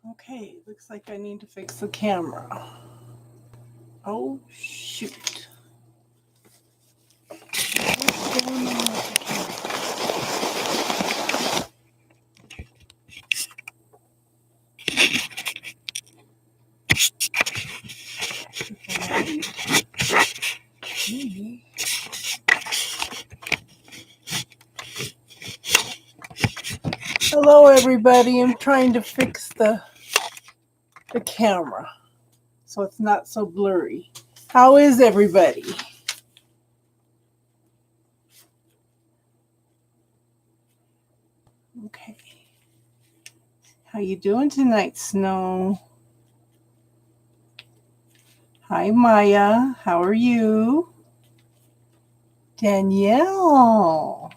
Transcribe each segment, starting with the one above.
Okay, looks like I need to fix the camera. Oh, shoot. What's going on with the camera? Maybe. Hello, everybody. I'm trying to fix the camera so it's not so blurry. How is everybody? Okay. How you doing tonight, Snow? Hi, Maya. How are you? Danielle.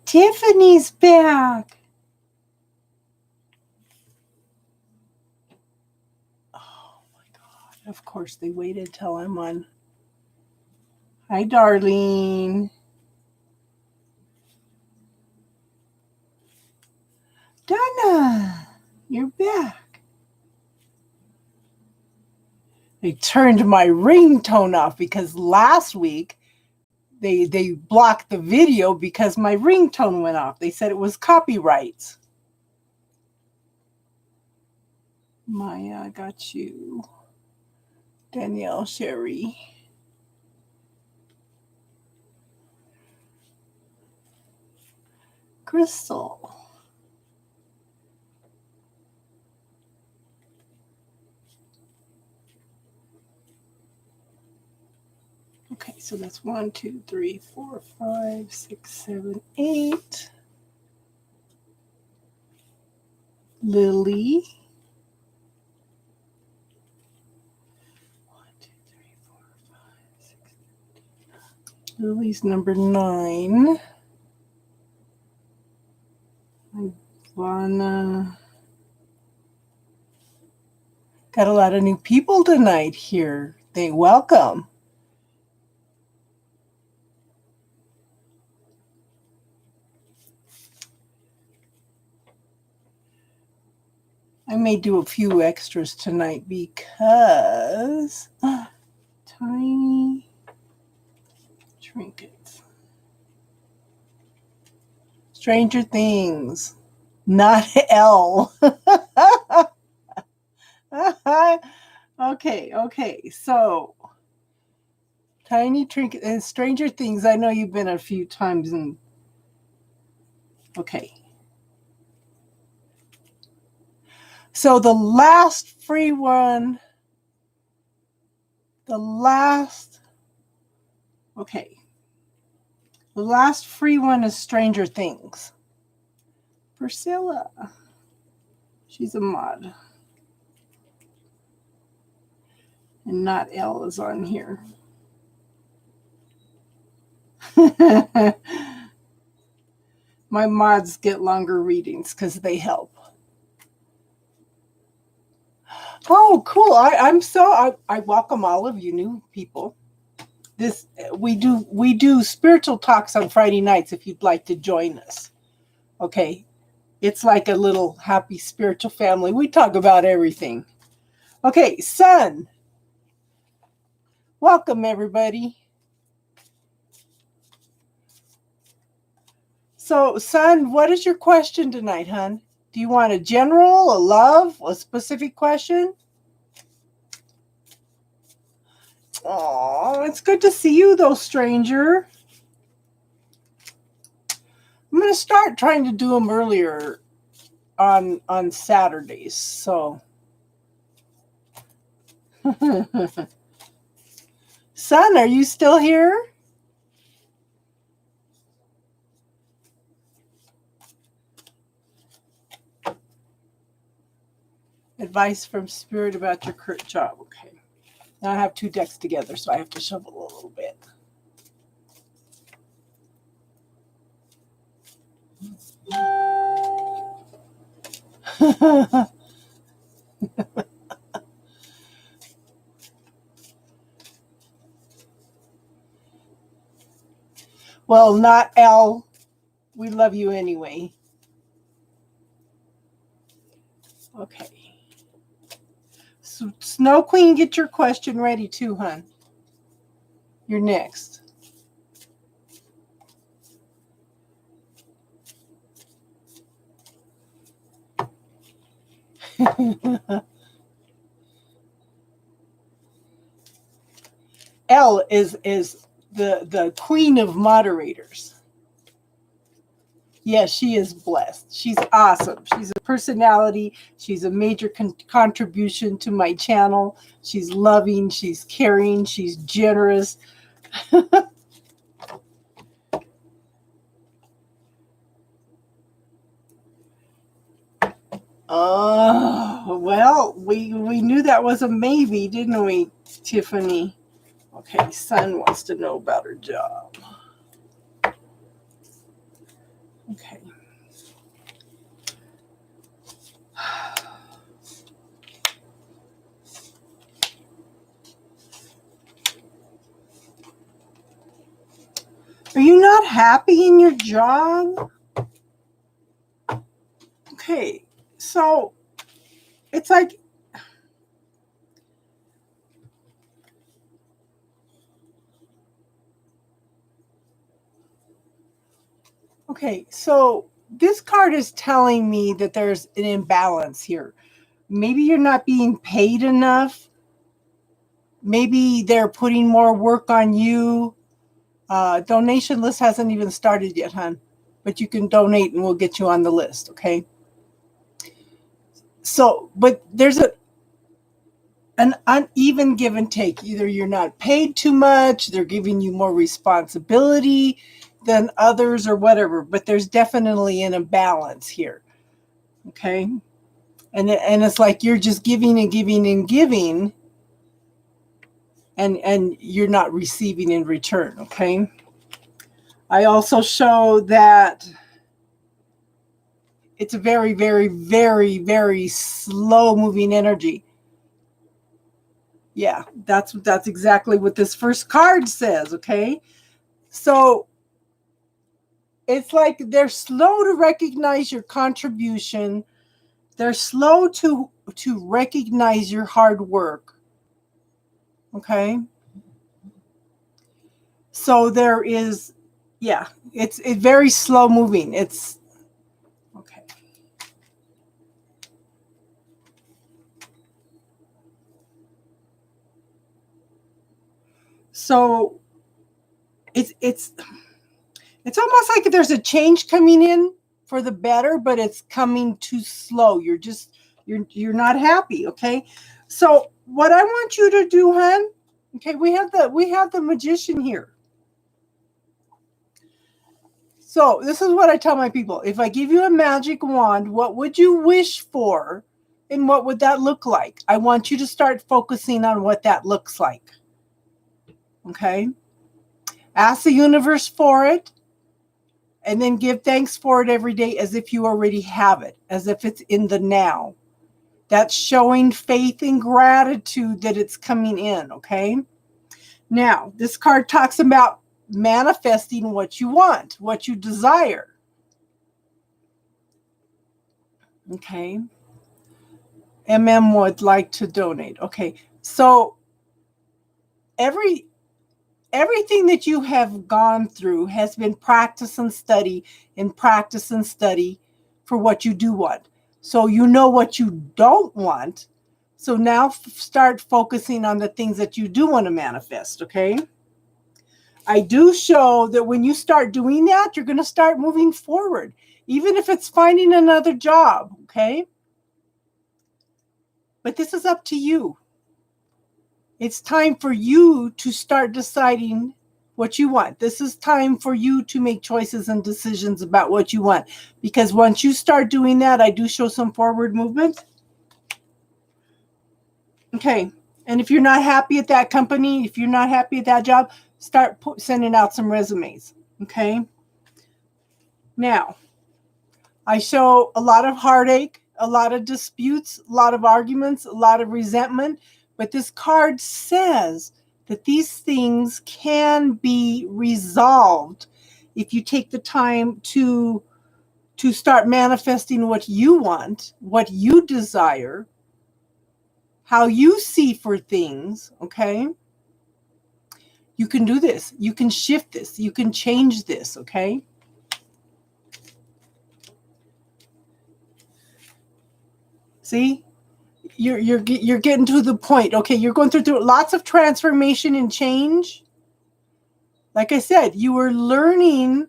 Tiffany's back. Oh my God. Of course, they waited till I'm on. Hi, darling. Donna, you're back. I turned my ringtone off because last week they blocked the video because my ringtone went off. They said it was copyrights. Maya, I got you. Danielle, Sherry. Crystal. Okay, so that's 1, 2, 3, 4, 5, 6, 7, 8. Lily. 1, 2, 3, 4, 5, 6, 7, 8. Lily's number 9. Ivana. Got a lot of new people tonight here. Welcome. I may do a few extras tonight because tiny trinkets. Stranger Things. Not L. Okay. So, tiny trinket and Stranger Things. I know you've been a few times and okay. So the last free one, the last free one is Stranger Things. Priscilla. She's a mod. And not L is on here. My mods get longer readings because they help. Oh, cool. I welcome all of you new people. We do spiritual talks on Friday nights if you'd like to join us. Okay. It's like a little happy spiritual family. We talk about everything. Okay, Sun. Welcome, everybody. So, Sun, what is your question tonight, hon? Do you want a general, a love, a specific question? Oh, it's good to see you, though, stranger. I'm going to start trying to do them earlier on Saturdays. So, Son, are you still here? Advice from Spirit about your current job. Okay. Now I have 2 decks together, so I have to shuffle a little bit. Well, not L. We love you anyway. Okay. So, Snow Queen, get your question ready too, hon. You're next. L is the queen of moderators. Yes, she is blessed. She's awesome. She's a personality. She's a major contribution to my channel. She's loving. She's caring. She's generous. Oh, well, we knew that was a maybe, didn't we, Tiffany? Okay, Sun wants to know about her job. Okay. Are you not happy in your job? Okay, so it's like, okay, so this card is telling me that there's an imbalance here. Maybe you're not being paid enough. Maybe they're putting more work on you. Donation list hasn't even started yet, hon. But you can donate and we'll get you on the list, okay? So, but there's an uneven give and take. Either you're not paid too much, they're giving you more responsibility than others or whatever, but there's definitely an imbalance here, okay? And it's like you're just giving and giving and giving, and you're not receiving in return, okay? I also show that it's a very, very, very, very slow moving energy. Yeah, that's exactly what this first card says, okay? So it's like they're slow to recognize your contribution. They're slow to recognize your hard work. Okay? So there is, yeah, it's very slow moving. It's okay. So it's almost like there's a change coming in for the better, but it's coming too slow. You're not happy, okay? So what I want you to do, hon, okay, we have the magician here. So this is what I tell my people. If I give you a magic wand, what would you wish for? And what would that look like? I want you to start focusing on what that looks like. Okay? Ask the universe for it. And then give thanks for it every day as if you already have it, as if it's in the now. That's showing faith and gratitude that it's coming in, okay? Now, this card talks about manifesting what you want, what you desire. Okay? MM would like to donate. Okay, so everything that you have gone through has been practice and study for what you do want. So you know what you don't want. So now start focusing on the things that you do want to manifest, okay? I do show that when you start doing that, you're going to start moving forward, even if it's finding another job, okay? But this is up to you. It's time for you to start deciding what you want. This is time for you to make choices and decisions about what you want. Because once you start doing that, I do show some forward movement. Okay. And if you're not happy at that company, if you're not happy at that job, start sending out some resumes. Okay. Now, I show a lot of heartache, a lot of disputes, a lot of arguments, a lot of resentment. But this card says that these things can be resolved if you take the time to start manifesting what you want, what you desire, how you see for things, okay? You can do this. You can shift this. You can change this, okay? See? You're getting to the point. Okay, you're going through lots of transformation and change. Like I said, you are learning.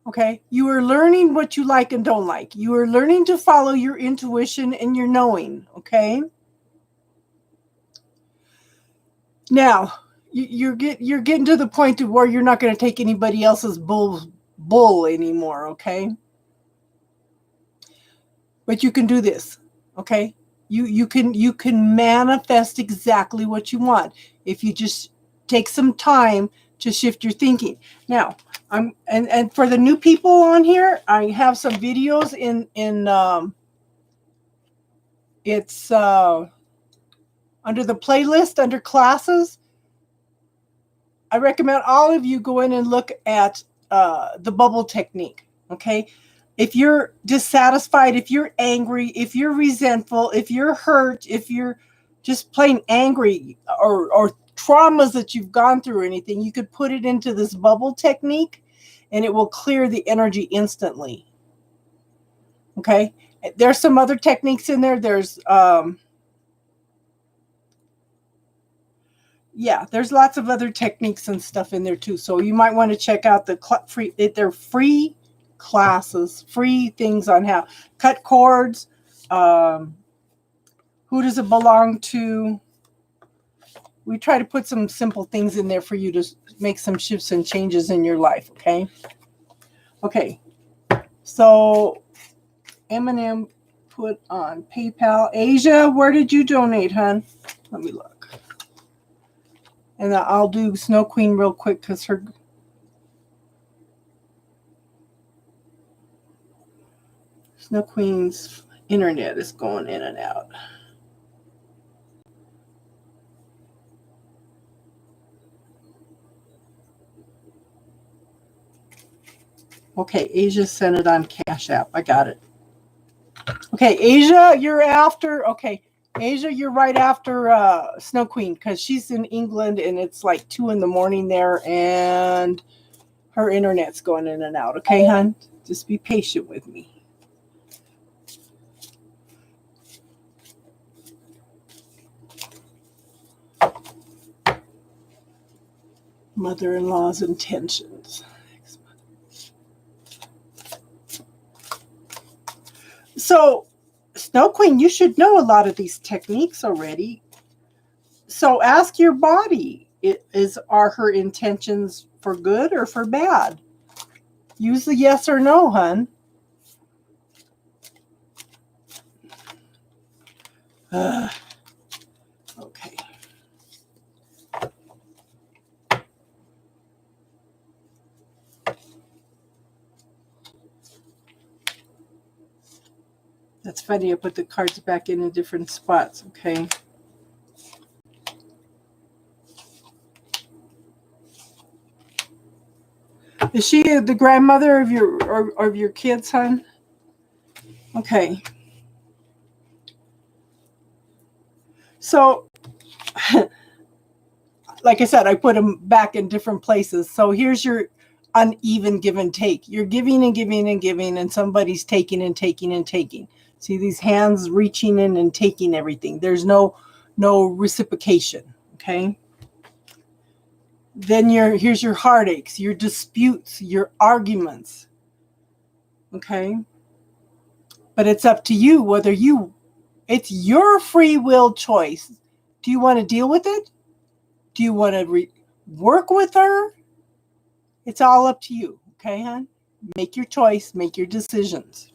Okay, you are learning what you like and don't like. You are learning to follow your intuition and your knowing. Okay. Now you're getting to the point to where you're not going to take anybody else's bull anymore. Okay. But you can do this. Okay. You can manifest exactly what you want if you just take some time to shift your thinking. Now, and for the new people on here, I have some videos in it's under the playlist under classes. I recommend all of you go in and look at the bubble technique. Okay. If you're dissatisfied, if you're angry, if you're resentful, if you're hurt, if you're just plain angry or traumas that you've gone through or anything, you could put it into this bubble technique and it will clear the energy instantly. Okay. There's some other techniques in there. There's, there's lots of other techniques and stuff in there too. So you might want to check out they're free classes, free things on how cut cords, who does it belong to. We try to put some simple things in there for you to make some shifts and changes in your life. Okay, so Eminem put on PayPal. Asia, where did you donate, hon? Let me look. And I'll do Snow Queen real quick because her Snow Queen's internet is going in and out. Okay, Asia sent it on Cash App. I got it. Okay, Asia, you're after. Okay, Asia, you're right after Snow Queen because she's in England and it's like 2 a.m. there and her internet's going in and out. Okay, hon? Just be patient with me. Mother-in-law's intentions. So, Snow Queen, you should know a lot of these techniques already. So ask your body, are her intentions for good or for bad? Use the yes or no, hun. Okay. That's funny. I put the cards back in different spots. Okay. Is she the grandmother of your kids, hon? Okay. So, like I said, I put them back in different places. So here's your uneven give and take. You're giving and giving and giving, and somebody's taking and taking and taking. See these hands reaching in and taking everything. There's no reciprocation. Okay. Then here's your heartaches, your disputes, your arguments. Okay. But it's up to you whether it's your free will choice. Do you want to deal with it? Do you want to work with her? It's all up to you. Okay, hon? Make your choice, make your decisions.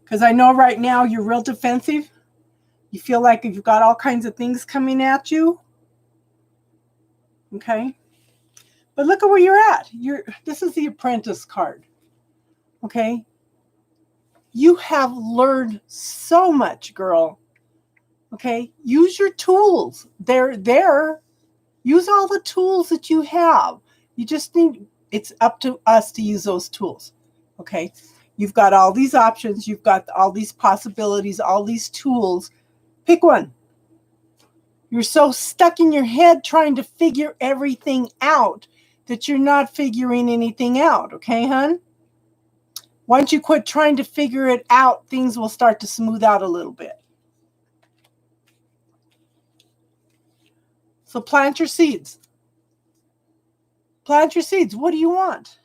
Because I know right now you're real defensive. You feel like you've got all kinds of things coming at you. Okay. But look at where you're at. This is the Apprentice card. Okay. You have learned so much, girl. Okay. Use your tools. They're there. Use all the tools that you have. You just need, it's up to us to use those tools. Okay. You've got all these options. You've got all these possibilities, all these tools. Pick one. You're so stuck in your head trying to figure everything out that you're not figuring anything out. Okay, hon? Once you quit trying to figure it out, things will start to smooth out a little bit. So plant your seeds. Plant your seeds. What do you want?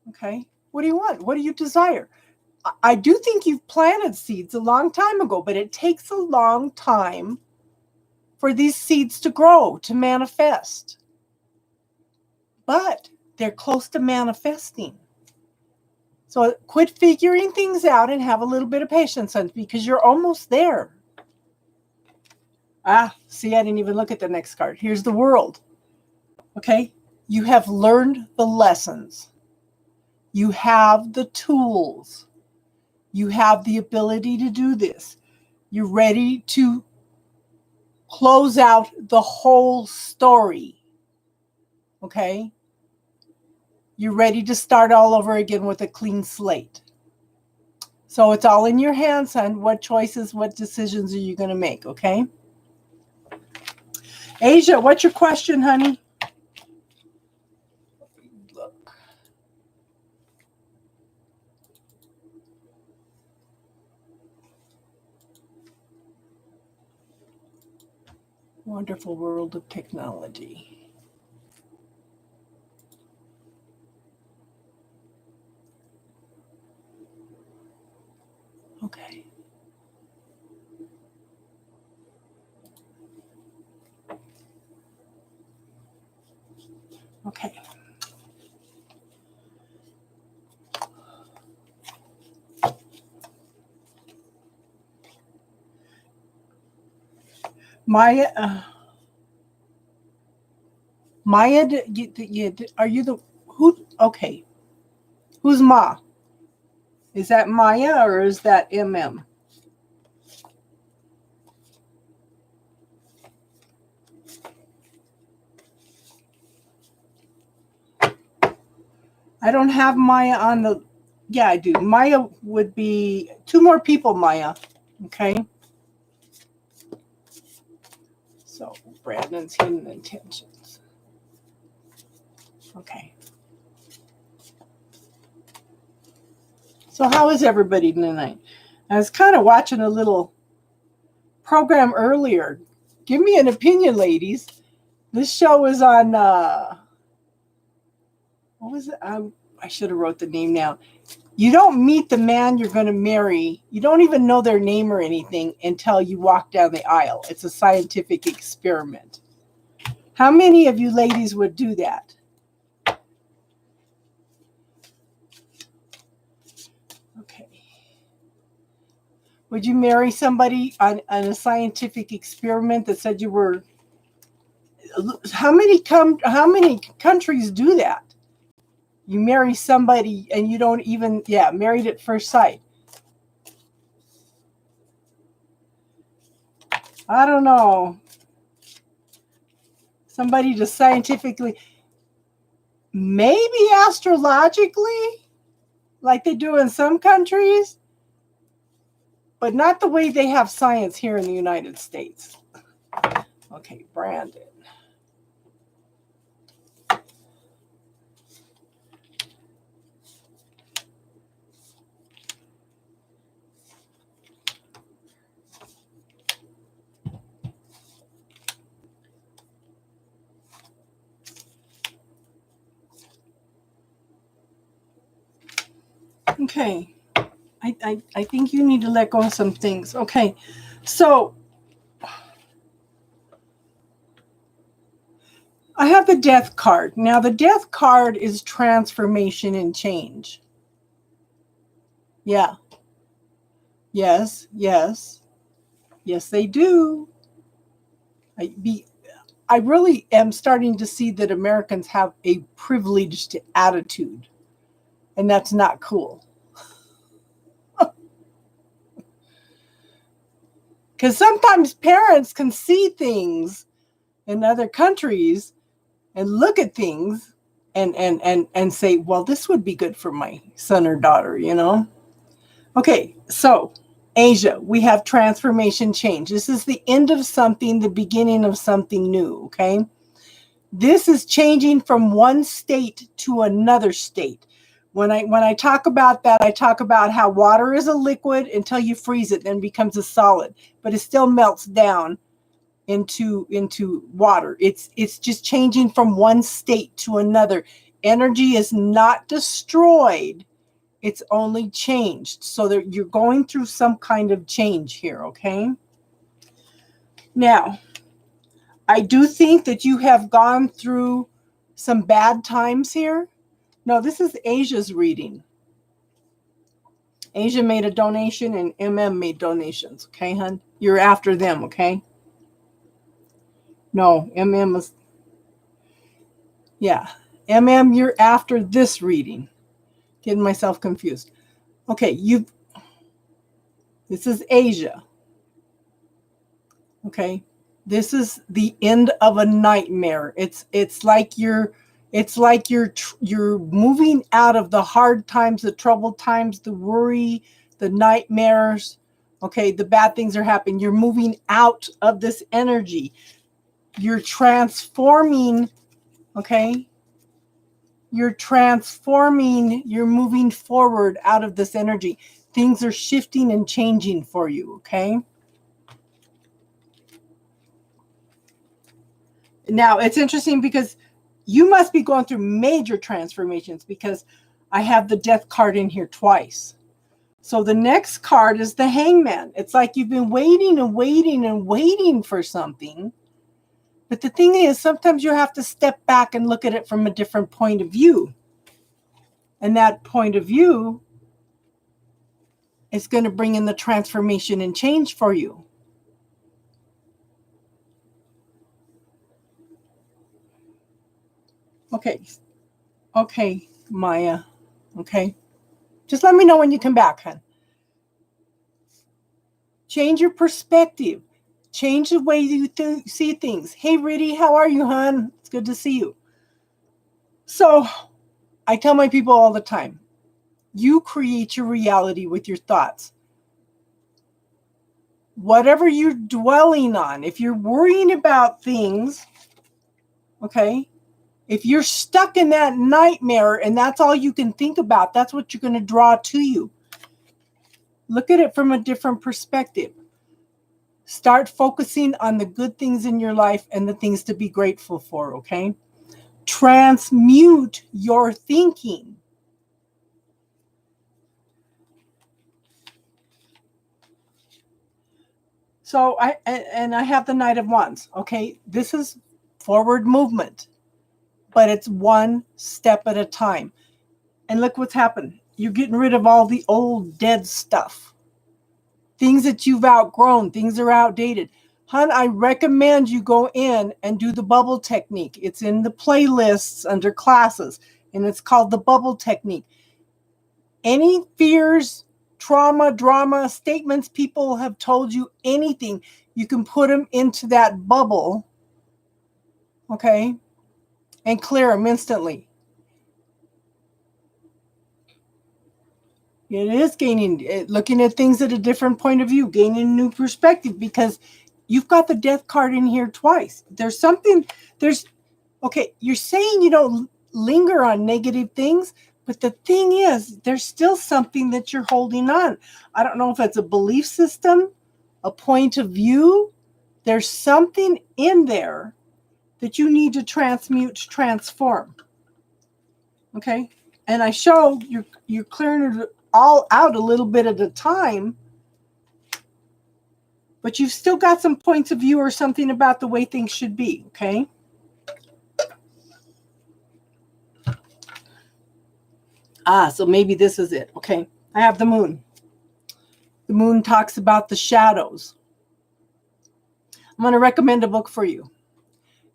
Okay. What do you want? What do you desire? I do think you've planted seeds a long time ago, but it takes a long time for these seeds to grow, to manifest. But they're close to manifesting. So quit figuring things out and have a little bit of patience, because you're almost there. See, I didn't even look at the next card. Here's the World. Okay? You have learned the lessons. You have the tools. You have the ability to do this. You're ready to close out the whole story. Okay? You're ready to start all over again with a clean slate. So it's all in your hands, son. What choices, what decisions are you going to make? Okay? Asia, what's your question, honey? Look. Wonderful world of technology. Okay. Okay. Maya, Maya, are you the, who, okay. Who's Ma? Is that Maya or is that MM? I don't have Maya on the, yeah, I do. Maya would be two more people, Maya. Okay. So Brandon's hidden intentions. Okay. So how is everybody tonight? I was kind of watching a little program earlier. Give me an opinion, ladies. This show is on, what was it? I should have wrote the name down. You don't meet the man you're going to marry. You don't even know their name or anything until you walk down the aisle. It's a scientific experiment. How many of you ladies would do that? Okay. Would you marry somebody on a scientific experiment that said you were... How many countries do that? You marry somebody and you don't even, married at first sight. I don't know. Somebody to scientifically, maybe astrologically, like they do in some countries, but not the way they have science here in the United States. Okay, Brandon. Okay. I think you need to let go of some things. Okay. So I have the death card. Now the death card is transformation and change. Yeah. Yes, yes. Yes, they do. I really am starting to see that Americans have a privileged attitude, and that's not cool. Because sometimes parents can see things in other countries and look at things and say, well, this would be good for my son or daughter, you know? Okay, so Asia, we have transformation change. This is the end of something, the beginning of something new, okay? This is changing from one state to another state. When I talk about that, I talk about how water is a liquid until you freeze it, then it becomes a solid, but it still melts down into water. It's just changing from one state to another. Energy is not destroyed. It's only changed. So that you're going through some kind of change here, okay? Now, I do think that you have gone through some bad times here. No, this is Asia's reading. Asia made a donation and MM made donations. Okay, hun? You're after them, okay? No, MM was... Yeah. MM, you're after this reading. Getting myself confused. Okay, this is Asia. Okay? This is the end of a nightmare. It's like you're moving out of the hard times, the troubled times, the worry, the nightmares. Okay, the bad things are happening. You're moving out of this energy. You're transforming, okay? You're transforming, you're moving forward out of this energy. Things are shifting and changing for you, okay? Now, it's interesting because you must be going through major transformations because I have the death card in here twice. So the next card is the Hangman. It's like you've been waiting and waiting and waiting for something. But the thing is, sometimes you have to step back and look at it from a different point of view. And that point of view is going to bring in the transformation and change for you. Okay, Maya. Okay. Just let me know when you come back, hon. Change your perspective. Change the way you see things. Hey, Riddy, how are you, hon? It's good to see you. So, I tell my people all the time, you create your reality with your thoughts. Whatever you're dwelling on, if you're worrying about things, okay, if you're stuck in that nightmare and that's all you can think about, that's what you're going to draw to you. Look at it from a different perspective. Start focusing on the good things in your life and the things to be grateful for, okay? Transmute your thinking. So I have the Knight of Wands, okay? This is forward movement, but it's one step at a time. And look what's happened. You're getting rid of all the old dead stuff. Things that you've outgrown, things are outdated. Hun, I recommend you go in and do the bubble technique. It's in the playlists under classes, and it's called the bubble technique. Any fears, trauma, drama, statements people have told you, anything, you can put them into that bubble, okay, and clear them instantly. It is looking at things at a different point of view, gaining a new perspective, because you've got the death card in here twice. You're saying you don't linger on negative things, but the thing is, there's still something that you're holding on. I don't know if it's a belief system, a point of view. There's something in there that you need to transform. Okay? And I show you're clearing it all out a little bit at a time, but you've still got some points of view or something about the way things should be, okay? So maybe this is it, okay? I have the moon. The moon talks about the shadows. I'm going to recommend a book for you.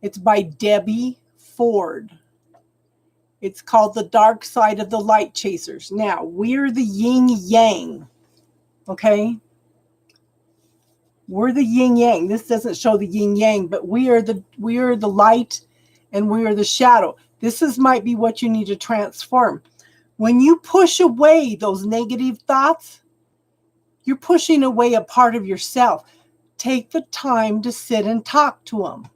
It's by Debbie Ford. It's called The Dark Side of the Light Chasers. Now, we're the yin yang, okay? We're the yin yang. This doesn't show the yin yang, but we are the light and we are the shadow. Might be what you need to transform. When you push away those negative thoughts, you're pushing away a part of yourself. Take the time to sit and talk to them.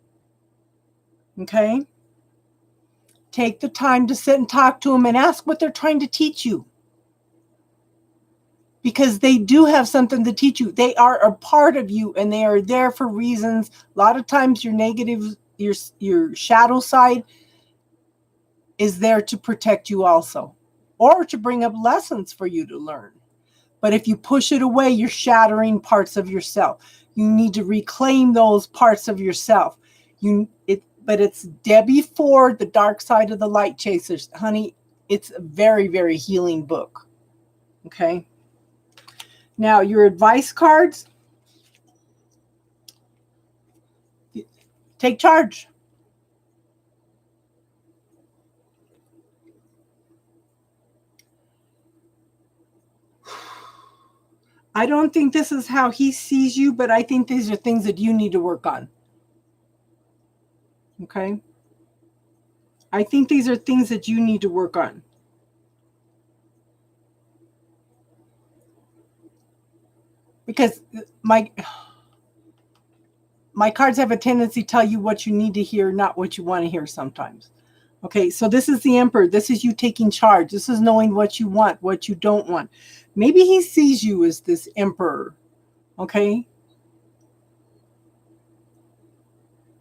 Okay? Take the time to sit and talk to them and ask what they're trying to teach you. Because they do have something to teach you. They are a part of you and they are there for reasons. A lot of times your negative, your shadow side is there to protect you also, or to bring up lessons for you to learn. But if you push it away, you're shattering parts of yourself. You need to reclaim those parts of yourself. But it's Debbie Ford, The Dark Side of the Light Chasers. Honey, it's a very, very healing book. Okay? Now, your advice cards. Take charge. I don't think this is how he sees you, but I think these are things that you need to work on. Okay? I think these are things that you need to work on. Because my cards have a tendency to tell you what you need to hear, not what you want to hear sometimes. Okay, so this is the Emperor. This is you taking charge. This is knowing what you want, what you don't want. Maybe he sees you as this Emperor. Okay?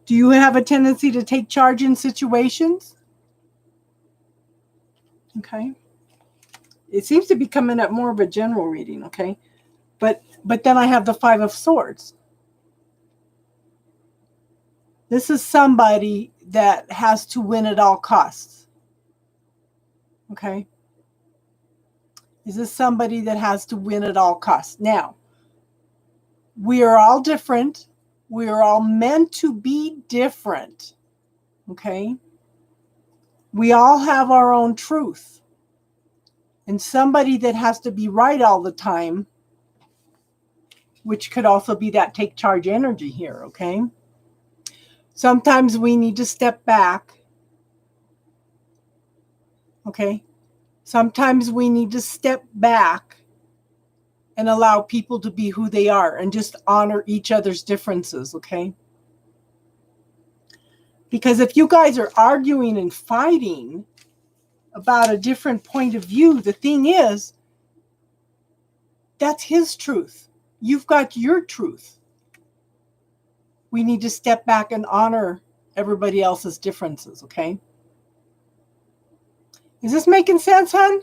Do you have a tendency to take charge in situations? Okay. It seems to be coming up more of a general reading, okay? But then I have the Five of Swords. This is somebody that has to win at all costs. Okay? Is this somebody that has to win at all costs? Now, we are all different. We are all meant to be different. Okay? We all have our own truth. And somebody that has to be right all the time, which could also be that take charge energy here, okay? Sometimes we need to step back. Okay? Sometimes we need to step back and allow people to be who they are and just honor each other's differences, okay? Because if you guys are arguing and fighting about a different point of view, the thing is, that's his truth. You've got your truth. We need to step back and honor everybody else's differences, okay? Is this making sense, hon?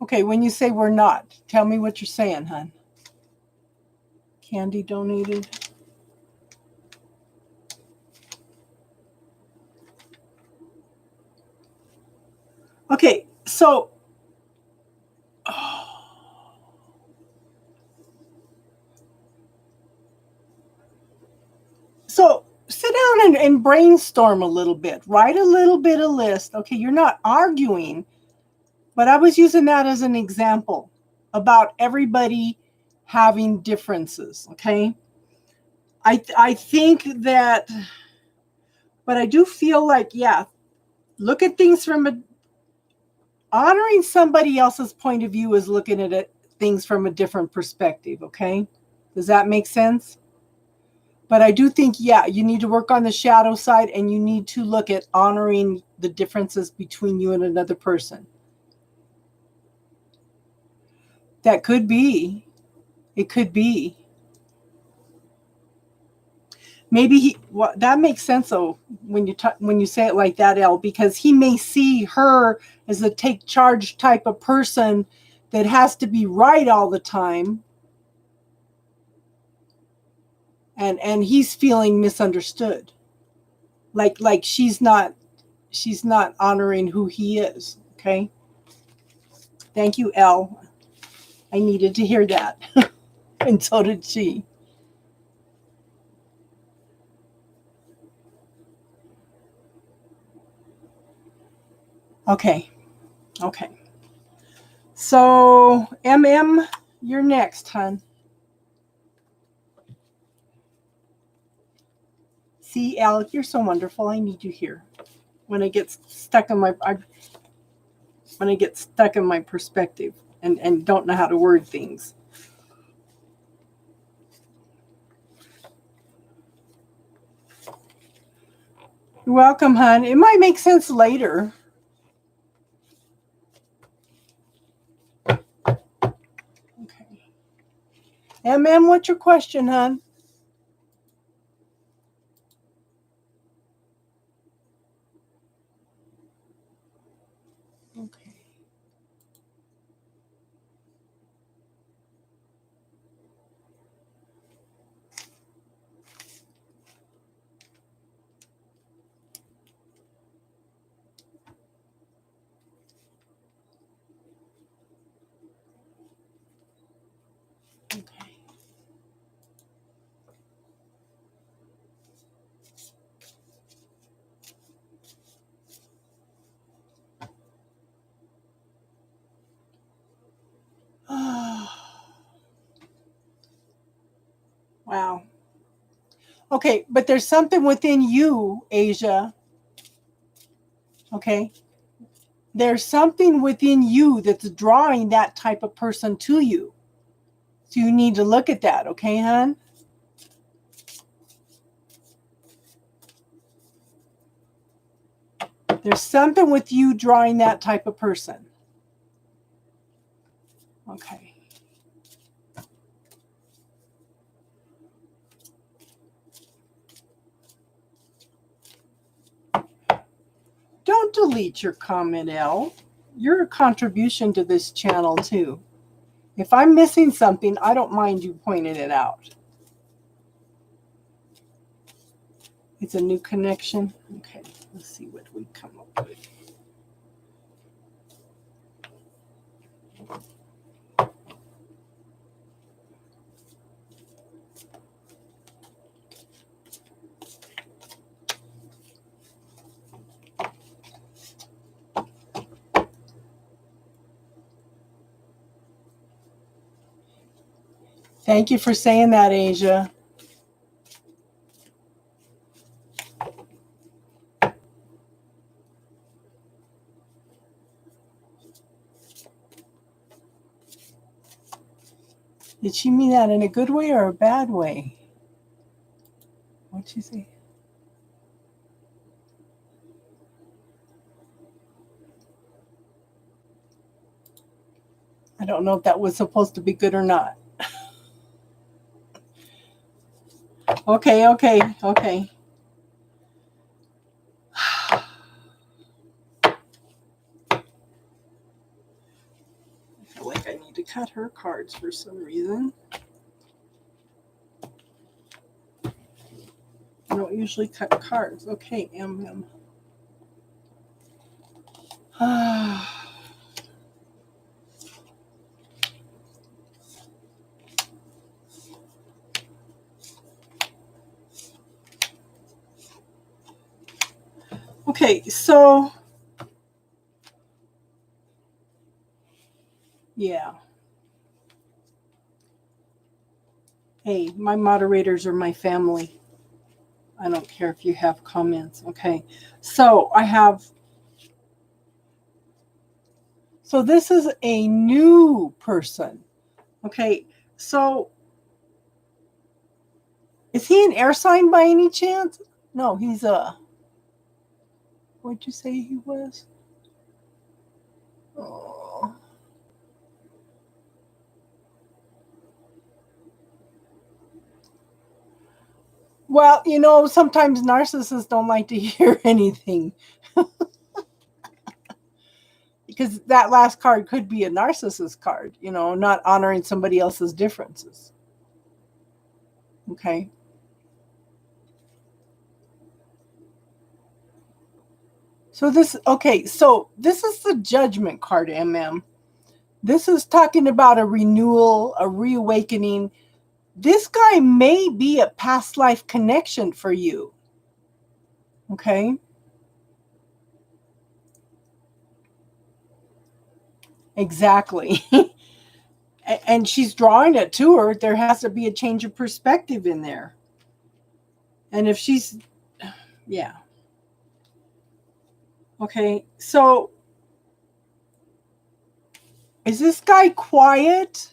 Okay, when you say we're not, tell me what you're saying, hon. Candy donated. Okay, so sit down and brainstorm a little bit. Write a little bit of list. Okay, you're not arguing, but I was using that as an example about everybody having differences, okay? I think that, but I do feel like, yeah, look at things from honoring somebody else's point of view is looking at things from a different perspective, okay? Does that make sense? But I do think, yeah, you need to work on the shadow side and you need to look at honoring the differences between you and another person. That could be. It could be. Maybe that makes sense though when you say it like that, Elle, because he may see her as a take charge type of person that has to be right all the time. And he's feeling misunderstood. Like she's not honoring who he is. Okay. Thank you, Elle. I needed to hear that. And so did she. Okay. Okay. So, MM, you're next, hon. See, Alec, you're so wonderful. I need you here. When I get stuck in my perspective and don't know how to word things. You're welcome, hon. It might make sense later. Okay. MM, what's your question, hon? Okay. Okay. Wow. Okay, but there's something within you, Asia. Okay. There's something within you that's drawing that type of person to you. So you need to look at that, okay, hon? There's something with you drawing that type of person. Okay. Don't delete your comment, Elle. You're a contribution to this channel, too. If I'm missing something, I don't mind you pointing it out. It's a new connection. Okay, let's see what we come up with. Thank you for saying that, Asia. Did she mean that in a good way or a bad way? What'd she say? I don't know if that was supposed to be good or not. Okay. I feel like I need to cut her cards for some reason. I don't usually cut cards. Okay, MM. Okay, so yeah. Hey, my moderators are my family. I don't care if you have comments. Okay, so so this is a new person. Okay, so is he an air sign by any chance? No, he's what'd you say he was? Oh. Well, sometimes narcissists don't like to hear anything. Because that last card could be a narcissist card, not honoring somebody else's differences. Okay. So this is the Judgment card, MM. This is talking about a renewal, a reawakening. This guy may be a past life connection for you. Okay. Exactly. And she's drawing it to her. There has to be a change of perspective in there. And if she's, yeah. Okay, so is this guy quiet?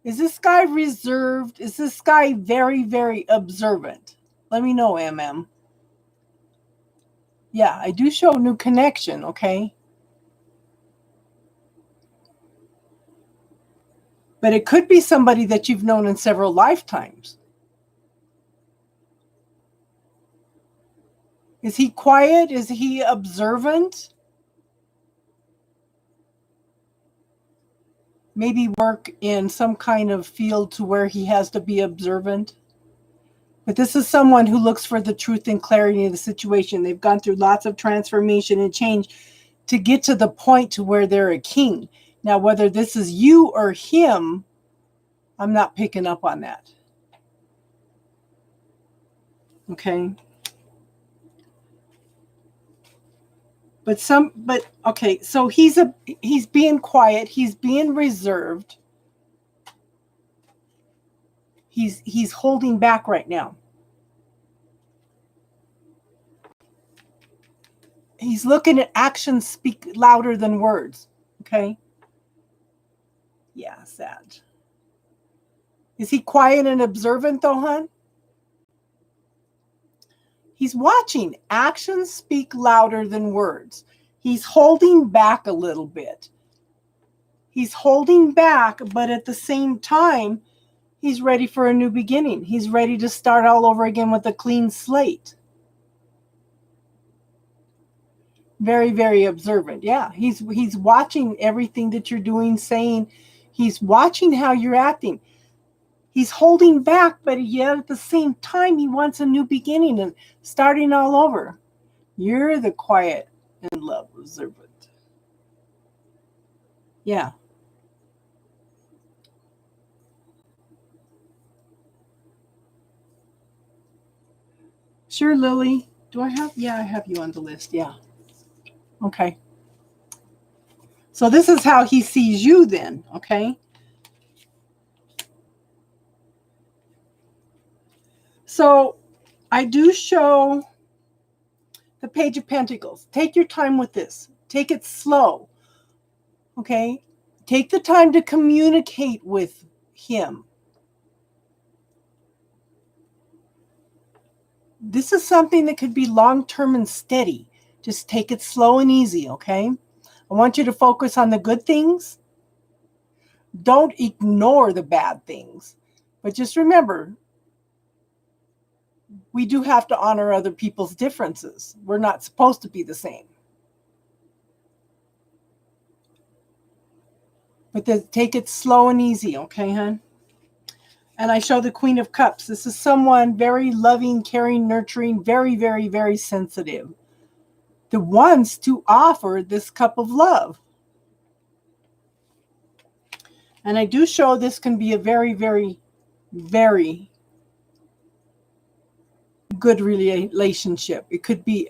Is this guy reserved? Is this guy very, very observant? Let me know, MM. Yeah, I do show new connection, okay? But it could be somebody that you've known in several lifetimes. Is he quiet? Is he observant? Maybe work in some kind of field to where he has to be observant. But this is someone who looks for the truth and clarity of the situation. They've gone through lots of transformation and change to get to the point to where they're a king. Now, whether this is you or him, I'm not picking up on that. Okay. But okay, so he's being quiet, he's being reserved. He's holding back right now. He's looking at actions speak louder than words. Okay. Yeah, sad. Is he quiet and observant though, hon? He's watching. Actions speak louder than words. He's holding back a little bit. He's holding back, but at the same time, he's ready for a new beginning. He's ready to start all over again with a clean slate. Very, very observant. Yeah, he's watching everything that you're doing, saying. He's watching how you're acting. He's holding back, but yet at the same time, he wants a new beginning and starting all over. You're the quiet and love observant. Yeah. Sure, Lily. Do I have? Yeah, I have you on the list. Yeah. Okay. So this is how he sees you then, okay? So I do show the Page of Pentacles. Take your time with this. Take it slow, okay? Take the time to communicate with him. This is something that could be long-term and steady. Just take it slow and easy, okay? I want you to focus on the good things. Don't ignore the bad things. But just remember, we do have to honor other people's differences. We're not supposed to be the same. But take it slow and easy, okay, hon? And I show the Queen of Cups. This is someone very loving, caring, nurturing, very, very, very sensitive. The ones to offer this cup of love. And I do show this can be a very, very, very good relationship. It could be,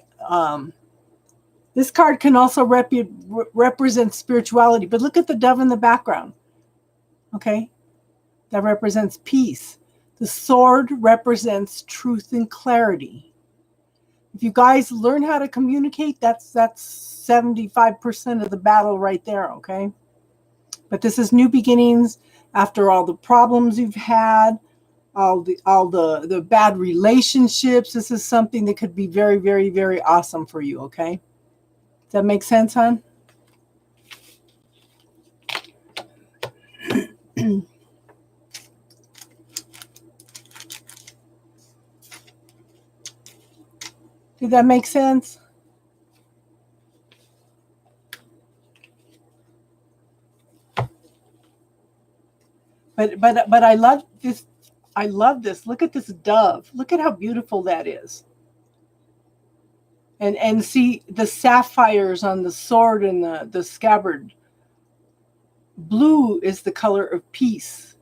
this card can also represent spirituality, but look at the dove in the background. Okay? That represents peace. The sword represents truth and clarity. If you guys learn how to communicate, that's 75% of the battle right there, okay? But this is new beginnings after all the problems you've had, all the bad relationships. This is something that could be very, very, very awesome for you, okay? Does that make sense, hon? Did that make sense? But I love this. I love this. Look at this dove. Look at how beautiful that is. And see the sapphires on the sword and the scabbard. Blue is the color of peace.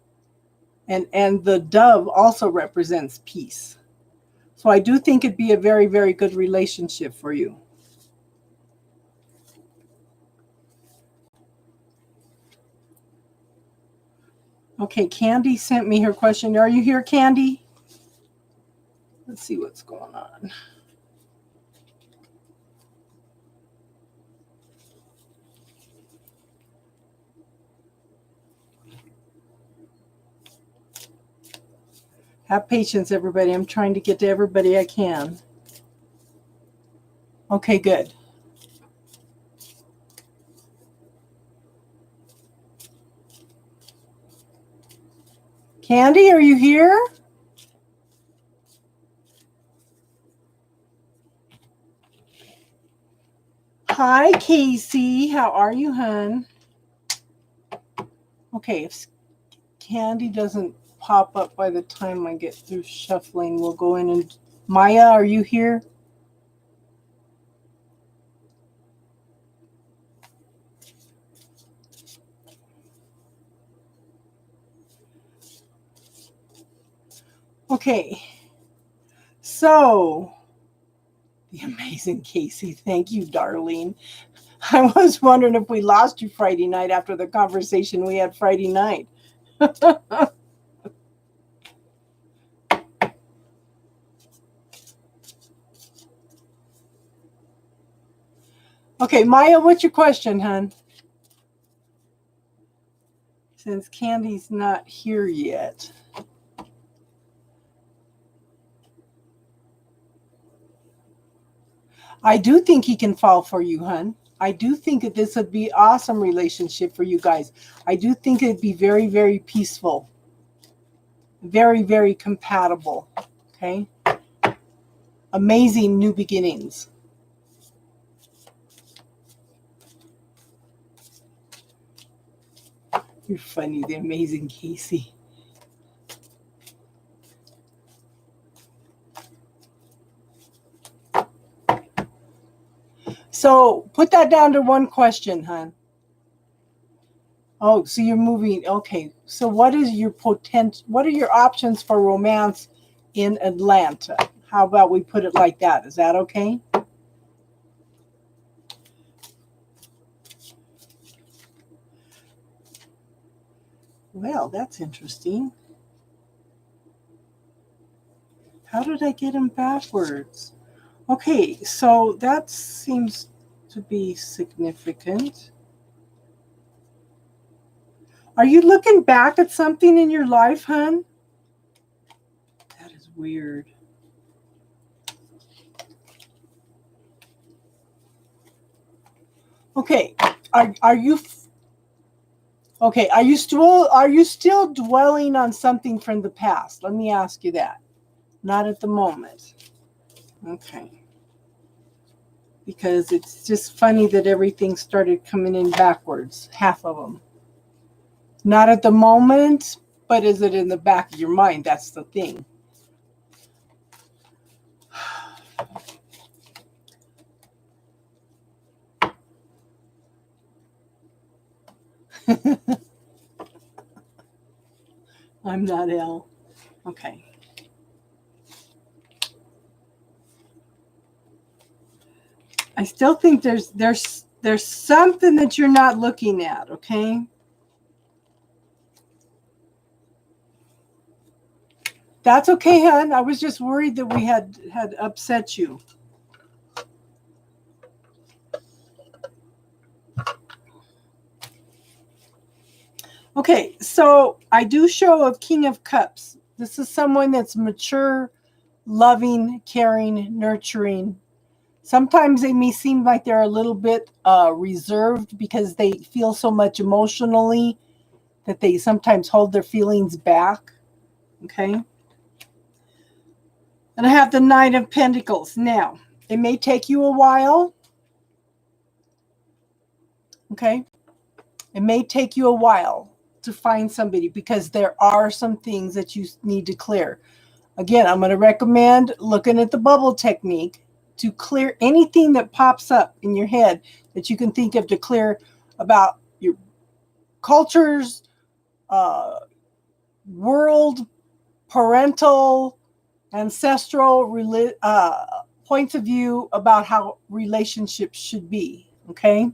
And the dove also represents peace. So I do think it'd be a very, very good relationship for you. Okay, Candy sent me her question. Are you here, Candy? Let's see what's going on. Have patience, everybody. I'm trying to get to everybody I can. Okay, good. Candy, are you here? Hi, Casey. How are you, hun? Okay, if Candy doesn't pop up by the time I get through shuffling, we'll go in and... Maya, are you here? Okay. So, the amazing Casey. Thank you, darling. I was wondering if we lost you Friday night after the conversation we had Friday night. Okay, Maya, what's your question, hon? Since Candy's not here yet. I do think he can fall for you, hun. I do think that this would be awesome relationship for you guys. I do think it'd be very, very peaceful. Very, very compatible. Okay? Amazing new beginnings. You're funny, the amazing Casey. So put that down to one question, hon. Oh, so you're moving. Okay. So what is your what are your options for romance in Atlanta? How about we put it like that? Is that okay? Well, that's interesting. How did I get him backwards? Okay, so that seems to be significant. Are you looking back at something in your life, hun? That is weird. Okay, are you okay? Are you still dwelling on something from the past? Let me ask you that. Not at the moment. Okay. Because it's just funny that everything started coming in backwards, half of them. Not at the moment, but is it in the back of your mind? That's the thing. I'm not ill. Okay. I still think there's something that you're not looking at, okay? That's okay, hon. I was just worried that we had upset you. Okay, so I do show a King of Cups. This is someone that's mature, loving, caring, nurturing. Sometimes they may seem like they're a little bit reserved because they feel so much emotionally that they sometimes hold their feelings back. Okay. And I have the Nine of Pentacles. Now, it may take you a while. Okay. It may take you a while to find somebody because there are some things that you need to clear. Again, I'm going to recommend looking at the bubble technique to clear anything that pops up in your head that you can think of to clear about your cultures, world, parental, ancestral points of view about how relationships should be. Okay.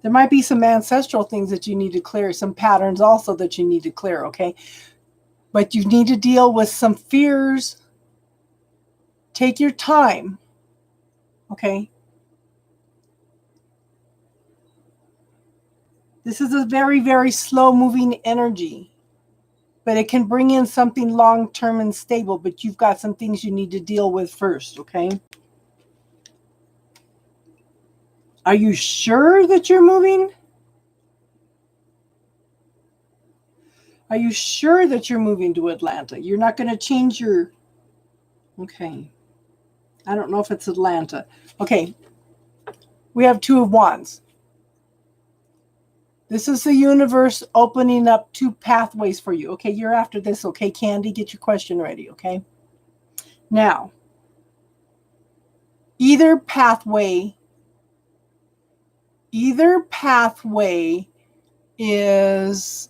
There might be some ancestral things that you need to clear, some patterns also that you need to clear, okay? But you need to deal with some fears. Take your time, okay? This is a very, very slow-moving energy, but it can bring in something long-term and stable, but you've got some things you need to deal with first, okay? Are you sure that you're moving? Are you sure that you're moving to Atlanta? You're not going to change your... Okay. I don't know if it's Atlanta. Okay. We have Two of Wands. This is the universe opening up two pathways for you. Okay, you're after this. Okay, Candy, get your question ready. Okay. Now, either pathway is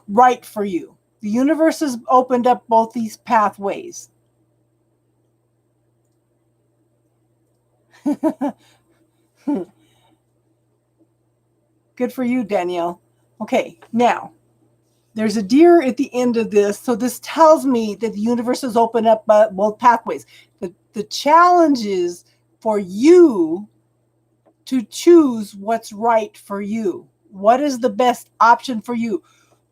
right for you. The universe has opened up both these pathways. Good for you, Danielle. Okay, now, there's a deer at the end of this, so this tells me that the universe has opened up both pathways. The challenge is for you to choose what's right for you. What is the best option for you?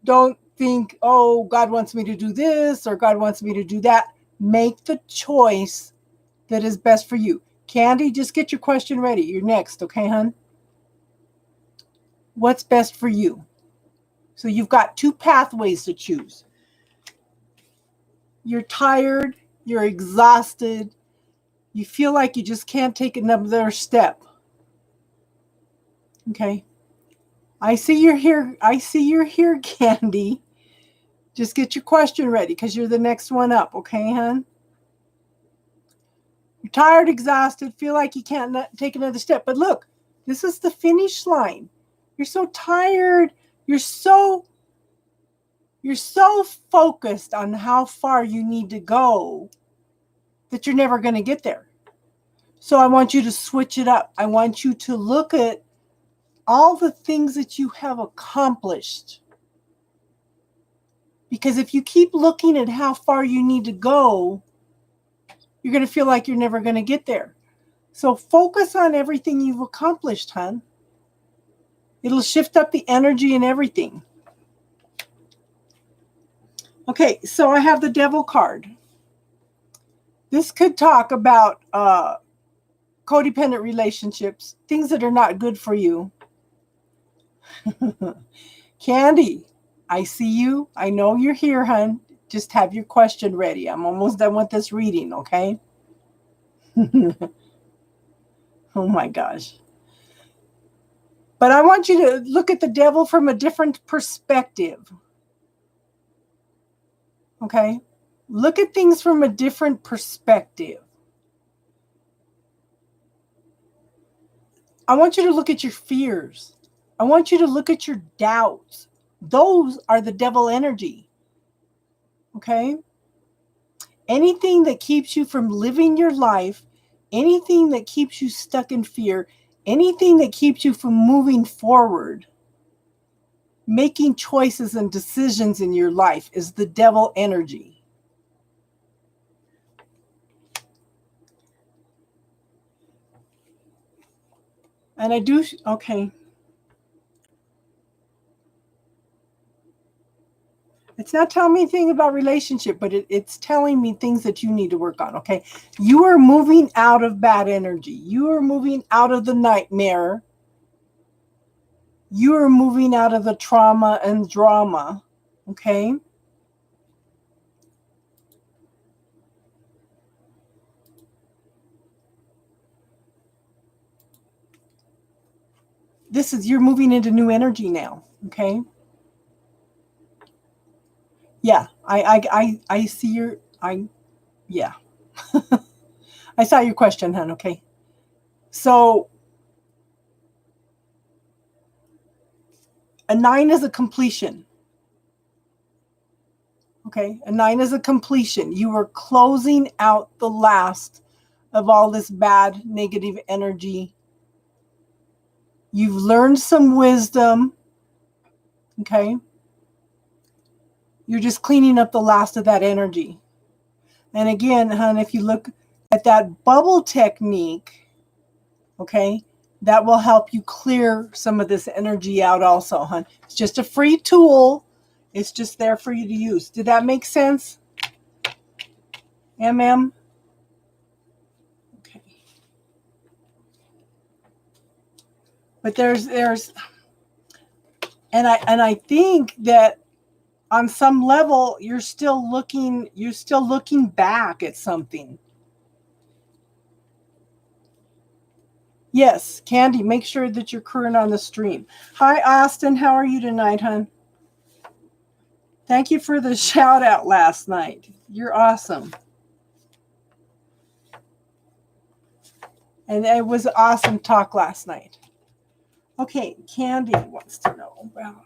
Don't think, oh, God wants me to do this or God wants me to do that. Make the choice that is best for you. Candy, just get your question ready. You're next, okay, hon? What's best for you? So you've got two pathways to choose. You're tired, you're exhausted, you feel like you just can't take another step. Okay. I see you're here. Candy. Just get your question ready because you're the next one up, okay, hon? You're tired, exhausted, feel like you can't take another step. But look, this is the finish line. You're so tired. You're so focused on how far you need to go that you're never going to get there. So I want you to switch it up. I want you to look at all the things that you have accomplished. Because if you keep looking at how far you need to go, you're going to feel like you're never going to get there. So focus on everything you've accomplished, hon. It'll shift up the energy and everything. Okay, so I have the Devil card. This could talk about codependent relationships, things that are not good for you. Candy, I see you. I know you're here, hon. Just have your question ready. I'm almost done with this reading, okay? Oh my gosh. But I want you to look at the devil from a different perspective. Okay? Look at things from a different perspective. I want you to look at your fears. I want you to look at your doubts. Those are the devil energy. Okay? Anything that keeps you from living your life, anything that keeps you stuck in fear, anything that keeps you from moving forward, making choices and decisions in your life is the devil energy. And I do, okay. It's not telling me anything about relationship, but it's telling me things that you need to work on, okay? You are moving out of bad energy. You are moving out of the nightmare. You are moving out of the trauma and drama, okay? You're moving into new energy now, okay? Yeah, I see yeah. I saw your question, hon, okay? So, a 9 is a completion. Okay, a 9 is a completion. You are closing out the last of all this bad, negative energy You've learned some wisdom. Okay. You're just cleaning up the last of that energy. And again, hon, if you look at that bubble technique, okay, that will help you clear some of this energy out also, hon. It's just a free tool. It's just there for you to use. Did that make sense? MM? Okay. But there's and I think that on some level you're still looking back at something. Yes, Candy, make sure that you're current on the stream. Hi, Austin. How are you tonight, hon? Thank you for the shout out last night. You're awesome. And it was awesome talk last night. Okay, Candy wants to know about.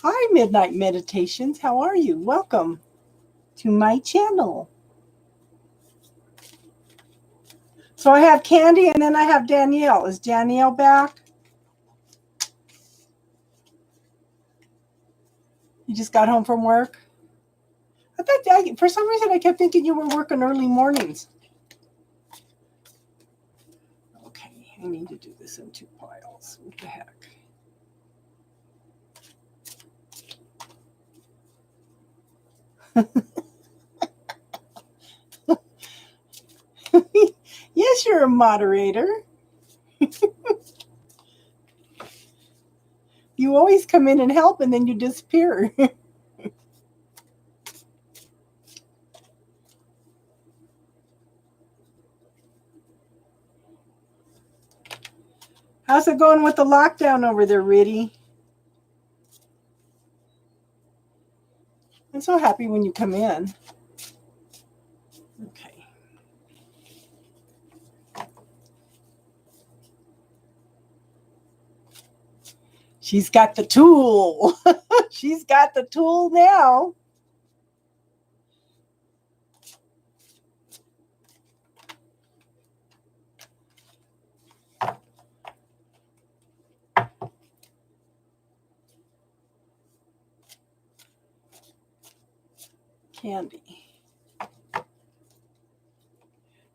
Hi, Midnight Meditations. How are you? Welcome to my channel. So I have Candy and then I have Danielle. Is Danielle back? You just got home from work? I thought for some reason I kept thinking you were working early mornings. Okay, I need to do this in 2 piles. What the heck? Yes, you're a moderator. You always come in and help and then you disappear. How's it going with the lockdown over there, Riddy? I'm so happy when you come in. Okay. She's got the tool. She's got the tool now. Candy.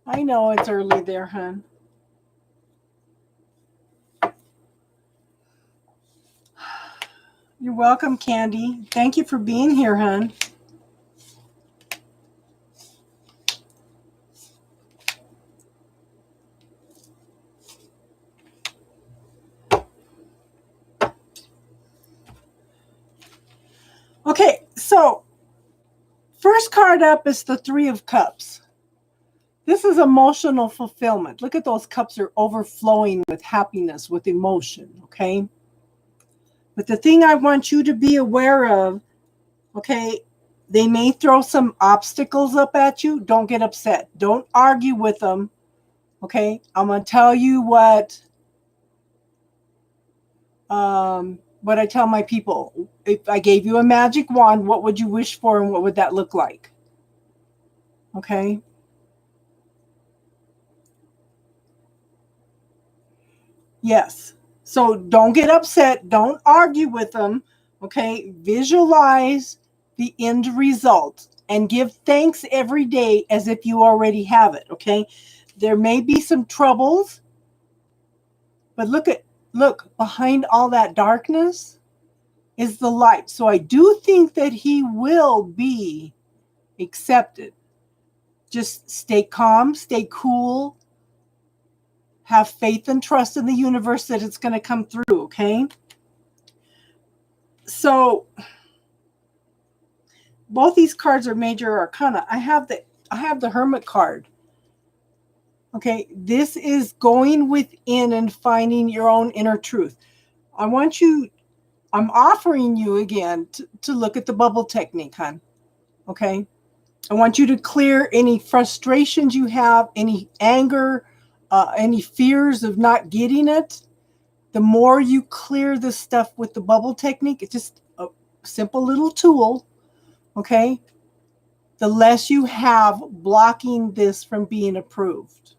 I know it's early there, hon. You're welcome, Candy. Thank you for being here, hon. Okay, so first card up is the 3 of Cups. This is emotional fulfillment. Look at those cups are overflowing with happiness, with emotion, okay? But the thing I want you to be aware of, okay, they may throw some obstacles up at you. Don't get upset. Don't argue with them, okay? I'm going to tell you what I tell my people. If I gave you a magic wand, what would you wish for and what would that look like? Okay? Yes. So don't get upset. Don't argue with them. Okay? Visualize the end result and give thanks every day as if you already have it. Okay? There may be some troubles, but look behind all that darkness is the light. So I do think that he will be accepted. Just stay calm, stay cool, have faith and trust in the universe that it's going to come through, okay? So both these cards are major arcana. I have the Hermit card. Okay, this is going within and finding your own inner truth. I'm offering you again to look at the bubble technique, hon. Okay? I want you to clear any frustrations you have, any anger, any fears of not getting it. The more you clear this stuff with the bubble technique, it's just a simple little tool, okay? the less you have blocking this from being approved.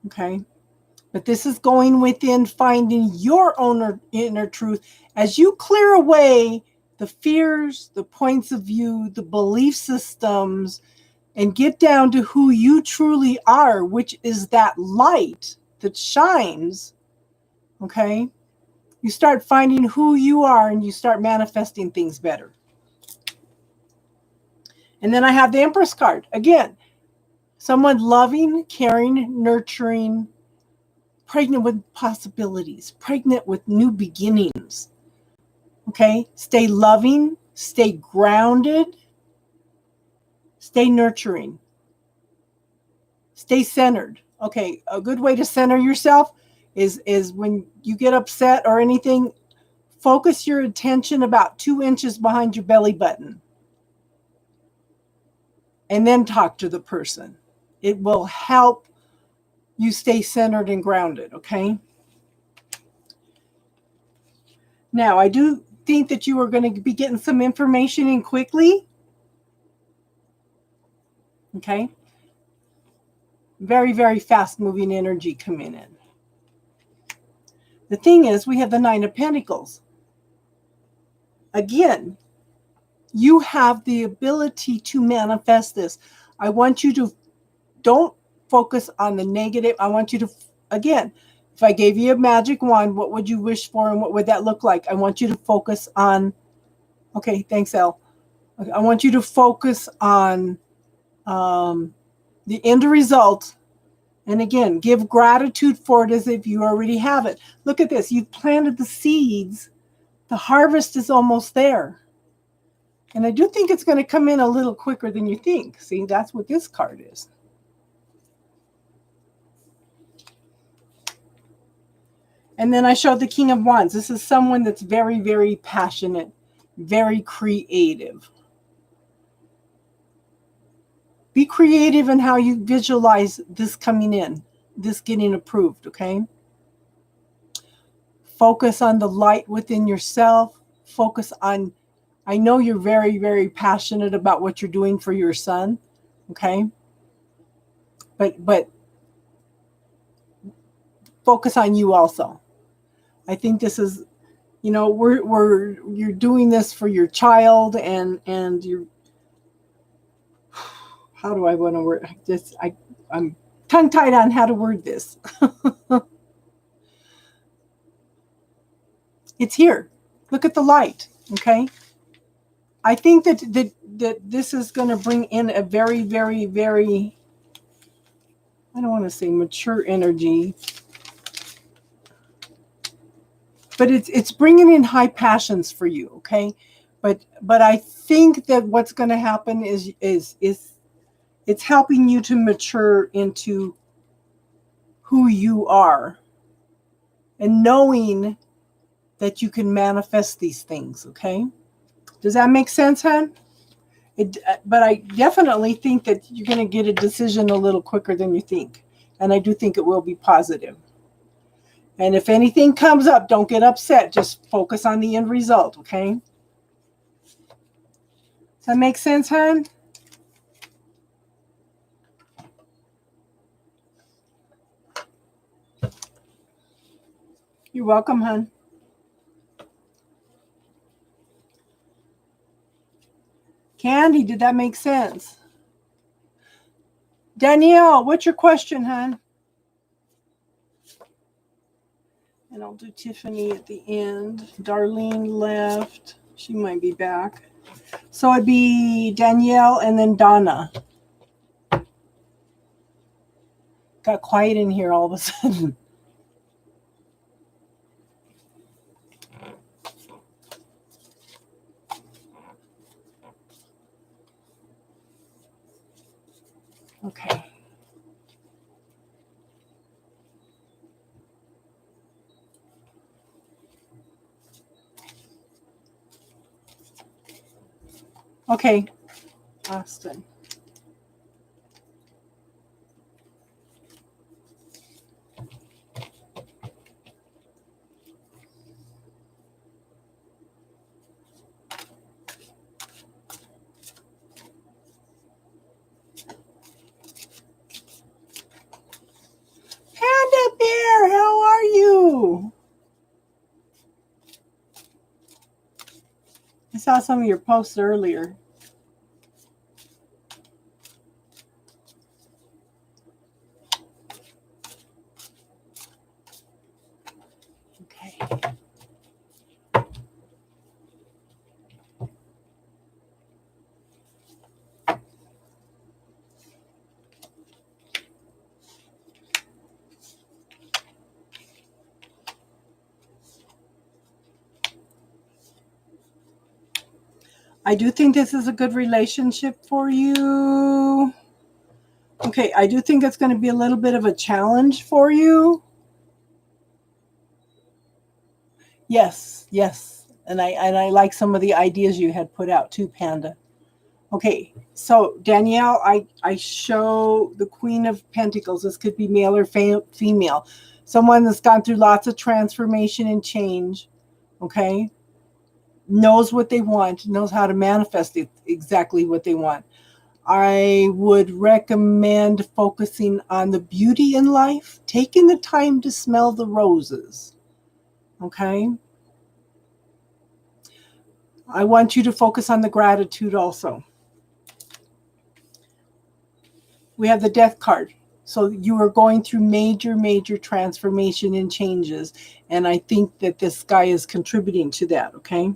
Okay? But this is going within, finding your own inner truth as you clear away the fears, the points of view, the belief systems, and get down to who you truly are, which is that light that shines. Okay? You start finding who you are and you start manifesting things better. And then I have the Empress card. Again, someone loving, caring, nurturing, pregnant with possibilities, pregnant with new beginnings. Okay? Stay loving, stay grounded, stay nurturing, stay centered. Okay, a good way to center yourself is when you get upset or anything, focus your attention about 2 inches behind your belly button. And then talk to the person. It will help you stay centered and grounded, okay? Now, I do think that you are going to be getting some information in quickly. Okay? Very, very fast-moving energy coming in. The thing is, we have the Nine of Pentacles. Again, you have the ability to manifest this. I want you to, don't focus on the negative. I want you to, again, if I gave you a magic wand, what would you wish for and what would that look like? I want you to focus on, okay, thanks, Elle. I want you to focus on the end result. And again, give gratitude for it as if you already have it. Look at this. You've planted the seeds. The harvest is almost there. And I do think it's going to come in a little quicker than you think. See, that's what this card is. And then I showed the King of Wands. This is someone that's very, very passionate, very creative. Be creative in how you visualize this coming in, this getting approved, okay? Focus on the light within yourself. Focus on, I know you're very, very passionate about what you're doing for your son, okay? But focus on you also. I think this is, you know, you're doing this for your child and you're, how do I want to word this? I'm tongue-tied on how to word this. It's here. Look at the light, okay? I think that this is going to bring in a very, very, very, I don't want to say mature energy, but it's bringing in high passions for you, okay? But I think that what's going to happen is it's helping you to mature into who you are and knowing that you can manifest these things, okay? Does that make sense, hon? But I definitely think that you're going to get a decision a little quicker than you think. And I do think it will be positive. And if anything comes up, don't get upset. Just focus on the end result, okay? Does that make sense, hon? You're welcome, hon. Candy, did that make sense? Danielle, what's your question, hon? And I'll do Tiffany at the end. Darlene left. She might be back. So it'd be Danielle and then Donna. Got quiet in here all of a sudden. Okay. Okay, Austin. saw some of your posts earlier. Okay. I do think this is a good relationship for you. Okay, I do think it's going to be a little bit of a challenge for you. Yes, yes. And I like some of the ideas you had put out too, Panda. Okay, so Danielle, I show the Queen of Pentacles. This could be male or female. Someone that's gone through lots of transformation and change, okay? Knows what they want, knows how to manifest exactly what they want. I would recommend focusing on the beauty in life, taking the time to smell the roses, okay? I want you to focus on the gratitude also. We have the Death card. So you are going through major, major transformation and changes. And I think that this guy is contributing to that, okay?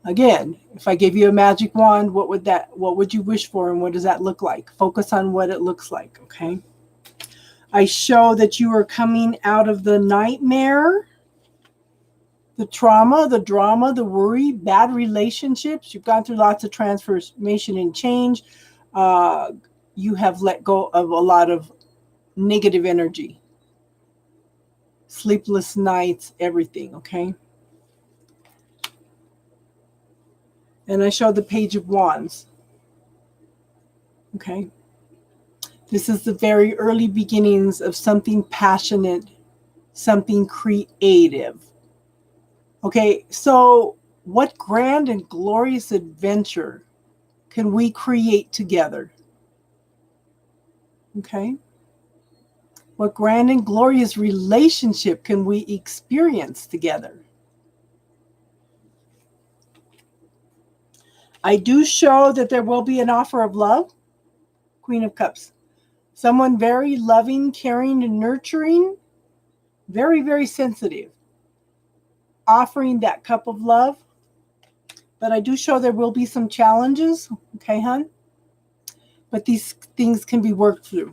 Again, if I gave you a magic wand, what would you wish for and what does that look like? Focus on what it looks like, okay? I show that you are coming out of the nightmare, the trauma, the drama, the worry, bad relationships. You've gone through lots of transformation and change. You have let go of a lot of negative energy, sleepless nights, everything, okay? And I show the Page of Wands, okay? This is the very early beginnings of something passionate, something creative. Okay, so what grand and glorious adventure can we create together? Okay? What grand and glorious relationship can we experience together? I do show that there will be an offer of love, Queen of Cups. Someone very loving, caring, and nurturing, very, very sensitive, offering that cup of love. But I do show there will be some challenges, okay, hon? But these things can be worked through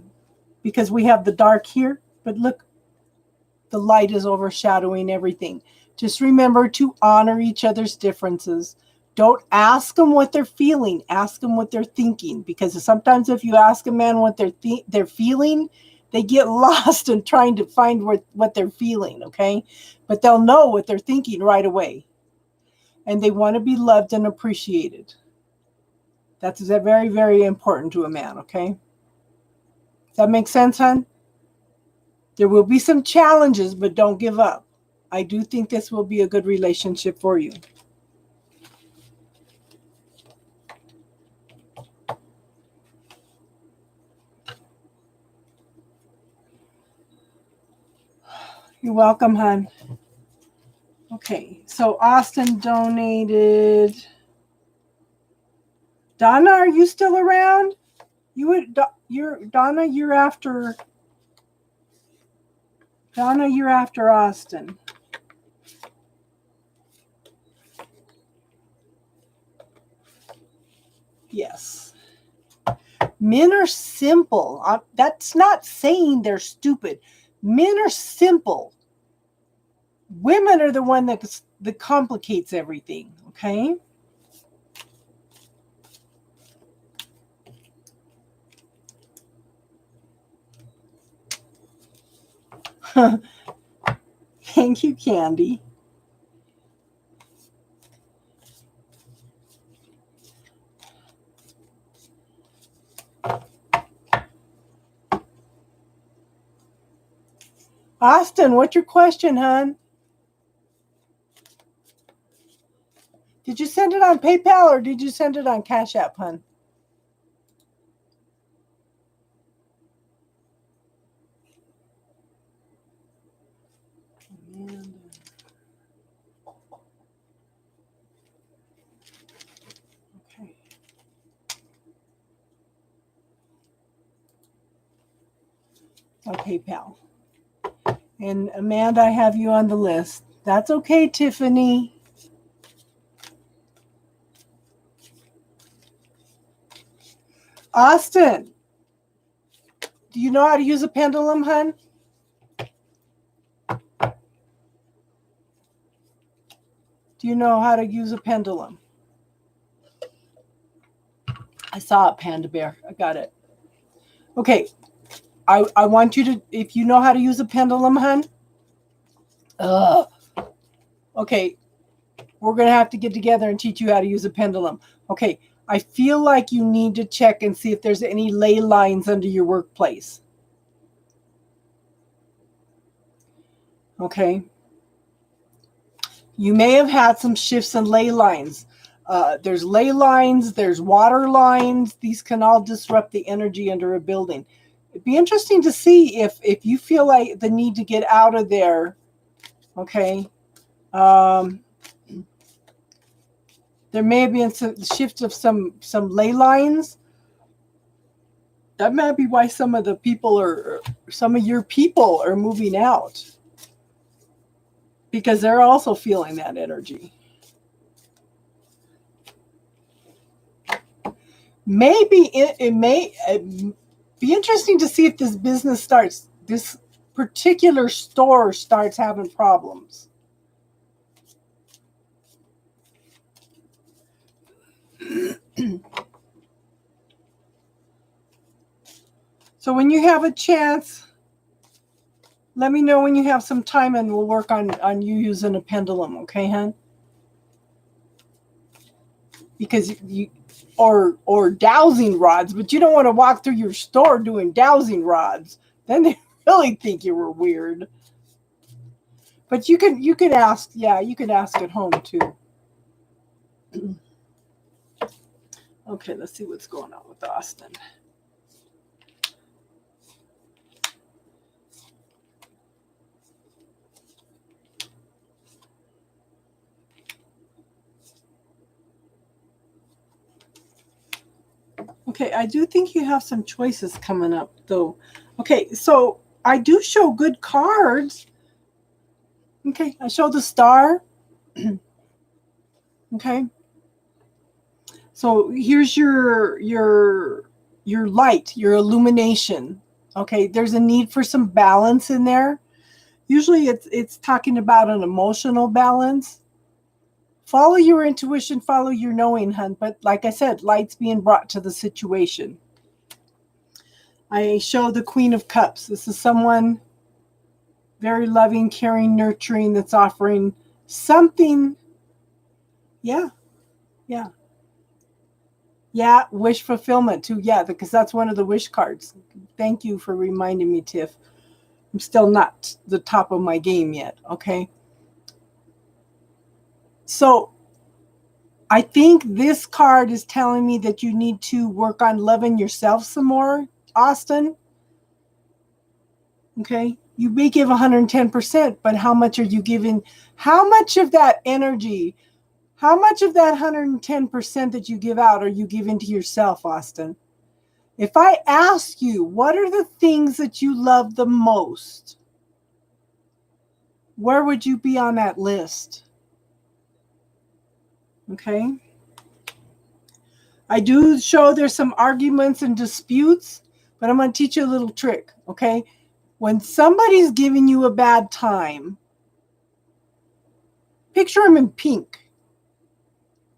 because we have the dark here, but look, the light is overshadowing everything. Just remember to honor each other's differences. Don't ask them what they're feeling. Ask them what they're thinking. Because sometimes if you ask a man what they're feeling, they get lost in trying to find what they're feeling, okay? But they'll know what they're thinking right away. And they want to be loved and appreciated. That's very, very important to a man, okay? Does that make sense, hon? There will be some challenges, but don't give up. I do think this will be a good relationship for you. You're welcome, hon. Okay, so Austin donated. Donna, are you still around? You're Donna. You're after Donna. You're after Austin. Yes. Men are simple. That's not saying they're stupid. Men are simple. Women are the one that complicates everything. Okay. Thank you, Candy. Austin, what's your question, hon? Did you send it on PayPal or did you send it on Cash App, hon? PayPal. And Amanda, I have you on the list. That's okay, Tiffany. Austin, do you know how to use a pendulum, hun? Do you know how to use a pendulum? I saw it, Panda Bear. I got it. Okay. I want you to, if you know how to use a pendulum, hun. Okay. We're going to have to get together and teach you how to use a pendulum. Okay. I feel like you need to check and see if there's any ley lines under your workplace. Okay. You may have had some shifts in ley lines. There's ley lines, there's water lines. These can all disrupt the energy under a building. It'd be interesting to see if you feel like the need to get out of there. Okay. There may have been some shift of some ley lines. That might be why some of your people are moving out. Because they're also feeling that energy. Maybe it may be interesting to see if this particular store starts having problems. So when you have a chance, let me know when you have some time and we'll work on you using a pendulum, okay, hon? Because or dowsing rods, but you don't want to walk through your store doing dowsing rods. Then they really think you were weird. But you can ask, you can ask at home too. Okay, let's see what's going on with Austin. Okay, I do think you have some choices coming up, though. Okay, so I do show good cards. Okay, I show the star. Okay. So here's your light, your illumination. Okay, there's a need for some balance in there. Usually it's talking about an emotional balance. Follow your intuition, follow your knowing, hun. But like I said, light's being brought to the situation. I show the Queen of Cups. This is someone very loving, caring, nurturing that's offering something. Yeah. Wish fulfillment too. Yeah, because that's one of the wish cards. Thank you for reminding me, Tiff. I'm still not the top of my game yet. Okay. So I think this card is telling me that you need to work on loving yourself some more, Austin. Okay. You may give 110%, but how much are you giving? How much of that energy, how much of that 110% that you give out are you giving to yourself, Austin? If I ask you, what are the things that you love the most? Where would you be on that list? Okay. I do show there's some arguments and disputes, but I'm going to teach you a little trick. Okay. When somebody's giving you a bad time, picture them in pink.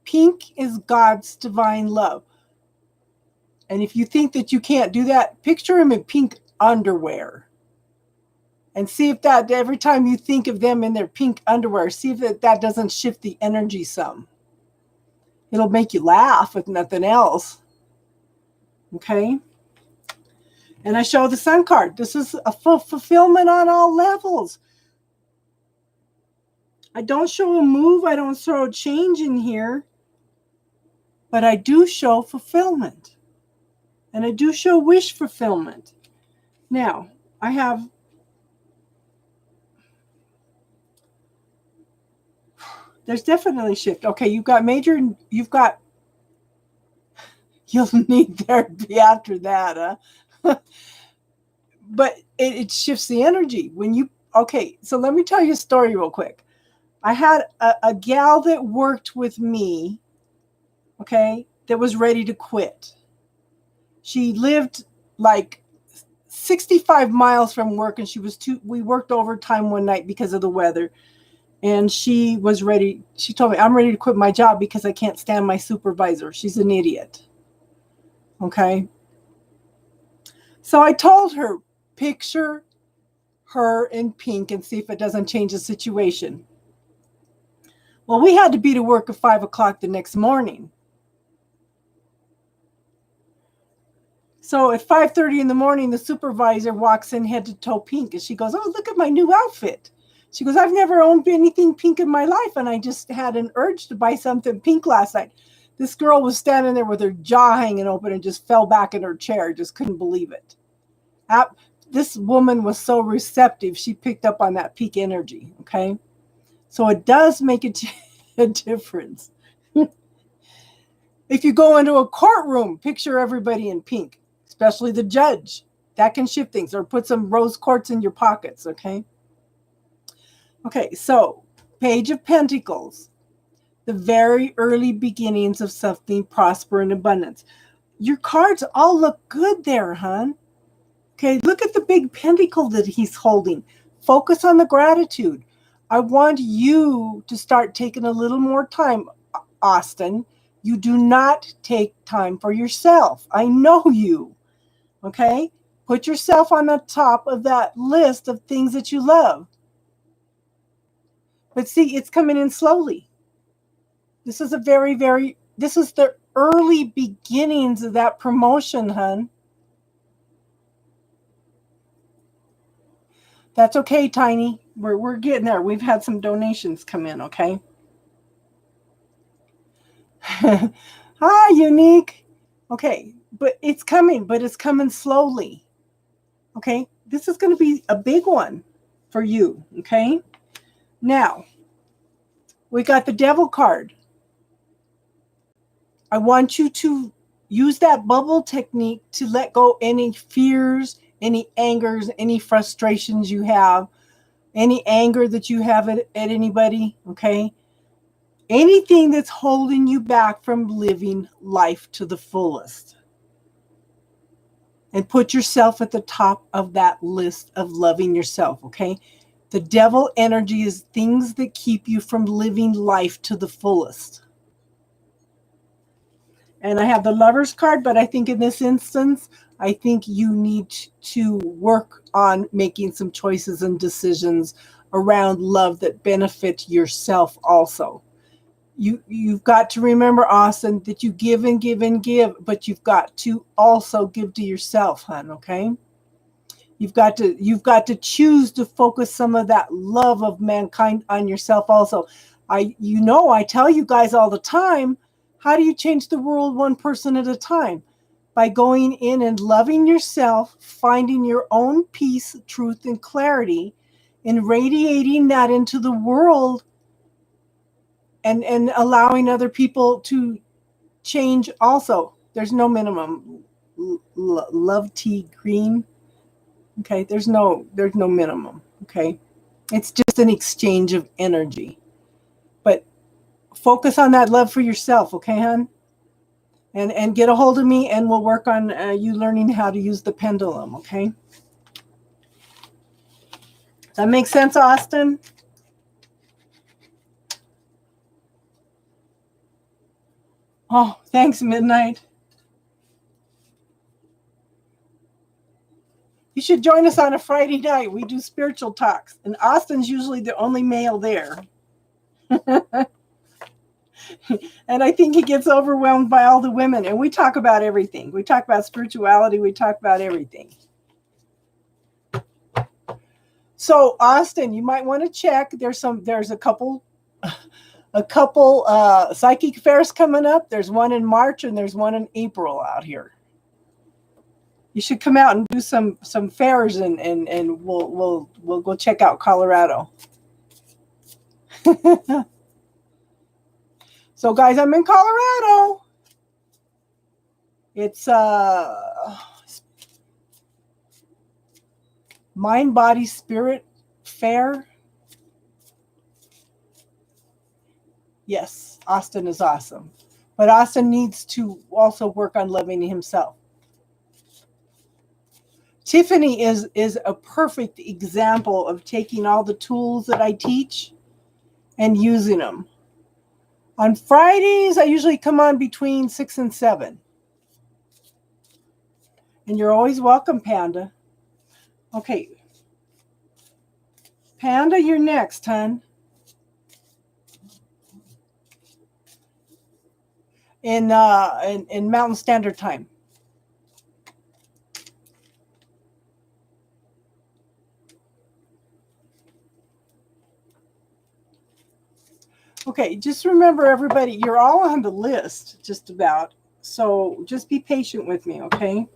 Pink is God's divine love. And if you think that you can't do that, picture them in pink underwear. And see if that every time you think of them in their pink underwear, see if that doesn't shift the energy some. It'll make you laugh if nothing else. Okay. And I show the Sun card. This is a fulfillment on all levels. I don't show a move. I don't show a change in here. But I do show fulfillment. And I do show wish fulfillment. Now, I have... There's definitely shift. Okay, you've got major... You'll need therapy after that, huh? but it shifts the energy when you, okay, so let me tell you a story real quick. I had a gal that worked with me, okay, that was ready to quit. She lived like 65 miles from work, and we worked overtime one night because of the weather. And she was ready. She told me, I'm ready to quit my job because I can't stand my supervisor. She's an idiot. Okay. So I told her, picture her in pink and see if it doesn't change the situation. Well, we had to be to work at 5 o'clock the next morning. So at 5:30 in the morning, the supervisor walks in head to toe pink, and she goes, oh, look at my new outfit. She goes, I've never owned anything pink in my life, and I just had an urge to buy something pink last night. This girl was standing there with her jaw hanging open and just fell back in her chair, just couldn't believe it. This woman was so receptive, she picked up on that pink energy, okay? So it does make a difference. If you go into a courtroom, picture everybody in pink, especially the judge. That can shift things, or put some rose quartz in your pockets, okay? Okay, so Page of Pentacles, the very early beginnings of something prosper and abundance. Your cards all look good there, hon. Okay, look at the big pentacle that he's holding. Focus on the gratitude. I want you to start taking a little more time, Austin. You do not take time for yourself. I know you. Okay? Put yourself on the top of that list of things that you love. But see, it's coming in slowly. This is this is the early beginnings of that promotion, hun. That's okay, Tiny. We're getting there. We've had some donations come in, okay? Hi, Unique. Okay, but it's coming slowly. Okay? This is going to be a big one for you, okay? Now, we got the Devil card. I want you to use that bubble technique to let go any fears, any angers, any frustrations you have, any anger that you have at anybody, okay? Anything that's holding you back from living life to the fullest. And put yourself at the top of that list of loving yourself, okay? The devil energy is things that keep you from living life to the fullest. And I have the Lover's card, but I think in this instance, I think you need to work on making some choices and decisions around love that benefit yourself also. You've got to remember, Austin, that you give and give and give, but you've got to also give to yourself, hon, okay? You've got to choose to focus some of that love of mankind on yourself also. I tell you guys all the time, how do you change the world one person at a time? By going in and loving yourself, finding your own peace, truth, and clarity, and radiating that into the world, and allowing other people to change also. There's no minimum. Love T Green. Okay, there's no minimum. Okay, it's just an exchange of energy. But focus on that love for yourself, okay, hon? And get a hold of me, and we'll work on you learning how to use the pendulum, okay? Does that make sense, Austin? Oh, thanks, Midnight. You should join us on a Friday night. We do spiritual talks, and Austin's usually the only male there. And I think he gets overwhelmed by all the women. And we talk about everything. We talk about spirituality. We talk about everything. So, Austin, you might want to check. There's a couple psychic fairs coming up. There's one in March and there's one in April out here. You should come out and do some fairs, and we'll go check out Colorado. So, guys, I'm in Colorado. It's Mind, body, spirit, fair. Yes, Austin is awesome. But Austin needs to also work on loving himself. Tiffany is a perfect example of taking all the tools that I teach and using them. On Fridays, I usually come on between 6 and 7. And you're always welcome, Panda. Okay. Panda, you're next, hon. In Mountain Standard Time. Okay, just remember, everybody, you're all on the list, just about. So just be patient with me, okay?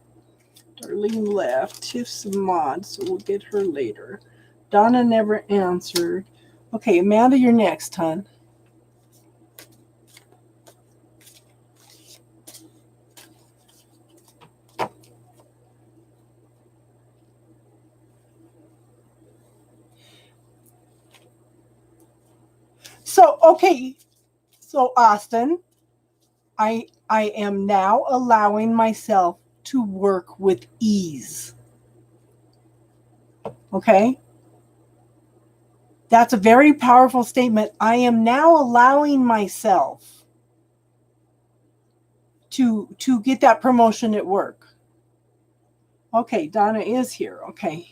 Darlene left. Tiff's a mod, so we'll get her later. Donna never answered. Okay, Amanda, you're next, hon. So, okay. So, Austin, I am now allowing myself to work with ease. Okay? That's a very powerful statement. I am now allowing myself to get that promotion at work. Okay, Donna is here. Okay.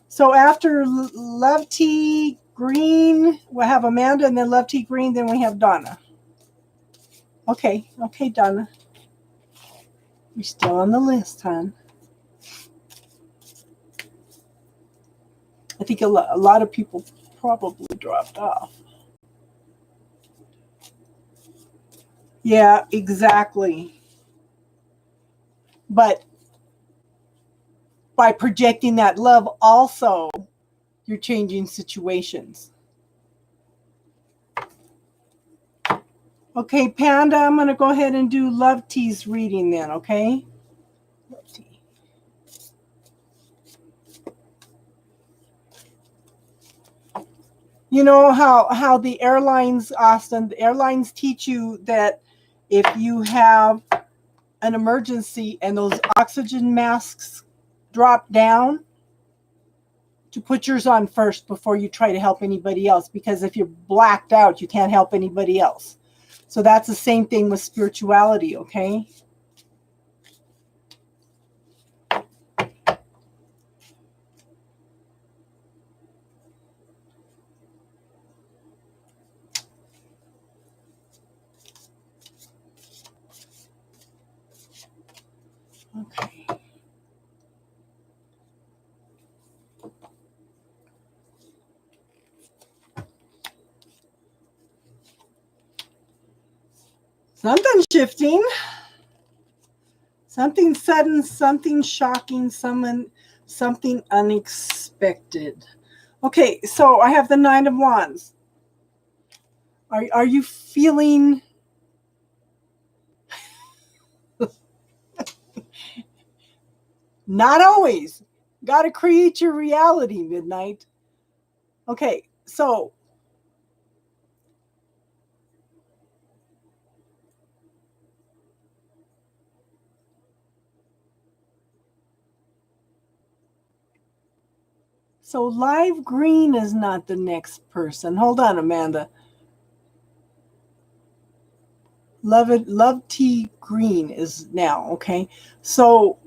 So after Love Tea Green, we'll have Amanda, and then Love Tea Green, then we have Donna. Okay, Donna. You're still on the list, hon. I think a lot of people probably dropped off. Yeah, exactly. But by projecting that love, also, you're changing situations. Okay, Panda, I'm going to go ahead and do Love Tea's reading then, okay? Love Tea. You know how the airlines, Austin, the airlines teach you that if you have an emergency and those oxygen masks drop down, to put yours on first before you try to help anybody else, because if you're blacked out, you can't help anybody else. So that's the same thing with spirituality, okay? Okay. Something shifting. Something sudden, something shocking, something unexpected. Okay, so I have the Nine of Wands. Are you feeling not always? Got to create your reality, Midnight. Okay, so Live Green is not the next person. Hold on, Amanda. Love Tea Green is now, okay? So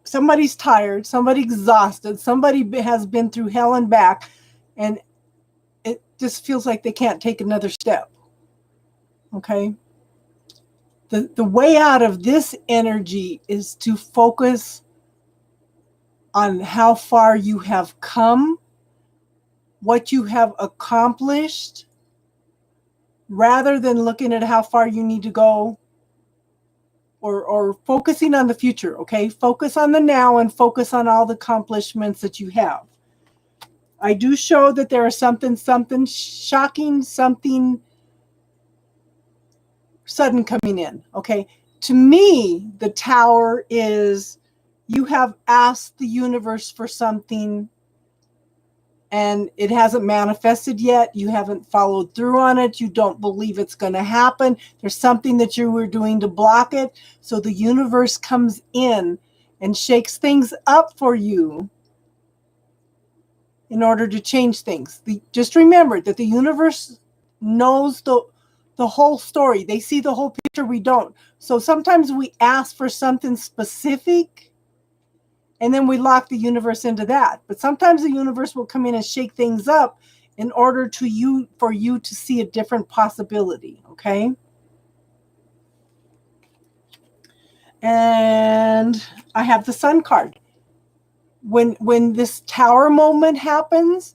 somebody's tired, somebody exhausted, somebody has been through hell and back, and it just feels like they can't take another step. Okay? The way out of this energy is to focus on how far you have come, what you have accomplished, rather than looking at how far you need to go or focusing on the future, okay? Focus on the now and focus on all the accomplishments that you have. I do show that there is something shocking, something sudden coming in, okay? To me, the Tower is you have asked the universe for something and it hasn't manifested yet. You haven't followed through on it. You don't believe it's going to happen. There's something that you were doing to block it. So the universe comes in and shakes things up for you in order to change things. Just remember that the universe knows the whole story. They see the whole picture. We don't. So sometimes we ask for something specific and then we lock the universe into that. But sometimes the universe will come in and shake things up in order for you to see a different possibility, okay? And I have the Sun card. When this Tower moment happens,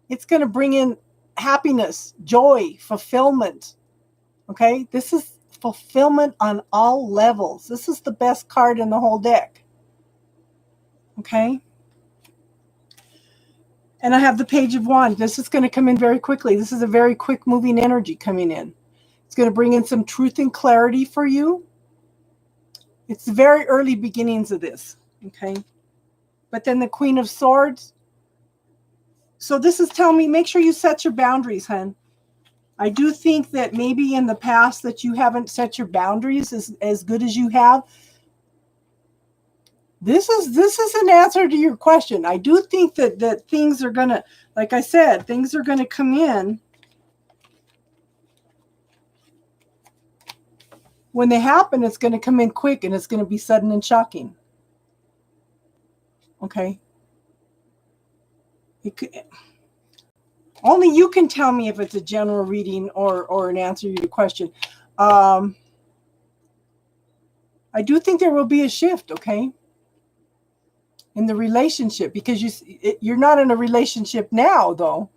it's going to bring in happiness, joy, fulfillment, okay? This is fulfillment on all levels. This is the best card in the whole deck. Okay. And I have the Page of Wands. This is going to come in very quickly. This is a very quick moving energy coming in. It's going to bring in some truth and clarity for you. It's the very early beginnings of this. Okay. But then the Queen of Swords. So this is telling me, make sure you set your boundaries, hon. I do think that maybe in the past that you haven't set your boundaries as good as you have. This is an answer to your question. I do think that things are going to, like I said, things are going to come in. When they happen, it's going to come in quick and it's going to be sudden and shocking. Okay. Only you can tell me if it's a general reading or an answer to your question. I do think there will be a shift, okay, in the relationship, because you're not in a relationship now, though.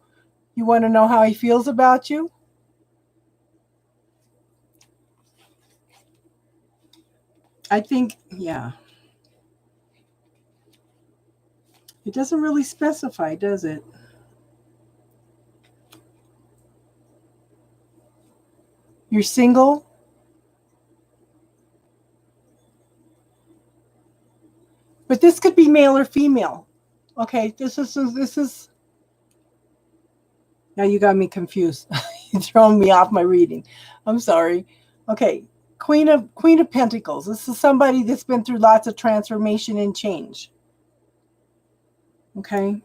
You want to know how he feels about you? I think, yeah. It doesn't really specify, does it? You're single? But this could be male or female. Okay, this is. Now you got me confused. You're throwing me off my reading. I'm sorry. Okay, Queen of Pentacles. This is somebody that's been through lots of transformation and change. Okay.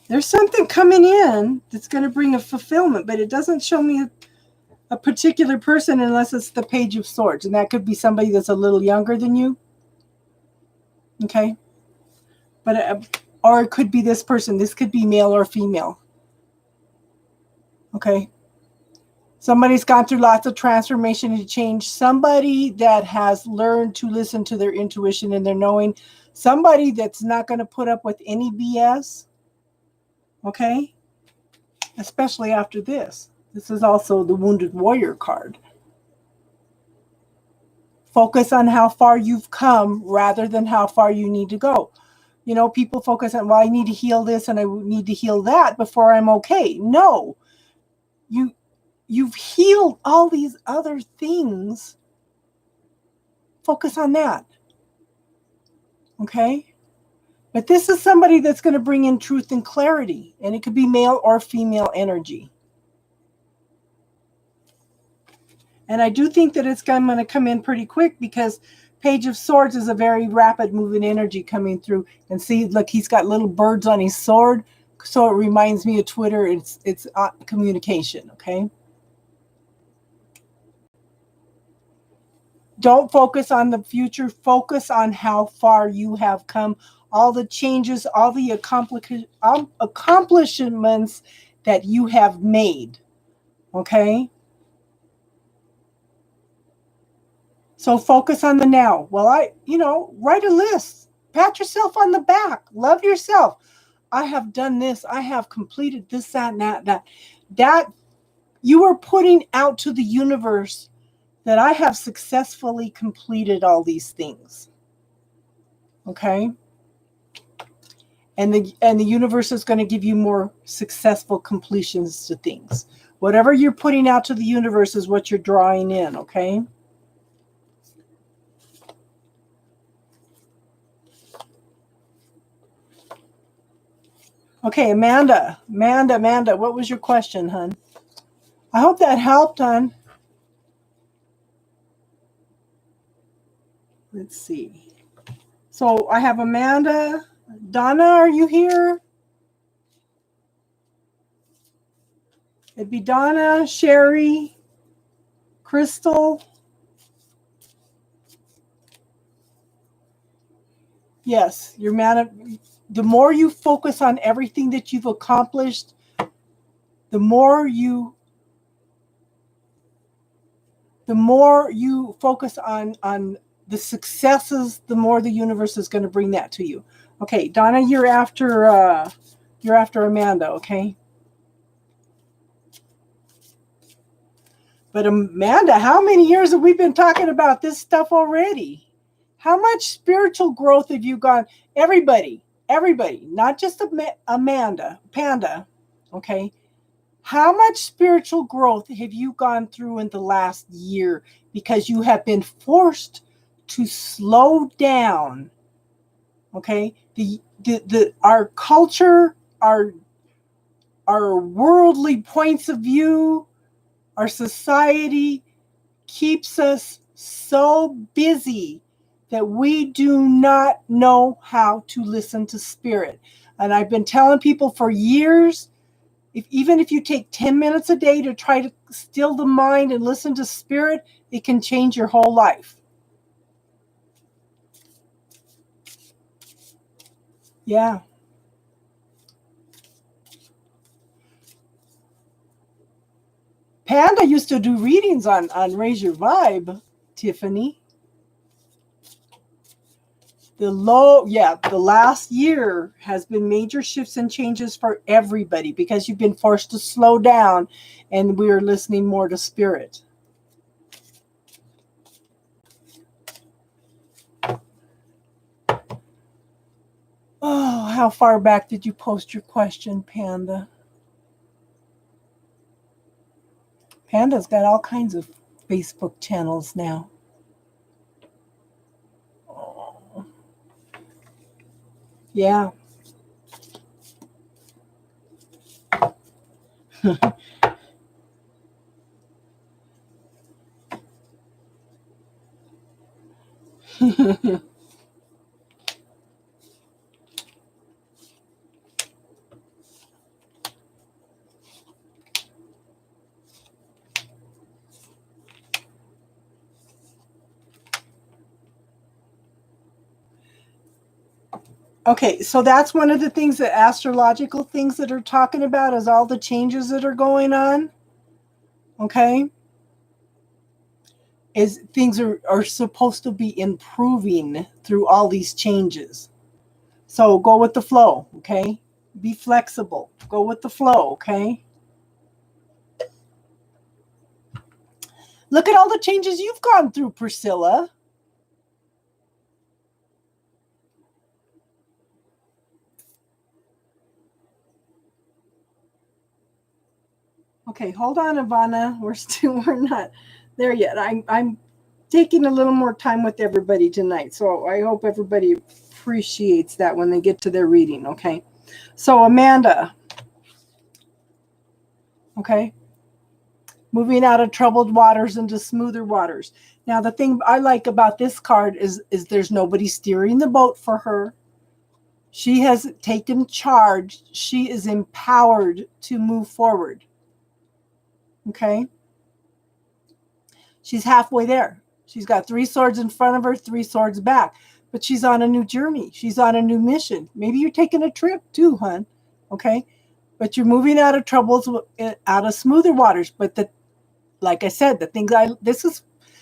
There's something coming in that's going to bring a fulfillment, but it doesn't show me a particular person unless it's the Page of Swords, and that could be somebody that's a little younger than you. Okay. But or it could be this person. This could be male or female. Okay. Somebody's gone through lots of transformation and change. Somebody that has learned to listen to their intuition and their knowing. Somebody that's not going to put up with any BS. Okay. Especially after this. This is also the Wounded Warrior card. Focus on how far you've come rather than how far you need to go. You know, people focus on, well, I need to heal this and I need to heal that before I'm okay. No. You've healed all these other things. Focus on that. Okay? But this is somebody that's going to bring in truth and clarity. And it could be male or female energy. And I do think that it's going to come in pretty quick because Page of Swords is a very rapid moving energy coming through. And see, look, he's got little birds on his sword. So it reminds me of Twitter. It's communication, okay? Don't focus on the future. Focus on how far you have come. All the changes, all the accomplishments that you have made, okay? So focus on the now. Well, write a list. Pat yourself on the back. Love yourself. I have done this. I have completed this, that, and that. That you are putting out to the universe that I have successfully completed all these things. Okay? And the universe is going to give you more successful completions to things. Whatever you're putting out to the universe is what you're drawing in, okay? Okay, Amanda, what was your question, hon? I hope that helped, hon. Let's see. So I have Amanda. Donna, are you here? It'd be Donna, Sherry, Crystal. Yes, you're the more you focus on everything that you've accomplished, the more you focus on the successes, the more the universe is going to bring that to you. Okay, Donna, you're after Amanda, okay? But Amanda, how many years have we been talking about this stuff already? How much spiritual growth have you gone? Everybody, not just Amanda, Panda, okay? How much spiritual growth have you gone through in the last year because you have been forced to slow down? Okay, our culture, our worldly points of view, our society keeps us so busy that we do not know how to listen to spirit. And I've been telling people for years, even if you take 10 minutes a day to try to still the mind and listen to spirit, it can change your whole life. Yeah. Panda used to do readings on Raise Your Vibe, Tiffany. The last year has been major shifts and changes for everybody because you've been forced to slow down and we're listening more to spirit. Oh, how far back did you post your question, Panda? Panda's got all kinds of Facebook channels now. Oh. Yeah. Okay, so that's one of the things, the astrological things that are talking about is all the changes that are going on. Okay? Is things are supposed to be improving through all these changes. So go with the flow, okay? Be flexible. Go with the flow, okay? Look at all the changes you've gone through, Priscilla. Okay, hold on, Ivana. We're not there yet. I'm taking a little more time with everybody tonight, so I hope everybody appreciates that when they get to their reading, okay? So Amanda, okay? Moving out of troubled waters into smoother waters. Now, the thing I like about this card is there's nobody steering the boat for her. She has taken charge. She is empowered to move forward. Okay? She's halfway there. She's got 3 swords in front of her, 3 swords back. But she's on a new journey. She's on a new mission. Maybe you're taking a trip too, hon. Okay? But you're moving out of troubles, out of smoother waters. But like I said,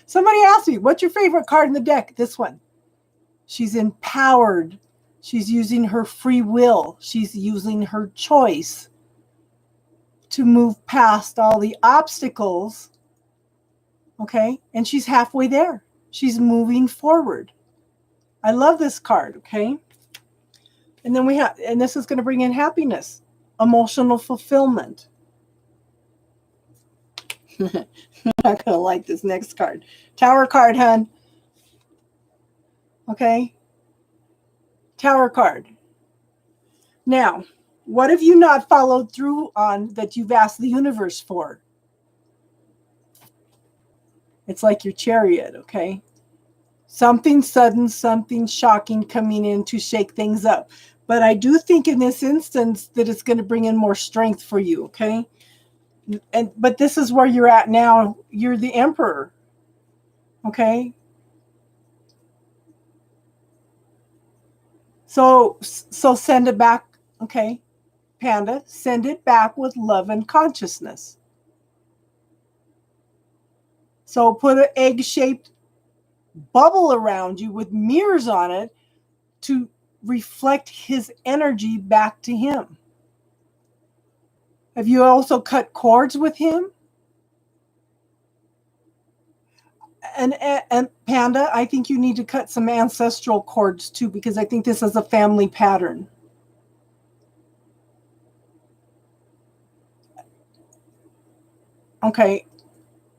somebody asked me, what's your favorite card in the deck? This one. She's empowered. She's using her free will. She's using her choice to move past all the obstacles. Okay? And she's halfway there. She's moving forward. I love this card, okay? And then and this is going to bring in happiness, emotional fulfillment. I'm not going to like this next card. Tower card, hon. Okay? Tower card. Now, What have you not followed through on that you've asked the universe for? It's like your chariot, okay? Something sudden, something shocking coming in to shake things up. But I do think in this instance that it's going to bring in more strength for you, okay? But this is where you're at now. You're the emperor, okay? So send it back, okay? Panda, send it back with love and consciousness. So put an egg-shaped bubble around you with mirrors on it to reflect his energy back to him. Have you also cut cords with him? And Panda, I think you need to cut some ancestral cords too, because I think this is a family pattern. Okay.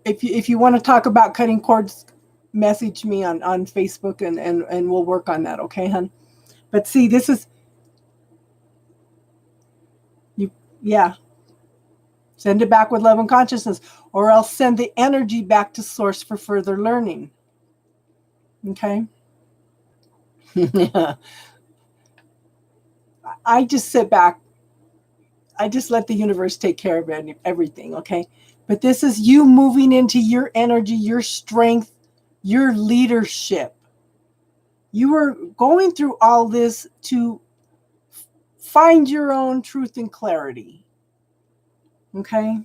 If you want to talk about cutting cords, message me on Facebook and we'll work on that, okay, hon? But see, this is you, yeah. Send it back with love and consciousness, or else send the energy back to source for further learning. Okay? I just sit back. I just let the universe take care of everything, okay? But this is you moving into your energy, your strength, your leadership. You are going through all this to find your own truth and clarity. Okay?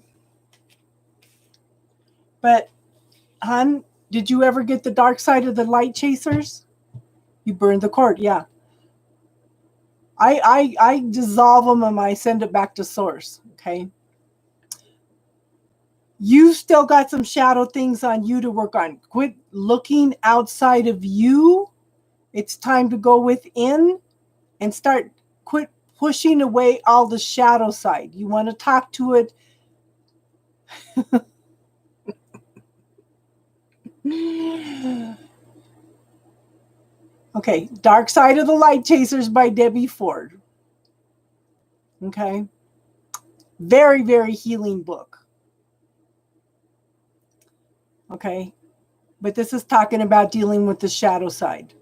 But, hon, did you ever get the dark side of the light chasers? You burned the cord, yeah. I dissolve them and I send it back to source, okay? You still got some shadow things on you to work on. Quit looking outside of you. It's time to go within and quit pushing away all the shadow side. You want to talk to it. Okay, Dark Side of the Light Chasers by Debbie Ford. Okay. Very, very healing book. Okay. But this is talking about dealing with the shadow side.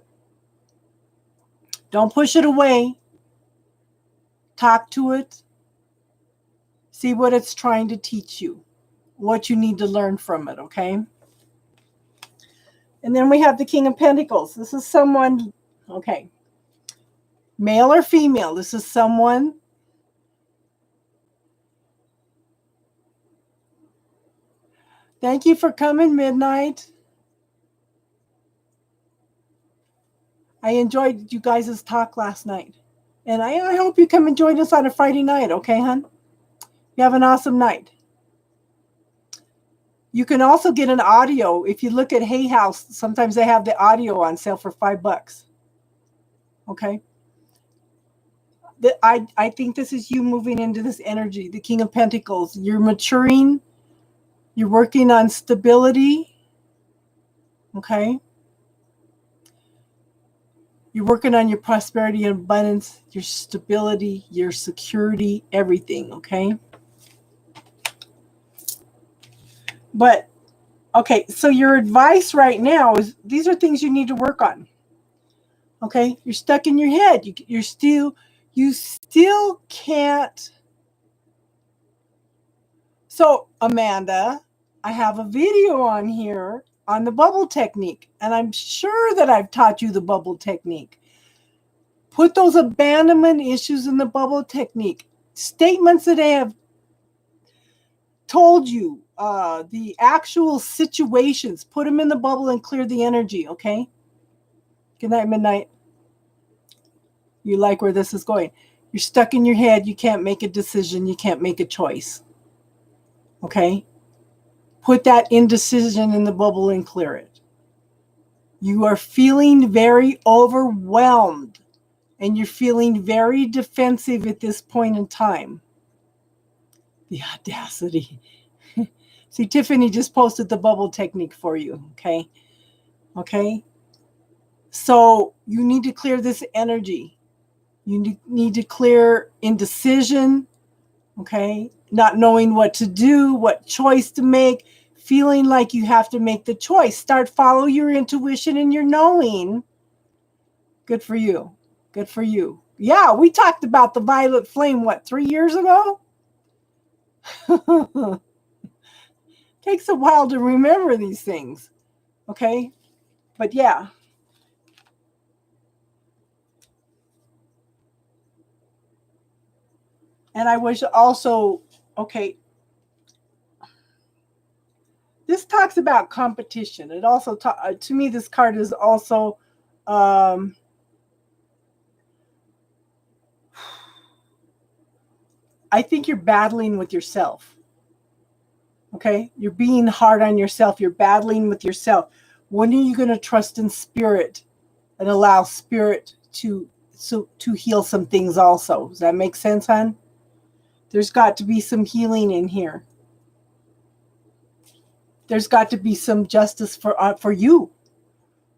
Don't push it away. Talk to it. See what it's trying to teach you. What you need to learn from it, okay? And then we have the King of Pentacles. This is someone, okay. Male or female, this is someone. Thank you for coming, Midnight. I enjoyed you guys' talk last night. And I hope you come and join us on a Friday night, okay, hon? You have an awesome night. You can also get an audio. If you look at Hay House, sometimes they have the audio on sale for $5. Okay? I think this is you moving into this energy, the King of Pentacles. You're maturing. You're working on stability. Okay? You're working on your prosperity and abundance, your stability, your security, everything, okay? But, okay, so your advice right now is these are things you need to work on. Okay? You're stuck in your head. You still can't. So, Amanda, I have a video on here on the bubble technique, and I'm sure that I've taught you the bubble technique. Put those abandonment issues in the bubble technique. Statements that I have told you, the actual situations, put them in the bubble and clear the energy, okay? Good night, Midnight. You like where this is going. You're stuck in your head. You can't make a decision. You can't make a choice. Okay? Put that indecision in the bubble and clear it. You are feeling very overwhelmed and you're feeling very defensive at this point in time. The audacity. See, Tiffany just posted the bubble technique for you, okay? Okay? So you need to clear this energy. You need to clear indecision, okay? Not knowing what to do, what choice to make, feeling like you have to make the choice. Start follow your intuition and your knowing. Good for you. Good for you. Yeah, we talked about the violet flame, 3 years ago? Takes a while to remember these things, okay? But yeah. And I wish also, okay, this talks about competition. It also, to me, this card is also, I think you're battling with yourself. Okay? You're being hard on yourself. You're battling with yourself. When are you going to trust in spirit and allow spirit to heal some things also? Does that make sense, hon? There's got to be some healing in here. There's got to be some justice for you.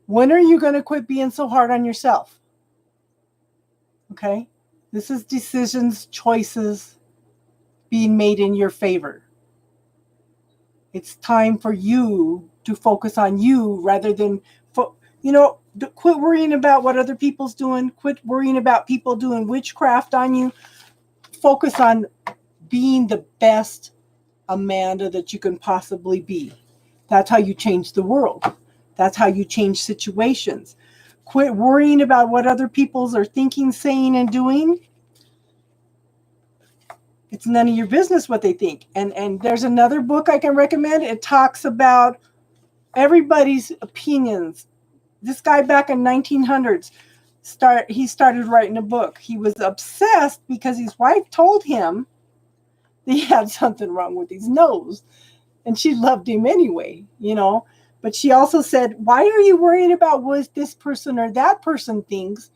When are you going to quit being so hard on yourself? Okay? This is decisions, choices being made in your favor. It's time for you to focus on you rather than, quit worrying about what other people's doing. Quit worrying about people doing witchcraft on you. Focus on being the best Amanda that you can possibly be. That's how you change the world. That's how you change situations. Quit worrying about what other people's are thinking, saying, and doing. It's none of your business what they think. And there's another book I can recommend. It talks about everybody's opinions. This guy back in 1900s he started writing a book. He was obsessed because his wife told him that he had something wrong with his nose. And she loved him anyway, But she also said, why are you worrying about what this person or that person thinks?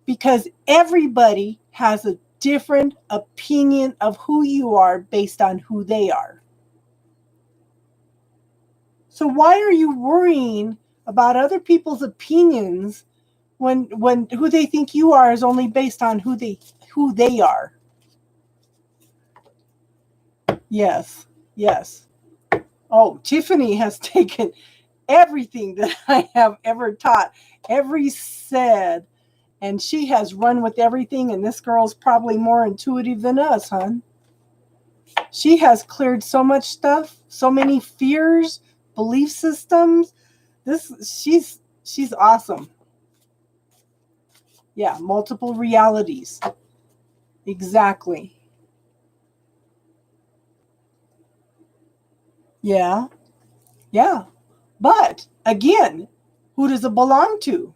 Because everybody has a different opinion of who you are based on who they are. So why are you worrying about other people's opinions when who they think you are is only based on who they are? Yes. Oh, Tiffany has taken everything that I have ever taught, every said, and she has run with everything, and this girl's probably more intuitive than us, hon. She has cleared so much stuff, so many fears, belief systems. She's awesome. Yeah, multiple realities. Exactly. Yeah. But again, who does it belong to?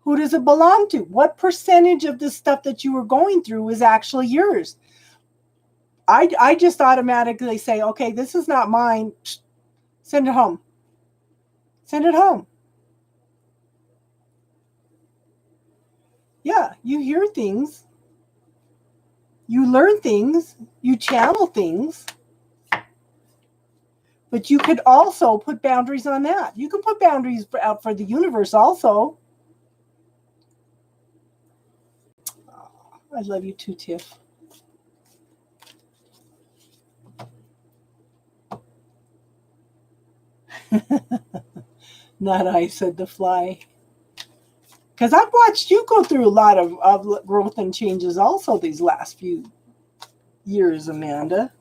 Who does it belong to? What percentage of the stuff that you were going through is actually yours? I just automatically say, okay, this is not mine. Send it home. Send it home. Yeah, you hear things. You learn things. You channel things. But you could also put boundaries on that. You can put boundaries out for the universe also. I love you too, Tiff. Not I, said the fly. Because I've watched you go through a lot of growth and changes also these last few years, Amanda.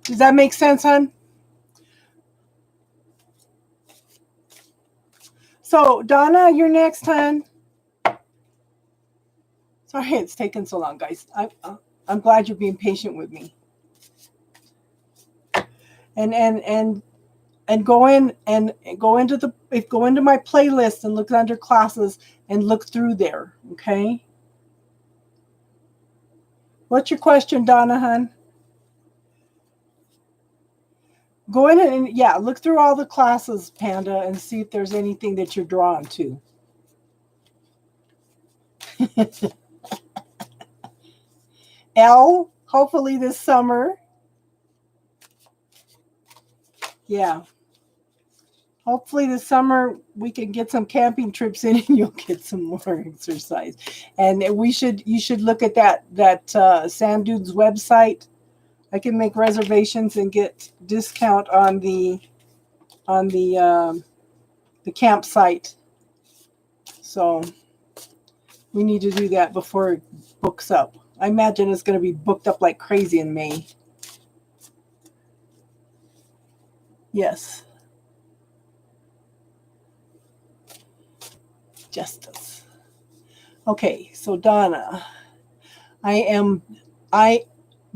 Does that make sense, hon? So, Donna, you're next, hon. Sorry it's taken so long, guys. I'm glad you're being patient with me. And go into my playlist and look under classes and look through there, okay? What's your question, Donna, hon? Go in and look through all the classes, Panda, and see if there's anything that you're drawn to. Elle, hopefully this summer. Yeah. hopefully this summer we can get some camping trips in and you'll get some more exercise. And you should look at that Sand Dunes website. I can make reservations and get discount on the campsite. So we need to do that before it books up. I imagine it's going to be booked up like crazy in May. Yes. Justice. Okay, so Donna, I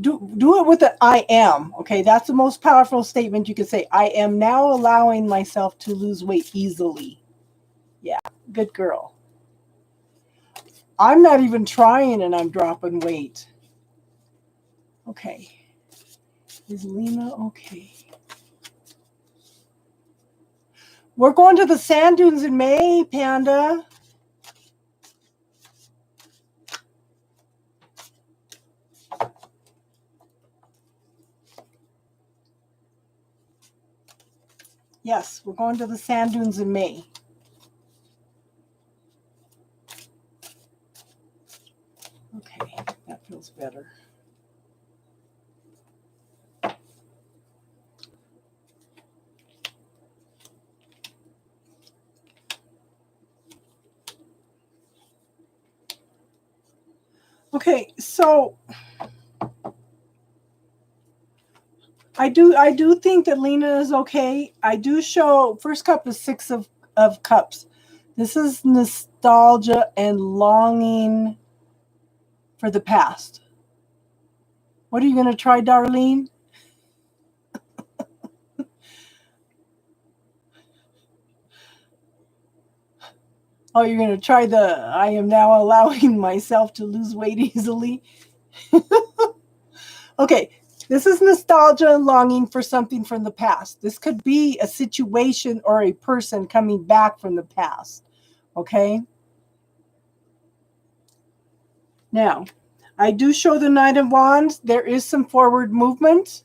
do it with the I am. Okay, that's the most powerful statement you can say. I am now allowing myself to lose weight easily. Yeah, good girl. I'm not even trying and I'm dropping weight. Okay. Is Lena okay? We're going to the sand dunes in May, Panda. Yes, we're going to the sand dunes in May. Okay, that feels better. Okay, so I do think that Lena is okay. I do show first cup is 6 of cups. This is nostalgia and longing for the past. What are you going to try, Darlene? Oh, you're going to try the I am now allowing myself to lose weight easily. Okay, this is nostalgia and longing for something from the past. This could be a situation or a person coming back from the past. Okay? Now, I do show the Knight of Wands. There is some forward movement.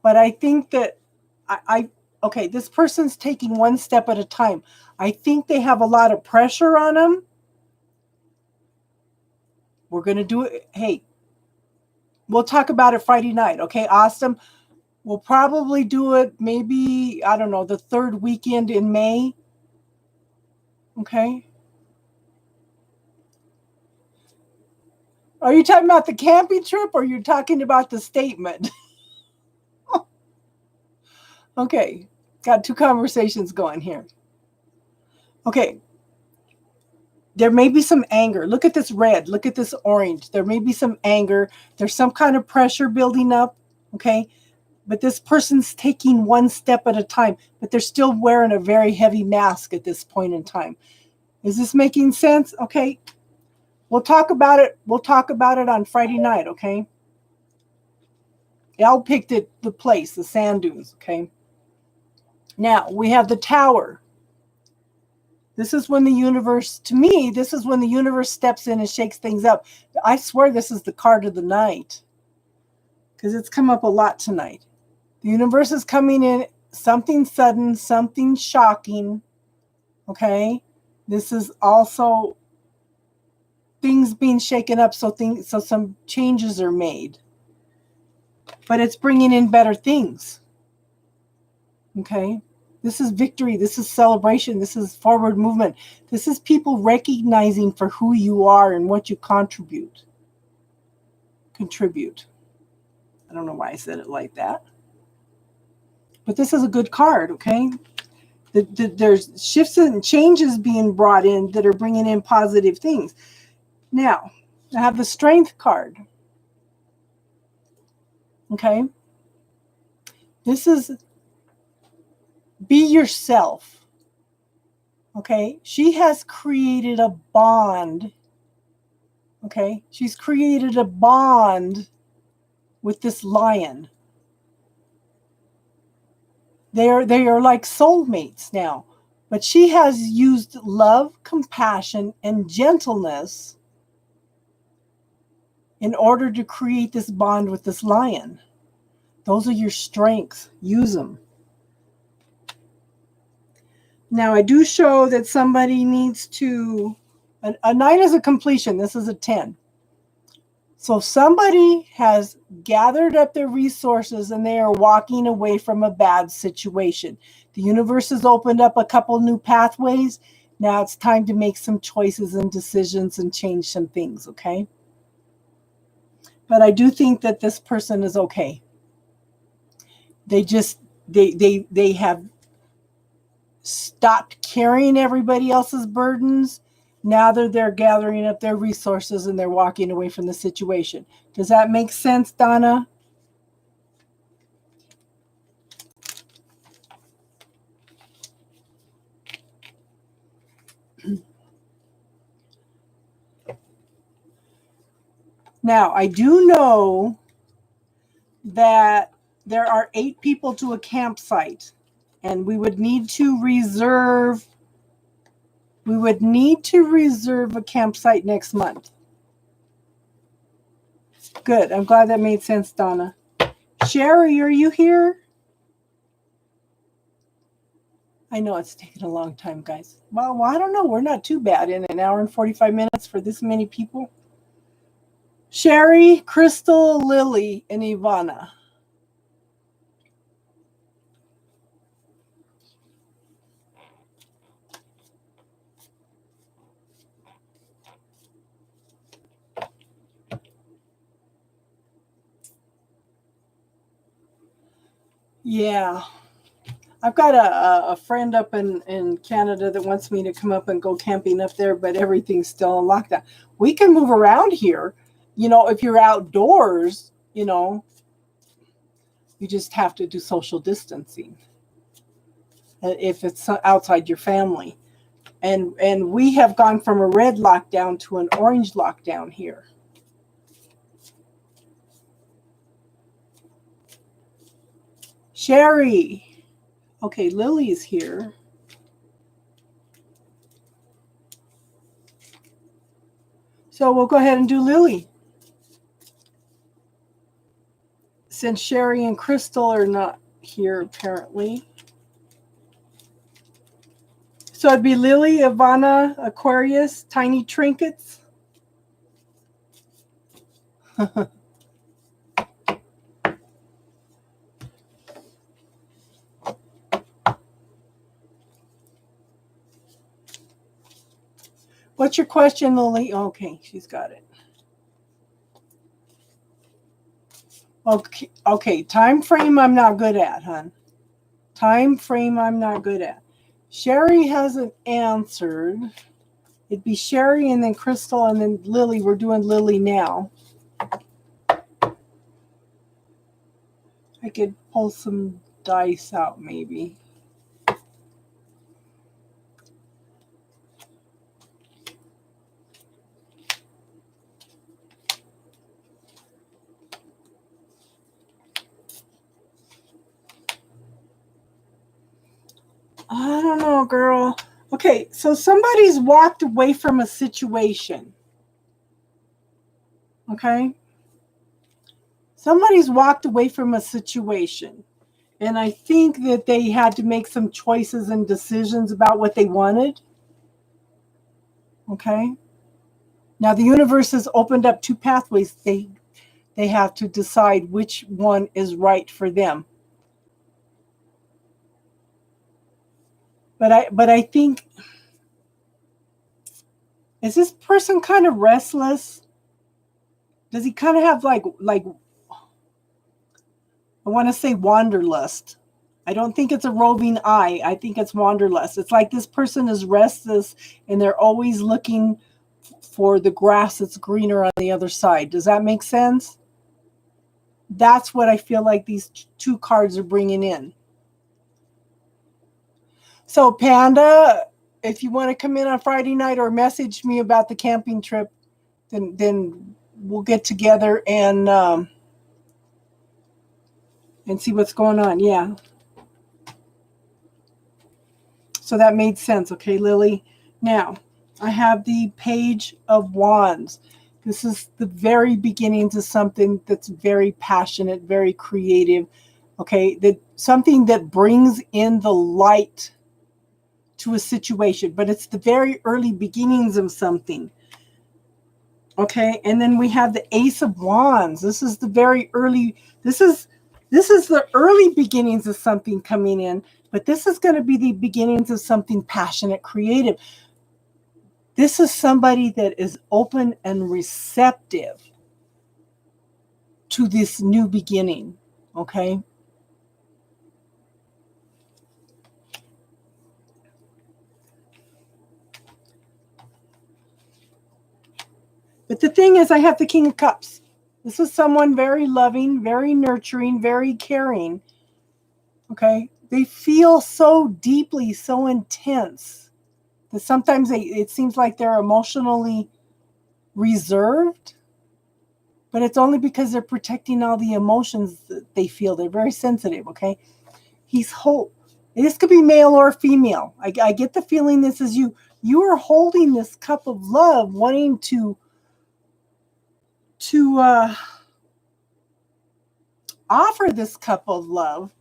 But I think that okay, this person's taking one step at a time. I think they have a lot of pressure on them. We're going to do it. Hey, we'll talk about it Friday night. Okay, awesome. We'll probably do it maybe, I don't know, the third weekend in May. Okay. Are you talking about the camping trip or you're talking about the statement? Okay. Got two conversations going here. Okay. There may be some anger. Look at this red. Look at this orange. There may be some anger. There's some kind of pressure building up. Okay. But this person's taking one step at a time, but they're still wearing a very heavy mask at this point in time. Is this making sense? Okay. We'll talk about it. We'll talk about it on Friday night. Okay. Elle picked the place, the sand dunes. Okay. Now we have the Tower. This is when the universe, to me, this is when the universe steps in and shakes things up. I swear this is the card of the night because it's come up a lot tonight. The universe is coming in, something sudden, something shocking. Okay. This is also things being shaken up, so some changes are made. But it's bringing in better things. Okay. This is victory. This is celebration. This is forward movement. This is people recognizing for who you are and what you contribute. I don't know why I said it like that. But this is a good card, okay? There's shifts and changes being brought in that are bringing in positive things. Now, I have the Strength card. Okay? This is be yourself. Okay? She has created a bond. Okay? She's created a bond with this lion. They are like soulmates now. But she has used love, compassion, and gentleness in order to create this bond with this lion. Those are your strengths. Use them. Now I do show that somebody needs to, a 9 is a completion. This is a 10. So somebody has gathered up their resources and they are walking away from a bad situation. The universe has opened up a couple new pathways. Now it's time to make some choices and decisions and change some things, okay? But I do think that this person is okay. They just, they have stopped carrying everybody else's burdens. Now they're gathering up their resources and they're walking away from the situation. Does that make sense, Donna? Now, I do know that there are 8 people to a campsite, and we would need to reserve a campsite next month. Good. I'm glad that made sense, Donna. Sherry, are you here? I know it's taken a long time, guys. Well, I don't know. We're not too bad in an hour and 45 minutes for this many people. Sherry, Crystal, Lily, and Ivana. Yeah. I've got a friend up in Canada that wants me to come up and go camping up there, but everything's still in lockdown. We can move around here. You know, if you're outdoors, you know, you just have to do social distancing if it's outside your family. And we have gone from a red lockdown to an orange lockdown here. Sherry. Okay, Lily's here. So we'll go ahead and do Lily. Since Sherry and Crystal are not here, apparently. So it'd be Lily, Ivana, Aquarius, Tiny Trinkets. What's your question, Lily? Okay, she's got it. Okay, time frame I'm not good at, hon. Time frame I'm not good at. Sherry hasn't answered. It'd be Sherry and then Crystal and then Lily. We're doing Lily now. I could pull some dice out maybe. I don't know, girl. Okay, so somebody's walked away from a situation. Okay? Somebody's walked away from a situation. And I think that they had to make some choices and decisions about what they wanted. Okay? Now the universe has opened up 2 pathways. They have to decide which one is right for them. But I think, is this person kind of restless? Does he kind of have like I want to say wanderlust? I don't think it's a roving eye. I think it's wanderlust. It's like this person is restless and they're always looking for the grass that's greener on the other side. Does that make sense? That's what I feel like these 2 cards are bringing in. So Panda, if you want to come in on Friday night or message me about the camping trip, then we'll get together and see what's going on. Yeah. So that made sense. Okay, Lily. Now, I have the Page of Wands. This is the very beginnings of something that's very passionate, very creative. Okay, that something that brings in the light to a situation, but it's the very early beginnings of something. Okay, and then we have the Ace of Wands. This is the very early, this is the early beginnings of something coming in, but this is going to be the beginnings of something passionate, creative. This is somebody that is open and receptive to this new beginning, okay? But the thing is, I have the King of Cups. This is someone very loving, very nurturing, very caring, okay? They feel so deeply, so intense that sometimes it seems like they're emotionally reserved, but it's only because they're protecting all the emotions that they feel. They're very sensitive, okay? He's hope. This could be male or female. I get the feeling this is you. You are holding this cup of love, wanting to offer this cup of love.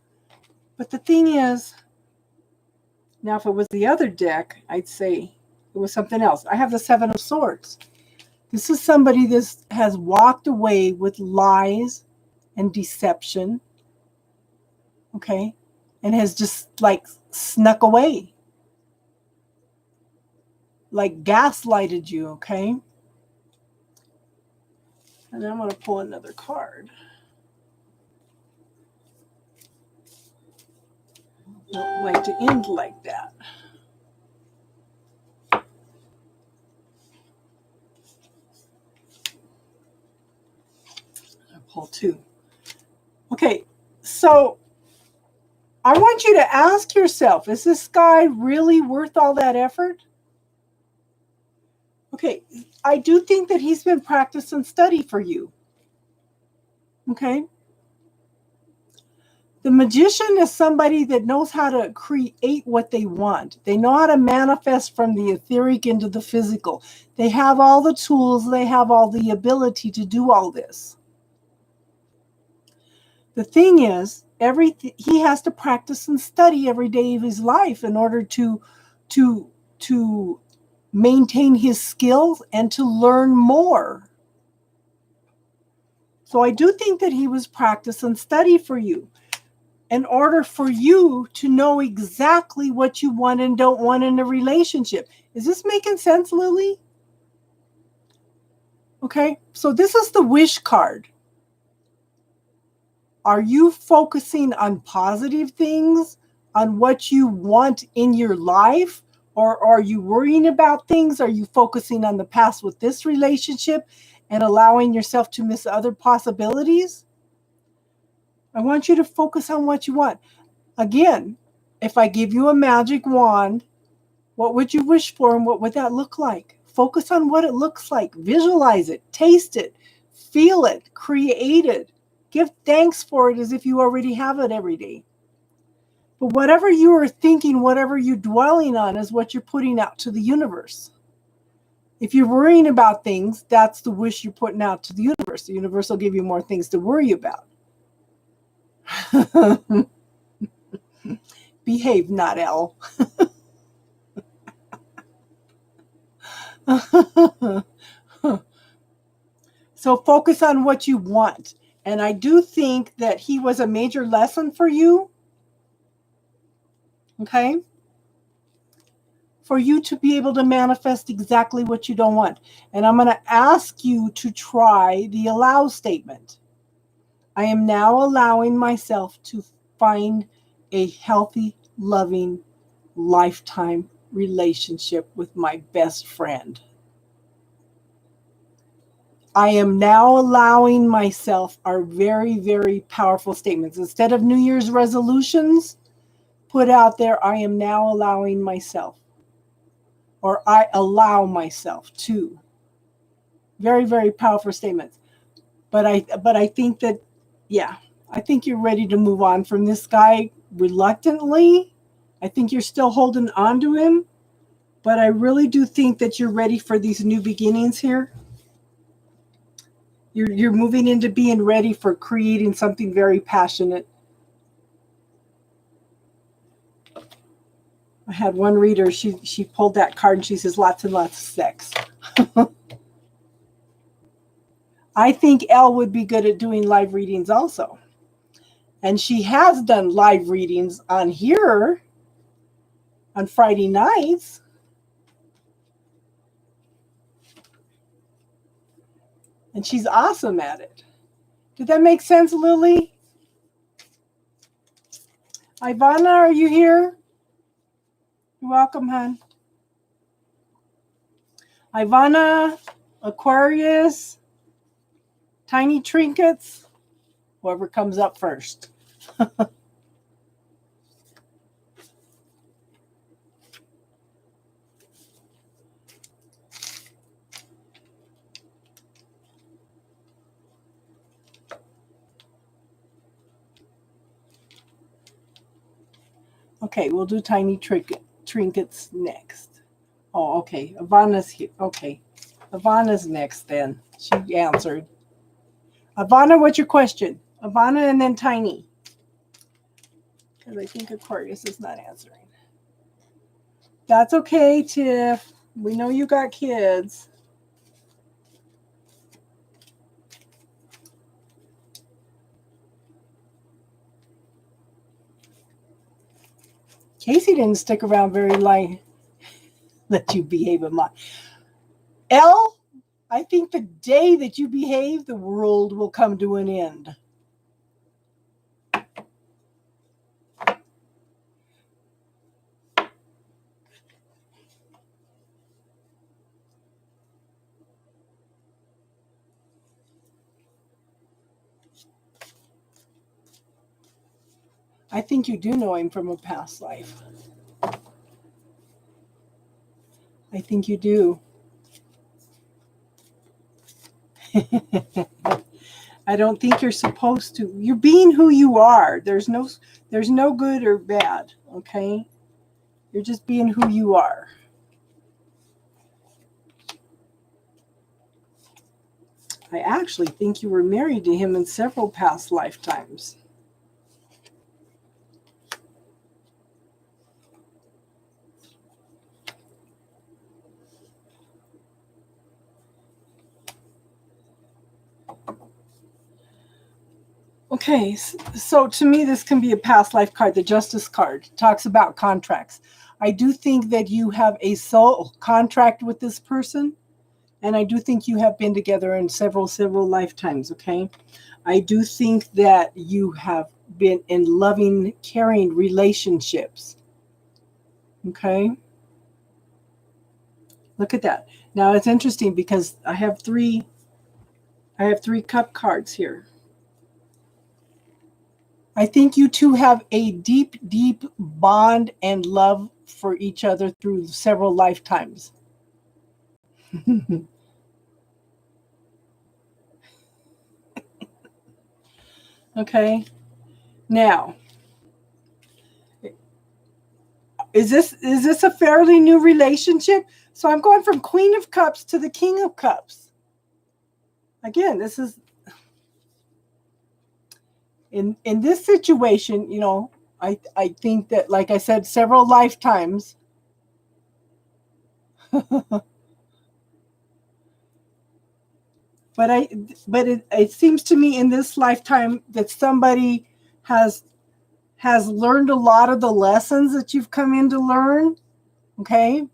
But the thing is, now if it was the other deck, I'd say it was something else. I have the Seven of Swords. This is somebody that has walked away with lies and deception, okay, and has just like snuck away, like gaslighted you, okay? And I'm going to pull another card. I don't like to end like that. I'll pull two. Okay, so I want you to ask yourself, is this guy really worth all that effort? Okay, I do think that he's been practice and study for you. Okay? The magician is somebody that knows how to create what they want. They know how to manifest from the etheric into the physical. They have all the tools, they have all the ability to do all this. The thing is, he has to practice and study every day of his life in order to maintain his skills and to learn more. So I do think that he was practice and study for you in order for you to know exactly what you want and don't want in a relationship. Is this making sense, Lily? Okay, so this is the wish card. Are you focusing on positive things, on what you want in your life? Or are you worrying about things? Are you focusing on the past with this relationship and allowing yourself to miss other possibilities? I want you to focus on what you want. Again, if I give you a magic wand, what would you wish for and what would that look like? Focus on what it looks like. Visualize it, taste it, feel it, create it. Give thanks for it as if you already have it every day. But whatever you are thinking, whatever you're dwelling on is what you're putting out to the universe. If you're worrying about things, that's the wish you're putting out to the universe. The universe will give you more things to worry about. Behave, not L. So focus on what you want. And I do think that he was a major lesson for you. Okay? For you to be able to manifest exactly what you don't want. And I'm going to ask you to try the allow statement. I am now allowing myself to find a healthy, loving, lifetime relationship with my best friend. I am now allowing myself are very, very powerful statements. Instead of New Year's resolutions, put out there, I am now allowing myself, or I allow myself to. Very, very powerful statements. But I think that, yeah, I think you're ready to move on from this guy reluctantly. I think you're still holding on to him, but I really do think that you're ready for these new beginnings here. You're moving into being ready for creating something very passionate. I had one reader, she pulled that card and she says lots and lots of sex. I think Elle would be good at doing live readings also. And she has done live readings on here on Friday nights. And she's awesome at it. Did that make sense, Lily? Ivana, are you here? You're welcome, hon. Ivana, Aquarius, Tiny Trinkets, whoever comes up first. Okay, we'll do Tiny Trinkets next. Oh, okay. Ivana's here. Okay. Ivana's next then. She answered. Ivana, what's your question? Ivana and then Tiny. Because I think Aquarius is not answering. That's okay, Tiff. We know you got kids. Casey didn't stick around very long. Let you behave in my. Elle, I think the day that you behave, the world will come to an end. I think you do know him from a past life. I think you do. I don't think you're supposed to. You're being who you are. There's no good or bad, okay? You're just being who you are. I actually think you were married to him in several past lifetimes. Okay, so to me, this can be a past life card. The Justice card talks about contracts. I do think that you have a soul contract with this person, and I do think you have been together in several lifetimes, okay? I do think that you have been in loving, caring relationships, okay? Look at that. Now, it's interesting because I have three cup cards here. I think you two have a deep, deep bond and love for each other through several lifetimes. Okay. Now, is this a fairly new relationship? So I'm going from Queen of Cups to the King of Cups. Again, this is in this situation, you know, I think that, like I said, several lifetimes. But it seems to me in this lifetime that somebody has learned a lot of the lessons that you've come in to learn. Okay.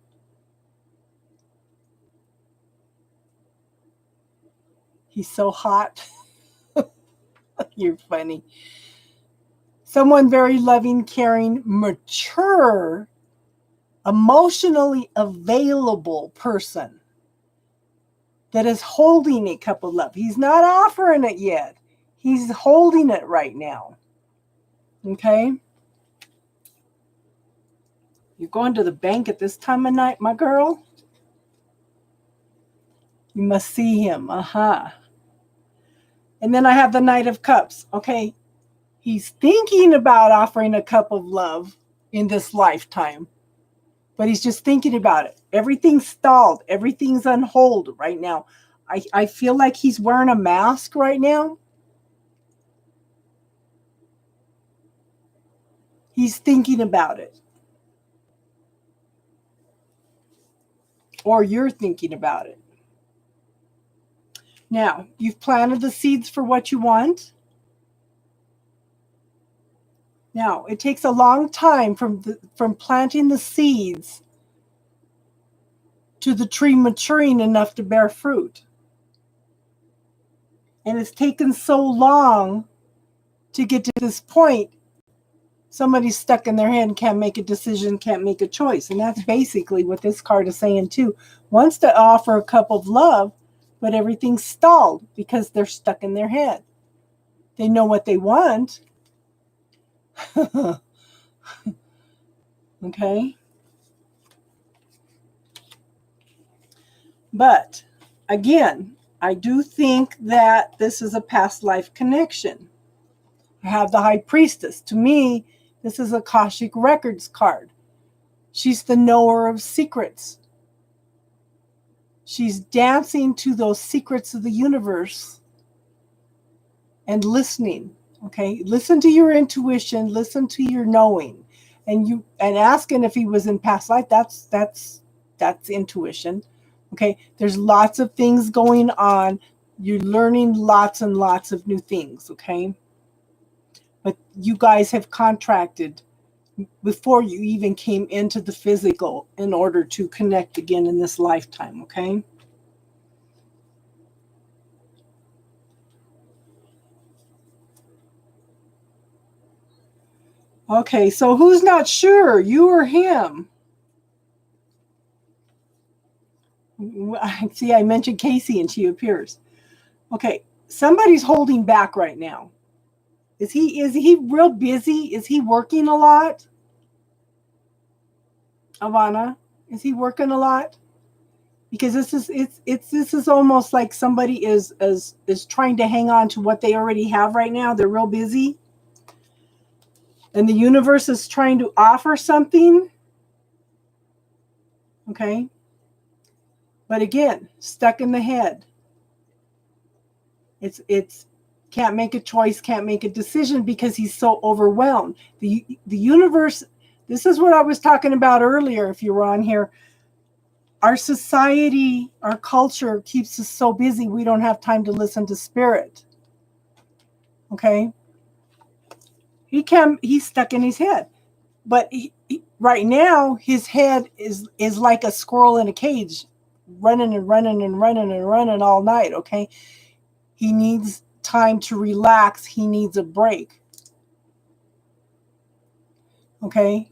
He's so hot. You're funny. Someone very loving, caring, mature, emotionally available person that is holding a cup of love. He's not offering it yet. He's holding it right now. Okay? You're going to the bank at this time of night, my girl? You must see him. Aha. And then I have the Knight of Cups. Okay? He's thinking about offering a cup of love in this lifetime, but he's just thinking about it. Everything's stalled. Everything's on hold right now. I feel like he's wearing a mask right now. He's thinking about it. or you're thinking about it. Now, you've planted the seeds for what you want. Now, it takes a long time from planting the seeds to the tree maturing enough to bear fruit. And it's taken so long to get to this point. Somebody's stuck in their head and can't make a decision, can't make a choice. And that's basically what this card is saying too. Wants to offer a cup of love, but everything's stalled because they're stuck in their head. They know what they want. Okay. But again, I do think that this is a past life connection. I have the High Priestess. To me, this is a Akashic Records card. She's the knower of secrets. She's dancing to those secrets of the universe and listening. Okay, listen to your intuition, listen to your knowing, and asking if he was in past life. That's intuition. Okay, there's lots of things going on. You're learning lots and lots of new things. Okay, but you guys have contracted before you even came into the physical in order to connect again in this lifetime. Okay. Okay, so who's not sure, you or him? See, I mentioned Casey and she appears. Okay, somebody's holding back right now. Is he real busy? Is he working a lot? Ivana, is he working a lot? Because this is almost like somebody is trying to hang on to what they already have right now. They're real busy. And the universe is trying to offer something. Okay. But again, stuck in the head. It's can't make a choice, can't make a decision because he's so overwhelmed. The universe, this is what I was talking about earlier, if you were on here. Our society, our culture keeps us so busy we don't have time to listen to spirit. Okay? He's stuck in his head. But right now, his head is like a squirrel in a cage, running and running and running and running all night. Okay? He needs time to relax. He needs a break. Okay?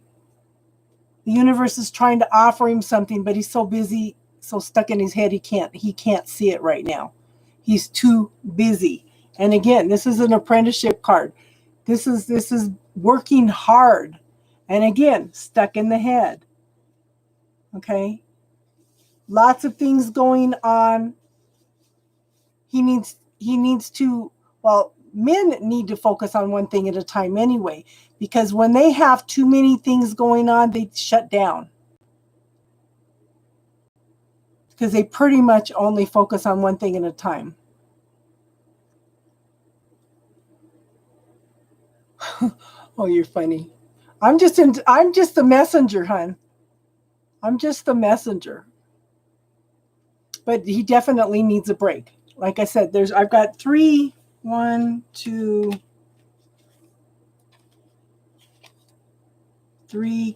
The universe is trying to offer him something, but he's so busy, so stuck in his head, he can't see it right now. He's too busy. And again, this is an apprenticeship card. This is working hard. And again, stuck in the head. Okay? Lots of things going on. He needs to, well, men need to focus on one thing at a time anyway, because when they have too many things going on, they shut down. Because they pretty much only focus on one thing at a time. Oh, you're funny. I'm just the messenger, hon. I'm just the messenger. But he definitely needs a break. Like I said, I've got 3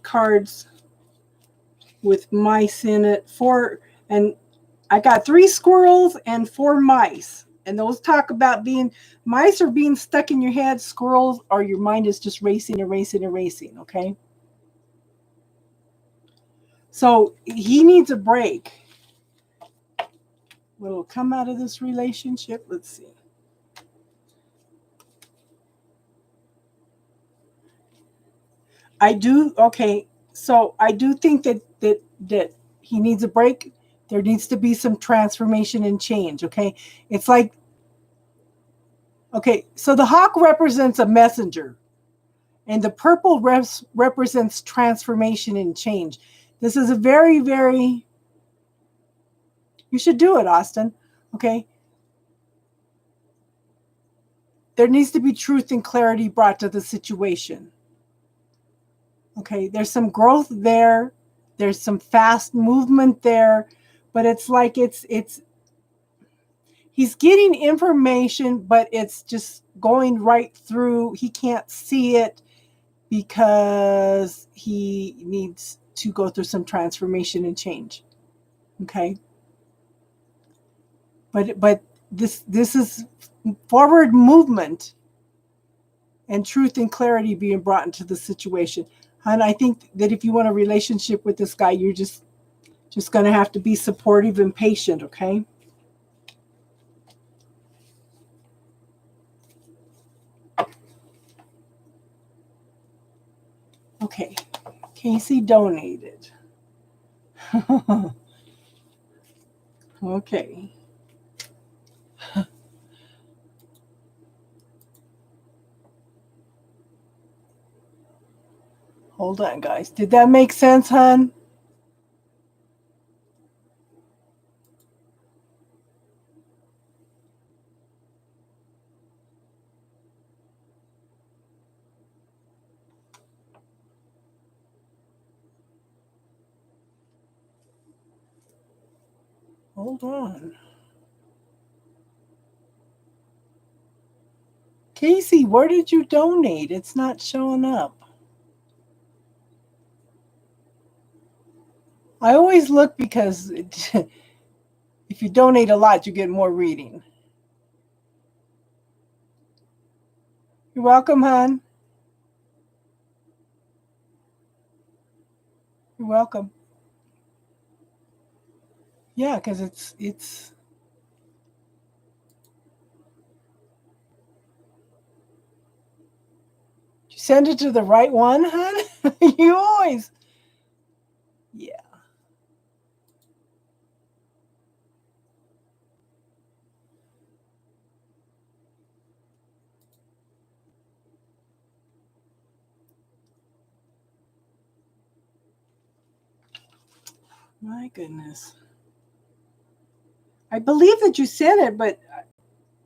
cards with mice in it. 4, and I got 3 squirrels and 4 mice. And those talk about mice are being stuck in your head, squirrels, or your mind is just racing and racing and racing, okay? So he needs a break. What'll come out of this relationship? Let's see. So I do think that he needs a break. There needs to be some transformation and change, okay? It's like, okay, so the hawk represents a messenger, and the purple represents transformation and change. This is a very, very, you should do it, Austin, okay? There needs to be truth and clarity brought to the situation. Okay, there's some growth there. There's some fast movement there. but it's like he's getting information, but it's just going right through. He can't see it because he needs to go through some transformation and change. Okay. But this is forward movement and truth and clarity being brought into the situation. And I think that if you want a relationship with this guy, you're just going to have to be supportive and patient, okay? Okay. Casey donated. Okay. Hold on, guys. Did that make sense, hon? Hold on. Casey, where did you donate? It's not showing up. I always look because if you donate a lot, you get more reading. You're welcome, hon. You're welcome. Yeah, because it's you send it to the right one, hon? You always. Yeah. My goodness. I believe that you sent it, but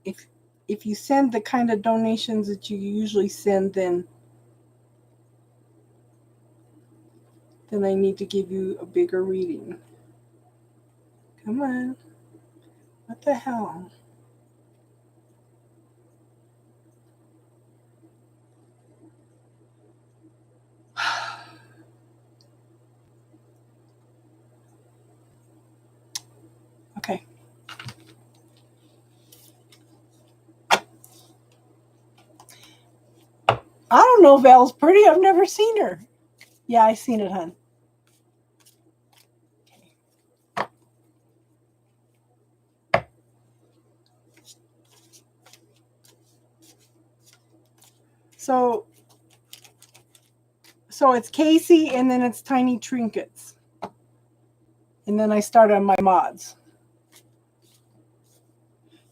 if you send the kind of donations that you usually send, then I need to give you a bigger reading. Come on. What the hell? Okay. I don't know if Elle's pretty. I've never seen her. Yeah, I seen it, hon. So it's Casey, and then it's Tiny Trinkets. And then I start on my mods.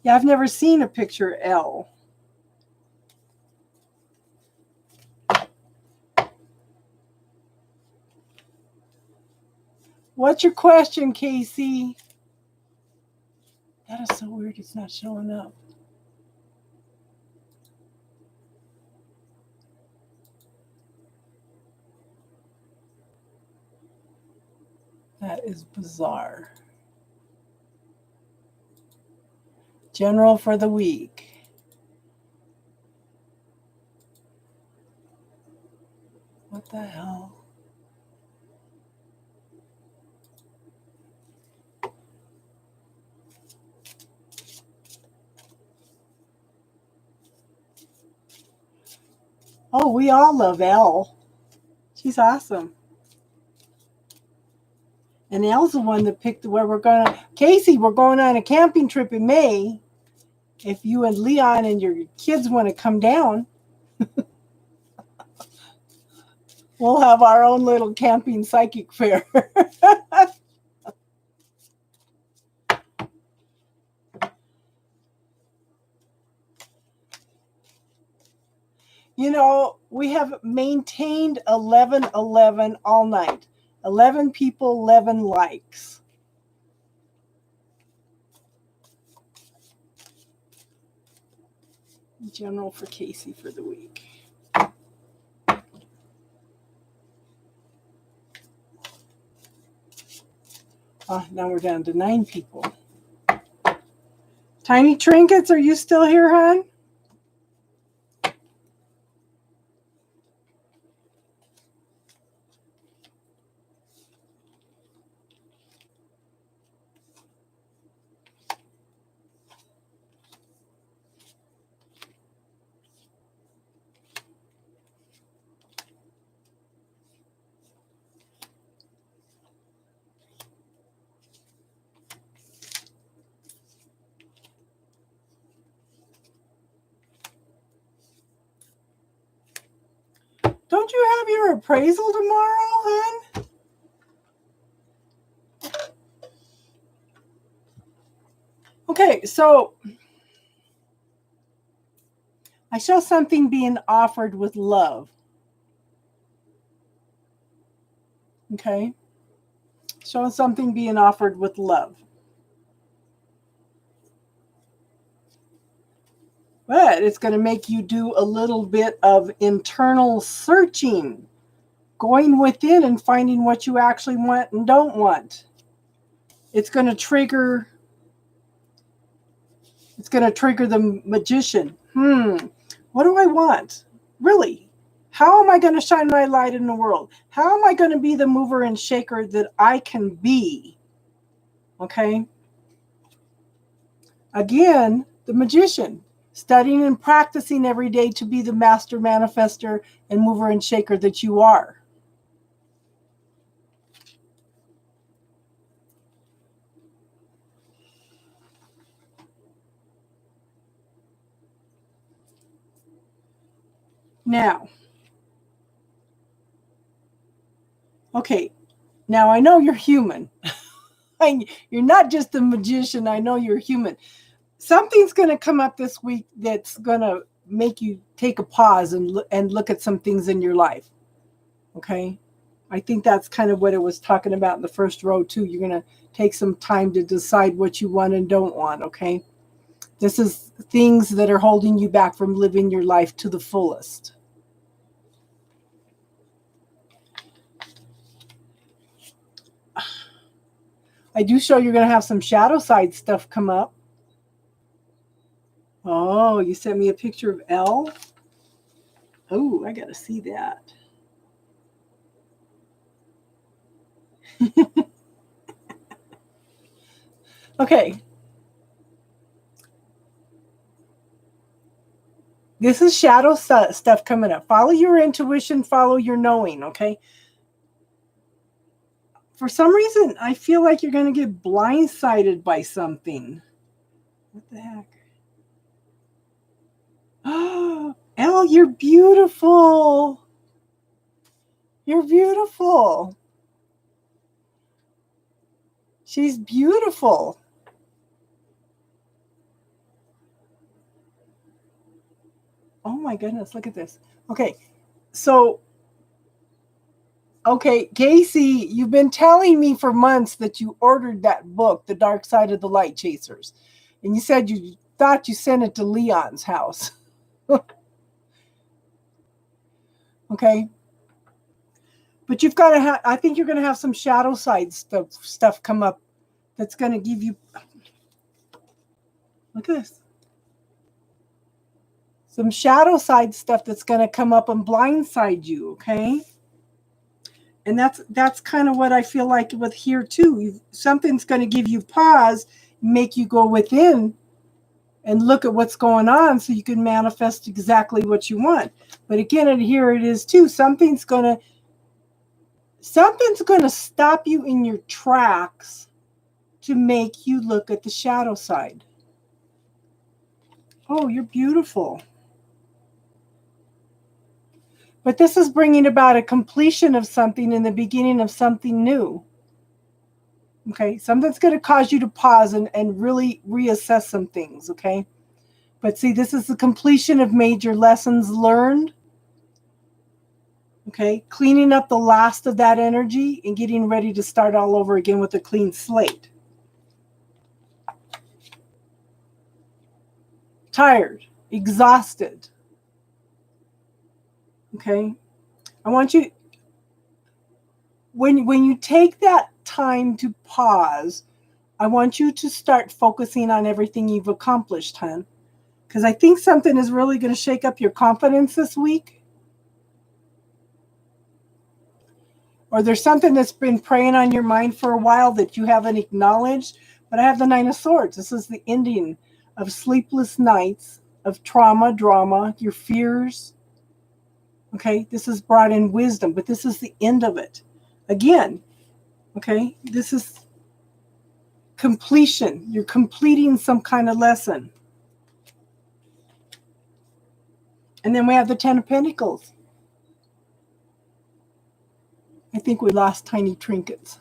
Yeah, I've never seen a picture of Elle. What's your question, Casey? That is so weird. It's not showing up. That is bizarre. General for the week. What the hell? Oh, we all love Elle. She's awesome. And Elle's the one that picked where we're going to. Casey, we're going on a camping trip in May. If you and Leon and your kids want to come down, we'll have our own little camping psychic fair. You know, we have maintained 11-11 all night. 11 people, 11 likes. General for Casey for the week. Now we're down to 9 people. Tiny Trinkets, are you still here, hon? Don't you have your appraisal tomorrow, hon? Okay, so I show something being offered with love. Okay? Show something being offered with love. But it's going to make you do a little bit of internal searching, going within and finding what you actually want and don't want. It's going to trigger the magician. What do I want? Really? How am I going to shine my light in the world? How am I going to be the mover and shaker that I can be? Okay? Again, the magician, studying and practicing every day to be the master manifester and mover and shaker that you are. Now, okay, now I know you're human. You're not just a magician. I know you're human. Something's going to come up this week that's going to make you take a pause and look at some things in your life. Okay? I think that's kind of what it was talking about in the first row too. You're going to take some time to decide what you want and don't want, okay? This is things that are holding you back from living your life to the fullest. I do show you're going to have some shadow side stuff come up. Oh, you sent me a picture of Elle? Oh, I got to see that. Okay. This is shadow stuff coming up. Follow your intuition, follow your knowing, okay? For some reason, I feel like you're going to get blindsided by something. What the heck? Oh, Elle, you're beautiful. You're beautiful. She's beautiful. Oh my goodness, look at this. Okay, so, okay, Casey, you've been telling me for months that you ordered that book, The Dark Side of the Light Chasers. And you said you thought you sent it to Leon's house. Okay. But you've got to have, I think you're going to have some shadow side stuff come up that's going to give you, look at this. Some shadow side stuff that's going to come up and blindside you, okay? And that's kind of what I feel like with here too. Something's going to give you pause, make you go within and look at what's going on so you can manifest exactly what you want. But again, and here it is too. Something's going to stop you in your tracks to make you look at the shadow side. Oh, you're beautiful. But this is bringing about a completion of something and the beginning of something new. Okay, something's going to cause you to pause and really reassess some things, okay? But see, this is the completion of major lessons learned. Okay, cleaning up the last of that energy and getting ready to start all over again with a clean slate. Tired, exhausted. Okay, I want you, when you take that time to pause. I want you to start focusing on everything you've accomplished, hon. Because I think something is really going to shake up your confidence this week. Or there's something that's been preying on your mind for a while that you haven't acknowledged. But I have the Nine of Swords. This is the ending of sleepless nights, of trauma, drama, your fears. Okay, this has brought in wisdom, but this is the end of it. Again, okay, this is completion. You're completing some kind of lesson. And then we have the Ten of Pentacles. I think we lost Tiny Trinkets.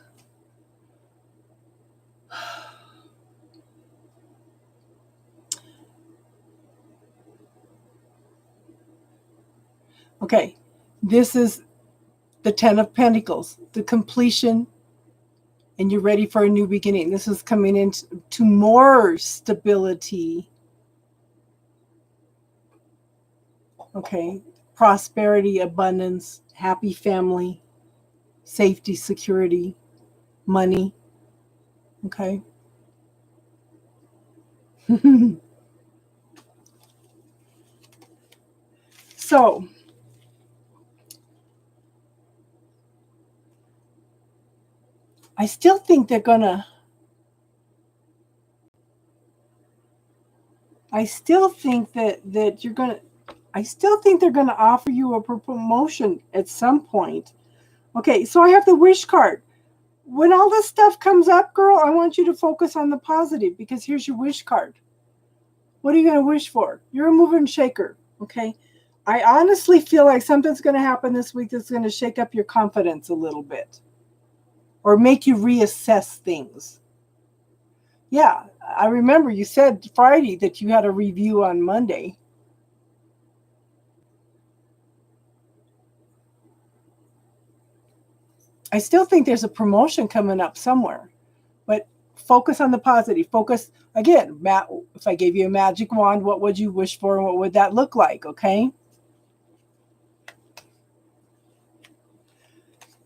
Okay, this is the Ten of Pentacles, the completion, and you're ready for a new beginning. This is coming into more stability. Okay, prosperity, abundance, happy family, safety, security, money. Okay. So, I still think they're gonna. I still think that you're gonna. I still think they're gonna offer you a promotion at some point. Okay, so I have the wish card. When all this stuff comes up, girl, I want you to focus on the positive because here's your wish card. What are you gonna wish for? You're a mover and shaker. Okay. I honestly feel like something's gonna happen this week that's gonna shake up your confidence a little bit, or make you reassess things. Yeah, I remember you said Friday that you had a review on Monday. I still think there's a promotion coming up somewhere, but focus on the positive. Focus, again, Matt, if I gave you a magic wand, what would you wish for and what would that look like, okay?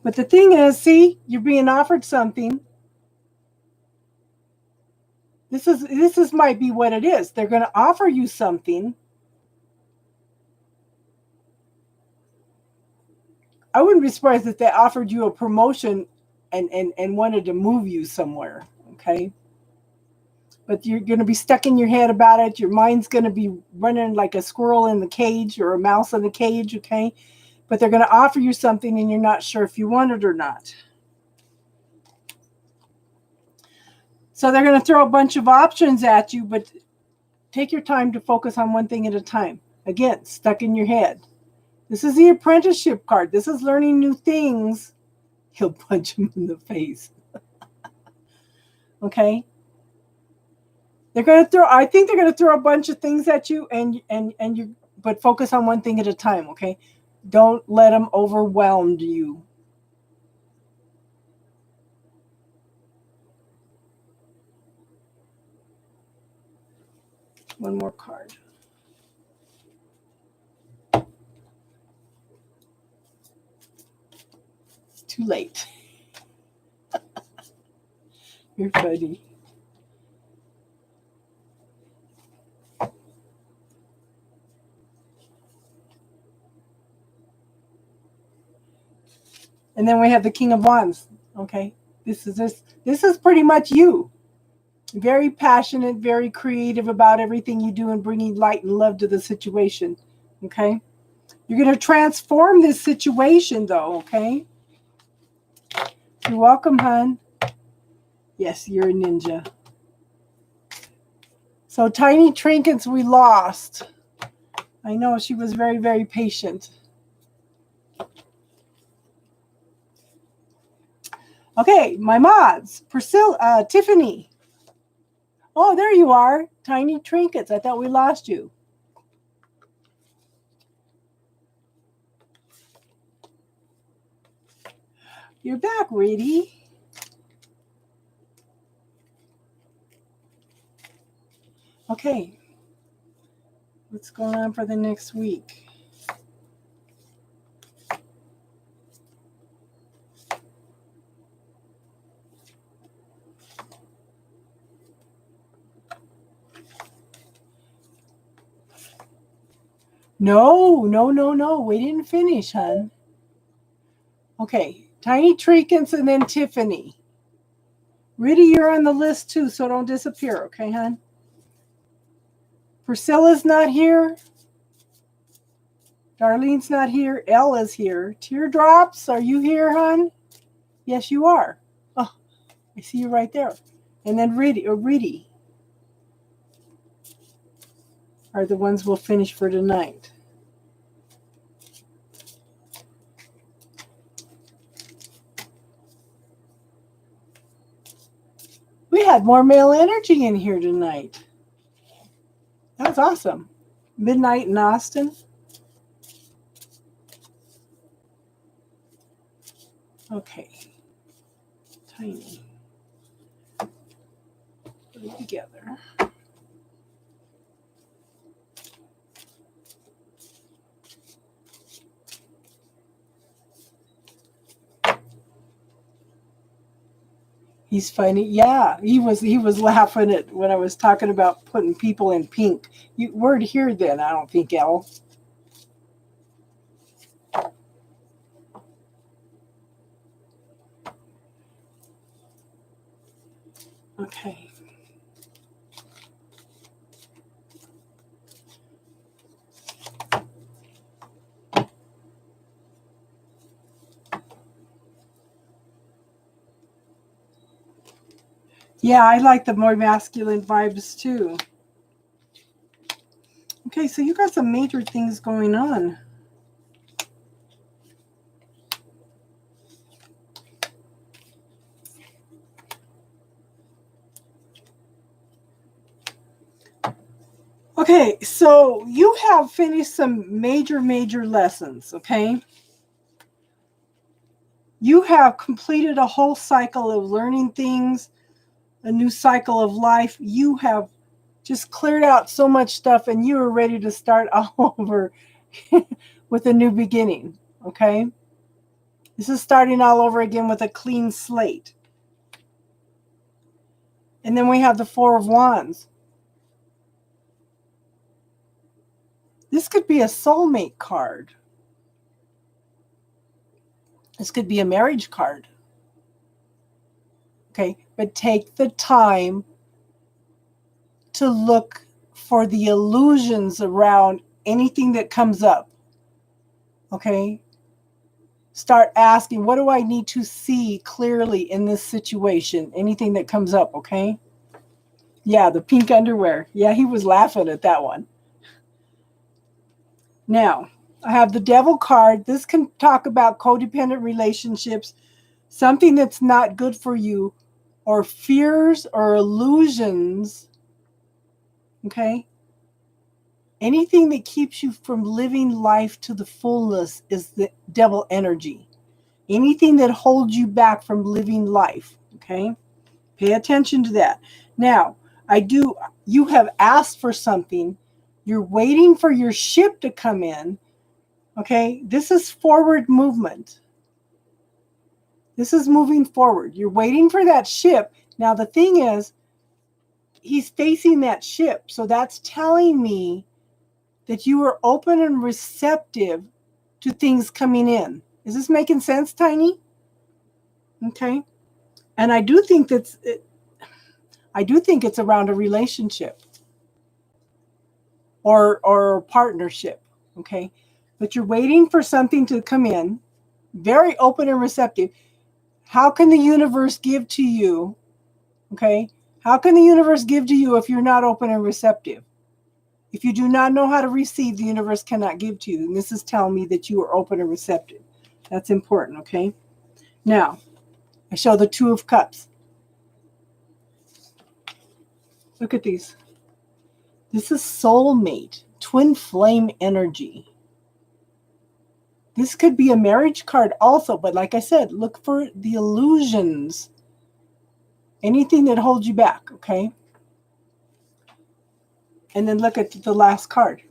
But the thing is, see, you're being offered something. This might be what it is. They're going to offer you something. I wouldn't be surprised if they offered you a promotion and wanted to move you somewhere, okay? But you're going to be stuck in your head about it. Your mind's going to be running like a squirrel in the cage or a mouse in the cage, okay? But they're going to offer you something and you're not sure if you want it or not. So they're going to throw a bunch of options at you, but take your time to focus on one thing at a time. Again, stuck in your head. This is the apprenticeship card. This is learning new things. He'll punch him in the face. Okay? I think they're going to throw a bunch of things at you but focus on one thing at a time, okay? Don't let them overwhelm you. One more card. It's too late. You're funny. And then we have the King of Wands, okay? This is pretty much you. Very passionate, very creative about everything you do and bringing light and love to the situation, okay? You're going to transform this situation, though, okay? You're welcome, hon. Yes, you're a ninja. So Tiny Trinkets we lost. I know she was very, very patient. Okay, my mods. Priscilla, Tiffany. Oh, there you are. Tiny Trinkets. I thought we lost you. You're back, Rady. Okay. What's going on for the next week? No. We didn't finish, hon. Okay, Tiny Treekins and then Tiffany. Riddy, you're on the list too, so don't disappear, okay, hon? Priscilla's not here. Darlene's not here. Ella's here. Teardrops, are you here, hon? Yes, you are. Oh, I see you right there. And then Riddy are the ones we'll finish for tonight. We had more male energy in here tonight. That was awesome. Midnight in Austin. Okay. Tiny. Put it together. He's funny. Yeah, he was laughing at when I was talking about putting people in pink. You weren't here then, I don't think, Elle. Okay. Yeah, I like the more masculine vibes too. Okay, so you got some major things going on. Okay, so you have finished some major lessons, okay? You have completed a whole cycle of learning things, a new cycle of life. You have just cleared out so much stuff and you are ready to start all over with a new beginning, okay? This is starting all over again with a clean slate. And then we have the Four of Wands. This could be a soulmate card. This could be a marriage card. Okay, but take the time to look for the illusions around anything that comes up. Okay? Start asking, what do I need to see clearly in this situation? Anything that comes up, okay? Yeah, the pink underwear. Yeah, he was laughing at that one. Now, I have the Devil card. This can talk about codependent relationships, something that's not good for you, or fears or illusions. Okay? Anything that keeps you from living life to the fullness is the devil energy. Anything that holds you back from living life. Okay? Pay attention to that. Now, you have asked for something. You're waiting for your ship to come in. Okay? This is forward movement. This is moving forward. You're waiting for that ship. Now, the thing is, he's facing that ship. So that's telling me that you are open and receptive to things coming in. Is this making sense, Tiny? Okay. And I do think it's around a relationship or a partnership. Okay. But you're waiting for something to come in, very open and receptive. How can the universe give to you? Okay. How can the universe give to you if you're not open and receptive? If you do not know how to receive, the universe cannot give to you. And this is telling me that you are open and receptive. That's important, okay? Now, I show the Two of Cups. Look at these. This is soulmate, twin flame energy. This could be a marriage card also, but like I said, look for the illusions. Anything that holds you back, okay? And then look at the last card,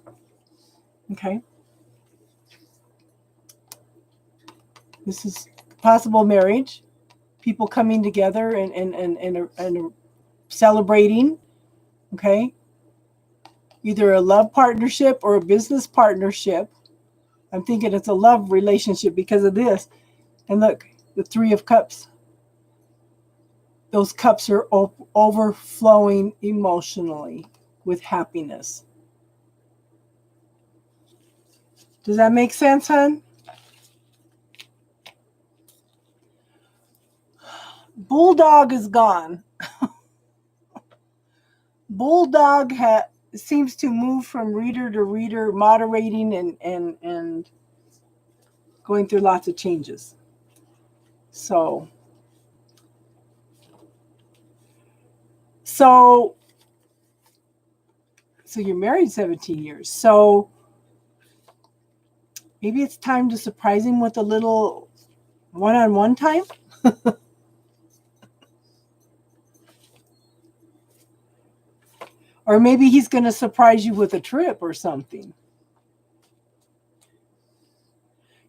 okay? This is possible marriage, people coming together and celebrating, okay? either a love partnership or a business partnership. I'm thinking it's a love relationship because of this. And look, the Three of Cups. Those cups are overflowing emotionally with happiness. Does that make sense, hon? Bulldog is gone. Bulldog seems to move from reader to reader, moderating and going through lots of changes. So you're married 17 years. So maybe it's time to surprise him with a little one-on-one time. Or maybe he's going to surprise you with a trip or something.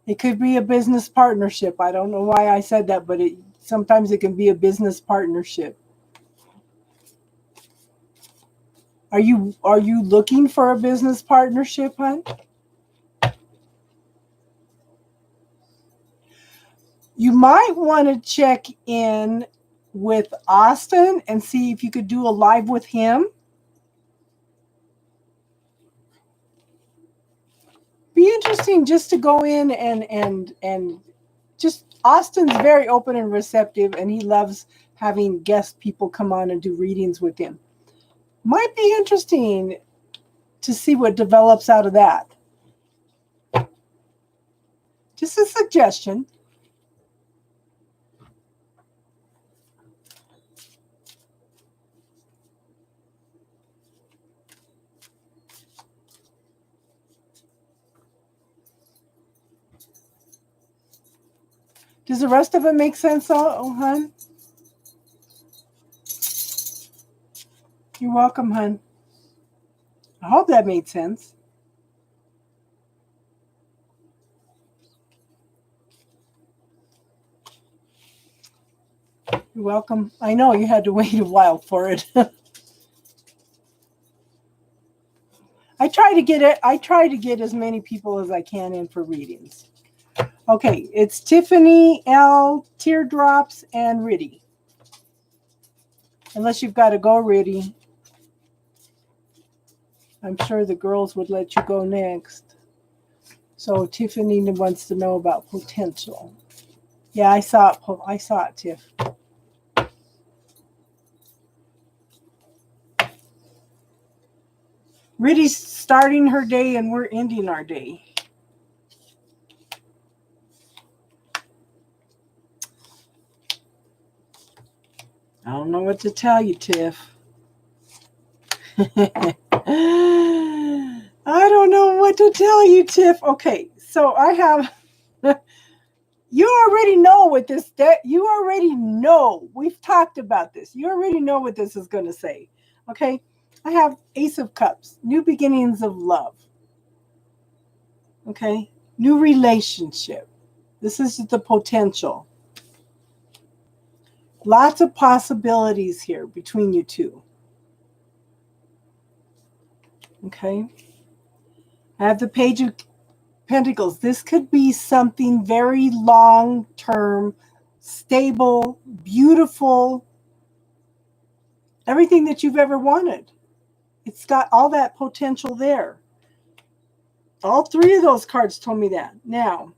It could be a business partnership. I don't know why I said that, but sometimes it can be a business partnership. Are you looking for a business partnership, hon? You might want to check in with Austin and see if you could do a live with him. Be interesting just to go in and just Austin's very open and receptive, and he loves having guest people come on and do readings with him. Might be interesting to see what develops out of that. Just a suggestion. Does the rest of it make sense, hon? You're welcome, hon. I hope that made sense. You're welcome. I know you had to wait a while for it. I try to get as many people as I can in for readings. Okay, it's Tiffany L, Teardrops, and Riddy. Unless you've got to go, Riddy. I'm sure the girls would let you go next. So Tiffany wants to know about potential. Yeah, I saw it, Tiff. Riddy's starting her day and we're ending our day. I don't know what to tell you, Tiff. I don't know what to tell you, Tiff. Okay, so I have... You already know what this... You already know. We've talked about this. You already know what this is going to say. Okay? I have Ace of Cups. New beginnings of love. Okay? New relationship. This is the potential. Lots of possibilities here between you two. Okay? I have the Page of Pentacles. This could be something very long-term, stable, beautiful, everything that you've ever wanted. It's got all that potential there. All three of those cards told me that. Now,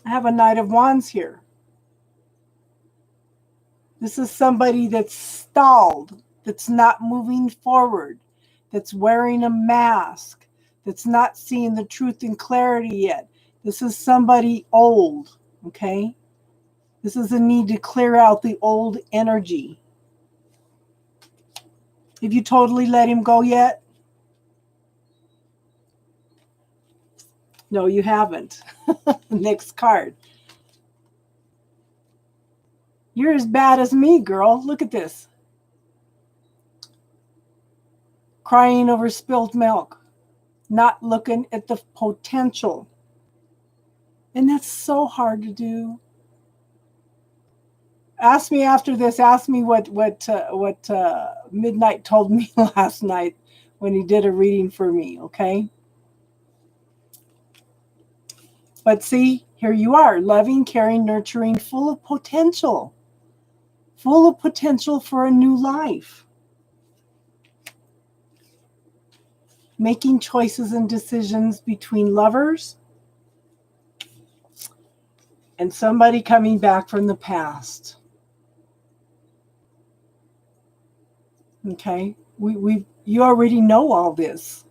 I have a Knight of Wands here. This is somebody that's stalled, that's not moving forward, that's wearing a mask, that's not seeing the truth and clarity yet. This is somebody old, okay? This is a need to clear out the old energy. Have you totally let him go yet? No, you haven't. Next card. You're as bad as me, girl. Look at this. Crying over spilled milk. Not looking at the potential. And that's so hard to do. Ask me after this. Ask me what Midnight told me last night when he did a reading for me. Okay. But see, here you are, loving, caring, nurturing, full of potential for a new life. Making choices and decisions between lovers and somebody coming back from the past. Okay? You already know all this.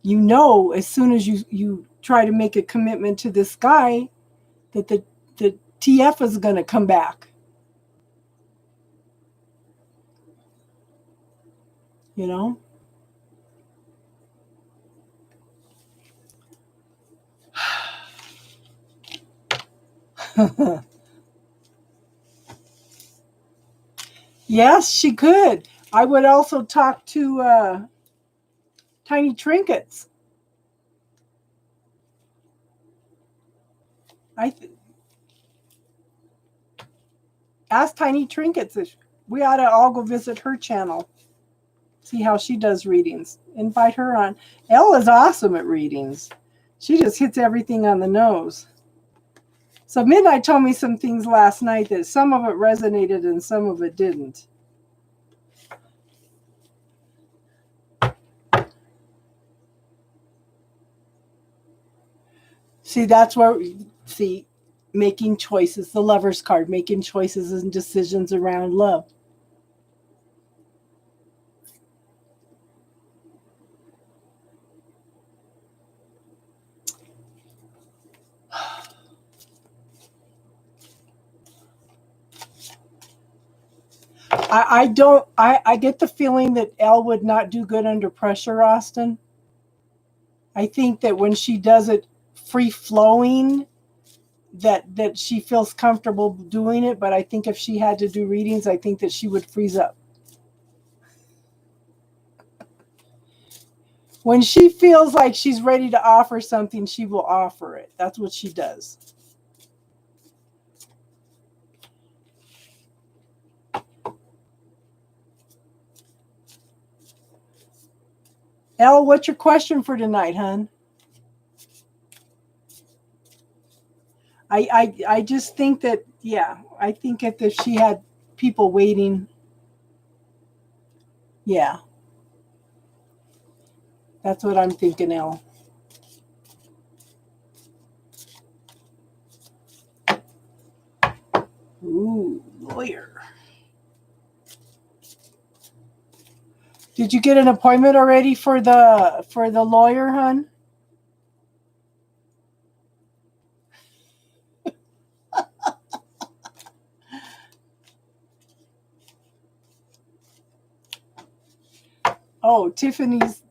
You know, as soon as you try to make a commitment to this guy, that the TF is going to come back. You know? Yes, she could. I would also talk to Tiny Trinkets. Ask Tiny Trinkets if we ought to all go visit her channel. See how she does readings. Invite her on. Elle is awesome at readings. She just hits everything on the nose. So Midnight told me some things last night that some of it resonated and some of it didn't. See, that's where, making choices, the Lover's card, making choices and decisions around love. I get the feeling that Elle would not do good under pressure, Austin. I think that when she does it free flowing, that she feels comfortable doing it, but I think if she had to do readings, I think that she would freeze up. When she feels like she's ready to offer something, she will offer it. That's what she does. Elle, what's your question for tonight, hon? I just think that, yeah, I think if she had people waiting, yeah. That's what I'm thinking, Elle. Ooh, lawyer. Did you get an appointment already for the lawyer, hon? Oh, Tiffany's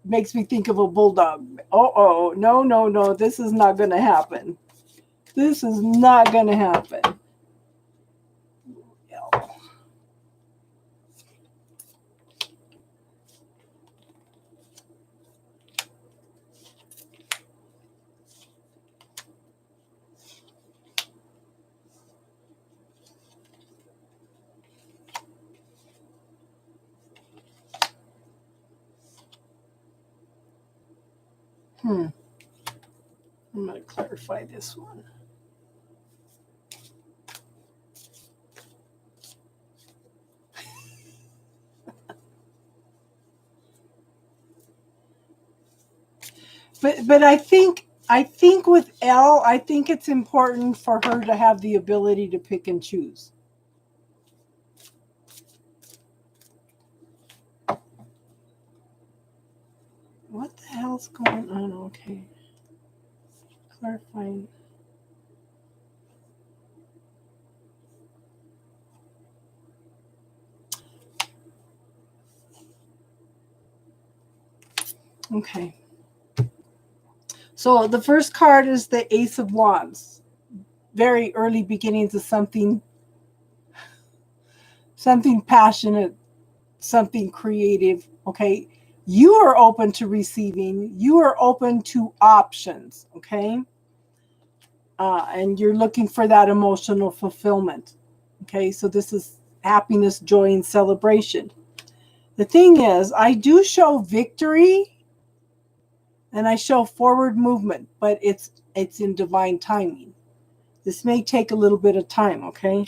makes me think of a bulldog. Oh, no, this is not going to happen. This is not going to happen. I'm going to clarify this one. But I think with Elle, I think it's important for her to have the ability to pick and choose. What the hell's going on? Okay. Clarifying. Okay. So the first card is the Ace of Wands. Very early beginnings of something passionate, something creative. Okay. You are open to receiving. You are open to options. Okay. and you're looking for that emotional fulfillment. Okay, so this is happiness, joy, and celebration. The thing is, I do show victory and I show forward movement, but it's in divine timing. This may take a little bit of time, okay?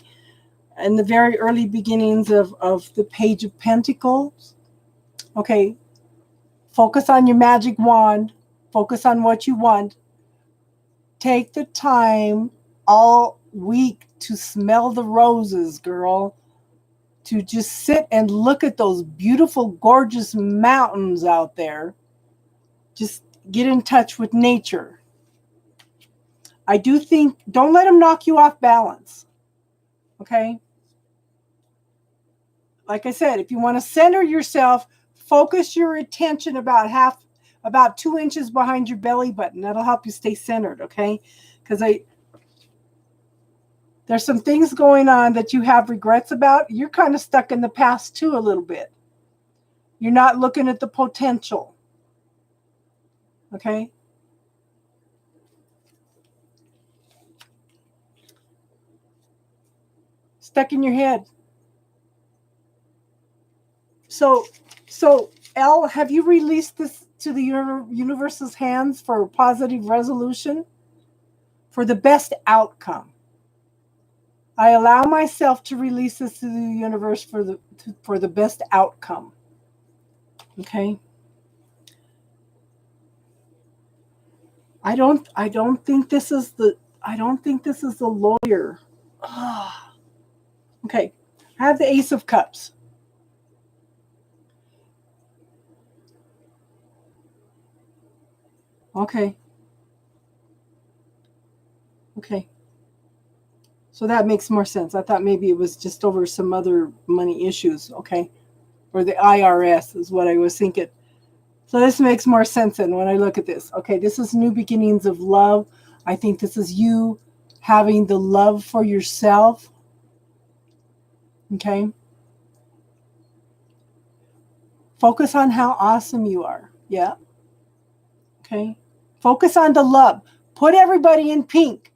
In the very early beginnings of the Page of Pentacles, okay, focus on your magic wand, focus on what you want. Take the time all week to smell the roses, girl. To just sit and look at those beautiful, gorgeous mountains out there. Just get in touch with nature. I do think, don't let them knock you off balance. Okay? Like I said, if you want to center yourself, focus your attention about 2 inches behind your belly button. That'll help you stay centered, okay? Because there's some things going on that you have regrets about. You're kind of stuck in the past too a little bit. You're not looking at the potential. Okay? Stuck in your head. So Elle, have you released this to the universe's hands for positive resolution? For the best outcome. I allow myself to release this to the universe for the best outcome. Okay? I don't think this is the lawyer. Okay. I have the Ace of Cups. Okay. Okay. So that makes more sense. I thought maybe it was just over some other money issues, okay? Or the IRS is what I was thinking. So this makes more sense than when I look at this. Okay, this is new beginnings of love. I think this is you having the love for yourself. Okay? Focus on how awesome you are. Yeah? Okay? Focus on the love. Put everybody in pink.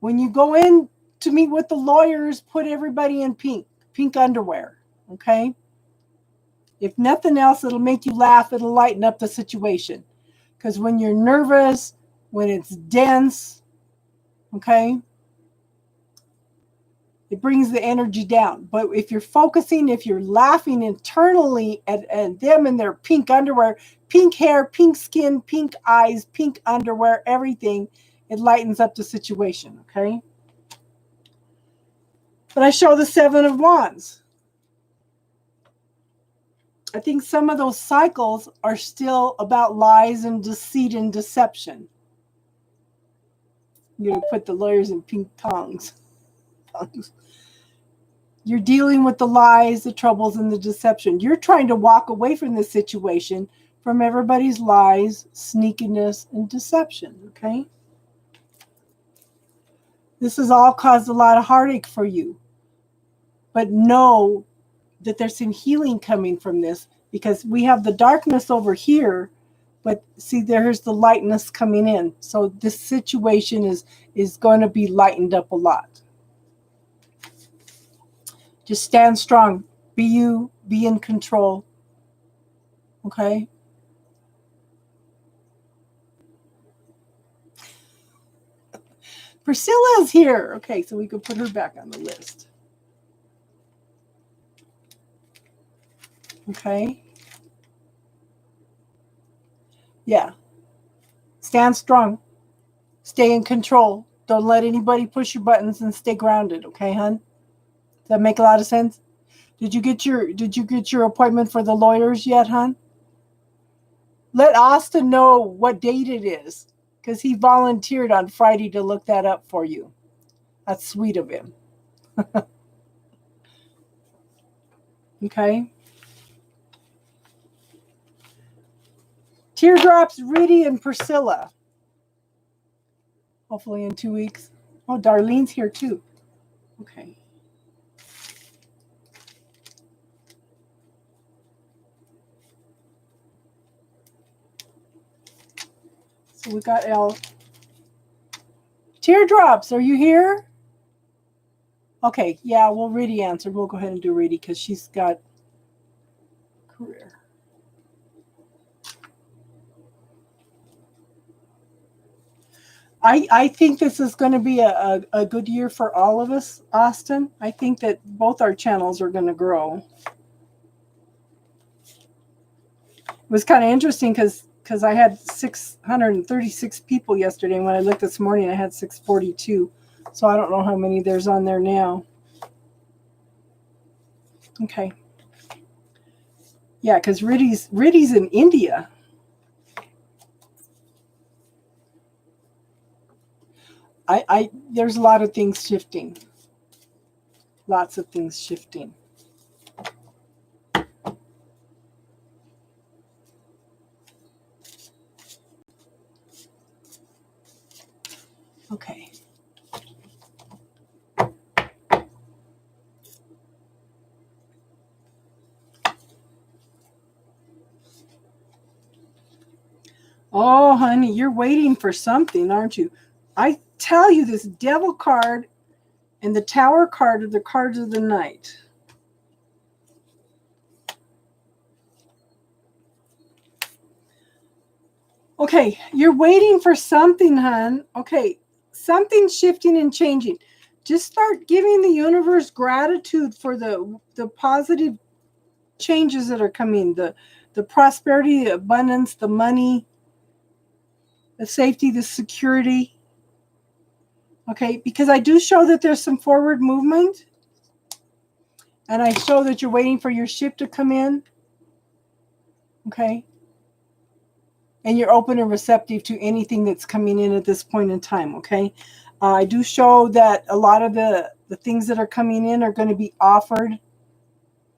When you go in to meet with the lawyers, put everybody in pink underwear. Okay? If nothing else, it'll make you laugh. It'll lighten up the situation. Because when you're nervous, when it's dense, okay, it brings the energy down. But if you're focusing, if you're laughing internally at them in their pink underwear, pink hair, pink skin, pink eyes, pink underwear, everything, it lightens up the situation, okay? But I show the Seven of Wands. I think some of those cycles are still about lies and deceit and deception. You put the lawyers in pink tongues. You're dealing with the lies, the troubles, and the deception. You're trying to walk away from this situation, from everybody's lies, sneakiness, and deception, okay? This has all caused a lot of heartache for you. But know that there's some healing coming from this, because we have the darkness over here, but see, there's the lightness coming in. So this situation is going to be lightened up a lot. Just stand strong. Be you. Be in control. Okay? Priscilla's here. Okay, so we can put her back on the list. Okay? Yeah. Stand strong. Stay in control. Don't let anybody push your buttons, and stay grounded. Okay, hon? Does that make a lot of sense? Did you get your appointment for the lawyers yet, hon? Let Austin know what date it is, because he volunteered on Friday to look that up for you. That's sweet of him. Okay? Teardrops, Rudy, and Priscilla. Hopefully in 2 weeks. Oh, Darlene's here too. Okay. So we got Elle. Teardrops, are you here? Okay, yeah, well, Riddy answered. We'll go ahead and do Riddy because she's got career. I think this is going to be a good year for all of us, Austin. I think that both our channels are going to grow. It was kind of interesting because I had 636 people yesterday. And when I looked this morning, I had 642. So I don't know how many there's on there now. Okay. Yeah, because Riddy's in India. There's a lot of things shifting. Lots of things shifting. Okay. Oh, honey, you're waiting for something, aren't you? I tell you, this Devil card and the Tower card are the cards of the night. Okay, you're waiting for something, hon. Okay, something's shifting and changing. Just start giving the universe gratitude for the positive changes that are coming, the prosperity, the abundance, the money, the safety, the security. Okay, because I do show that there's some forward movement. And I show that you're waiting for your ship to come in. Okay. And you're open and receptive to anything that's coming in at this point in time. Okay. I do show that a lot of the things that are coming in are going to be offered.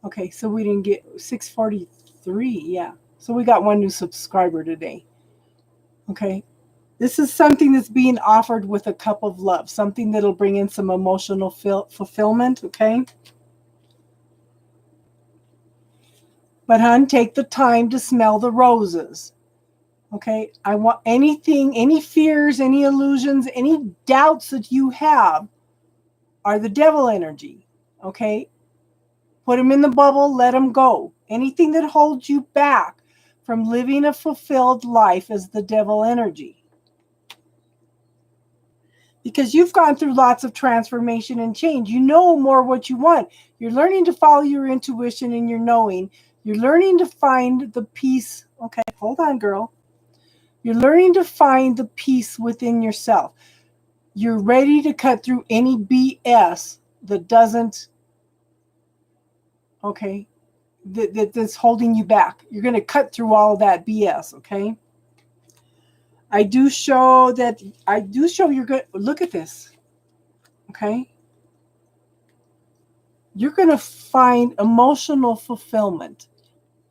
Okay. So we didn't get 643. Yeah. So we got one new subscriber today. Okay. This is something that's being offered with a cup of love. Something that'll bring in some emotional fulfillment. Okay. But, hon, take the time to smell the roses. Okay? I want anything, any fears, any illusions, any doubts that you have are the devil energy. Okay? Put them in the bubble, let them go. Anything that holds you back from living a fulfilled life is the devil energy. Because you've gone through lots of transformation and change. You know more what you want. You're learning to follow your intuition and your knowing. You're learning to find the peace. Okay, hold on, girl. You're learning to find the peace within yourself. You're ready to cut through any BS that doesn't, okay, that's holding you back. You're going to cut through all of that BS, okay? I do show you're good. Look at this, okay? You're going to find emotional fulfillment.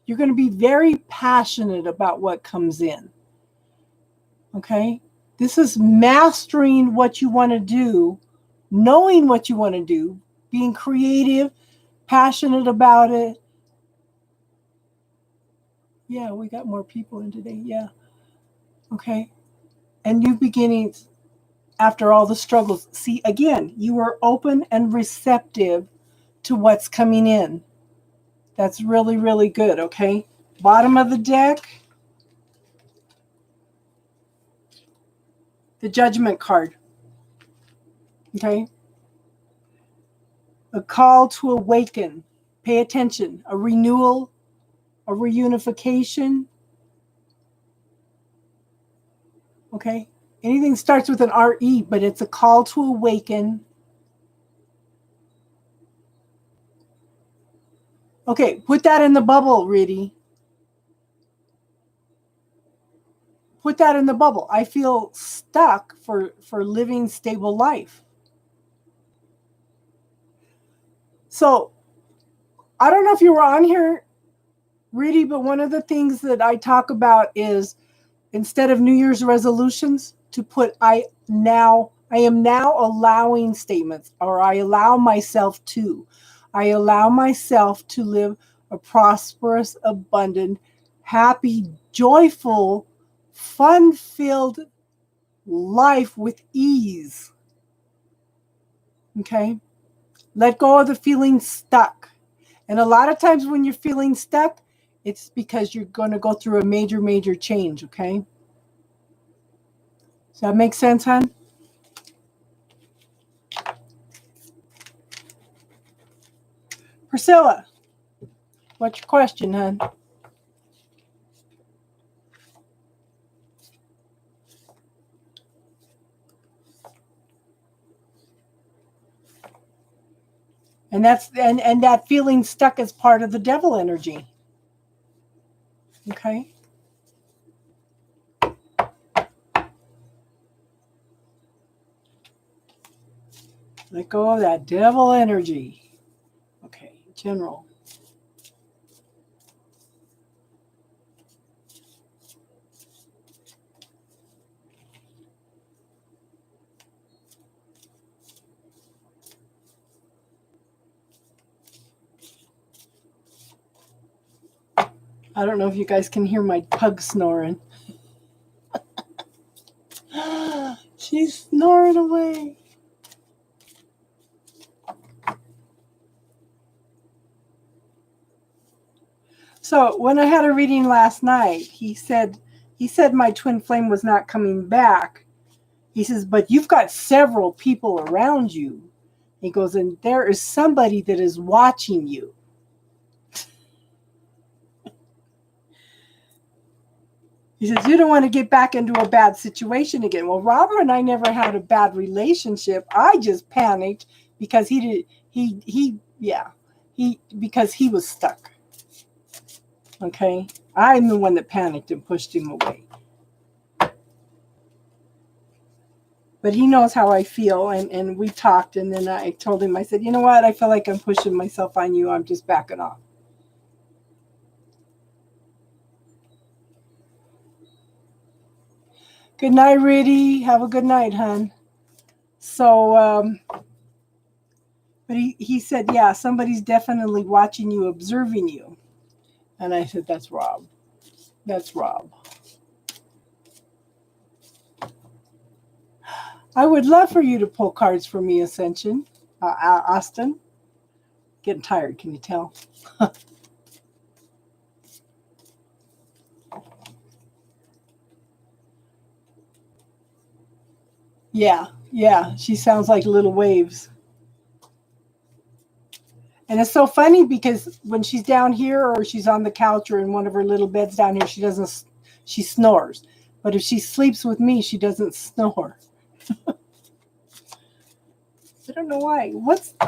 You're going to be very passionate about what comes in. Okay? This is mastering what you want to do, knowing what you want to do, being creative, passionate about it. Yeah, we got more people in today. Yeah. Okay. And new beginnings after all the struggles. See, again, you are open and receptive to what's coming in. That's really, really good, okay? Bottom of the deck, the Judgment card, okay? A call to awaken, pay attention, a renewal, a reunification, okay? Anything starts with an R-E, but it's a call to awaken. Okay, put that in the bubble, Riddy. Put that in the bubble. I feel stuck for living stable life. So, I don't know if you were on here, Riddy, but one of the things that I talk about is instead of New Year's resolutions, to put I am now allowing statements, or I allow myself to. I allow myself to live a prosperous, abundant, happy, joyful, fun-filled life with ease. Okay? Let go of the feeling stuck. And a lot of times when you're feeling stuck, it's because you're going to go through a major, major change. Okay? Does that make sense, hon? Priscilla, what's your question, hon? And and that feeling stuck is part of the devil energy. Okay? Let go of that devil energy. Okay, general. I don't know if you guys can hear my pug snoring. She's snoring away. So when I had a reading last night, he said my twin flame was not coming back. He says, but you've got several people around you. He goes, and there is somebody that is watching you. He says, you don't want to get back into a bad situation again. Well, Robert and I never had a bad relationship. I just panicked because because he was stuck. Okay? I'm the one that panicked and pushed him away. But he knows how I feel, and we talked, and then I told him, I said, you know what? I feel like I'm pushing myself on you. I'm just backing off. Good night, Riddy. Have a good night, hon. So, but he said, yeah, somebody's definitely watching you, observing you. And I said, that's Rob. That's Rob. I would love for you to pull cards for me, Ascension. Austin. Getting tired, can you tell? Yeah. She sounds like little waves. And it's so funny because when she's down here or she's on the couch or in one of her little beds down here, she snores. But if she sleeps with me, she doesn't snore. I don't know why.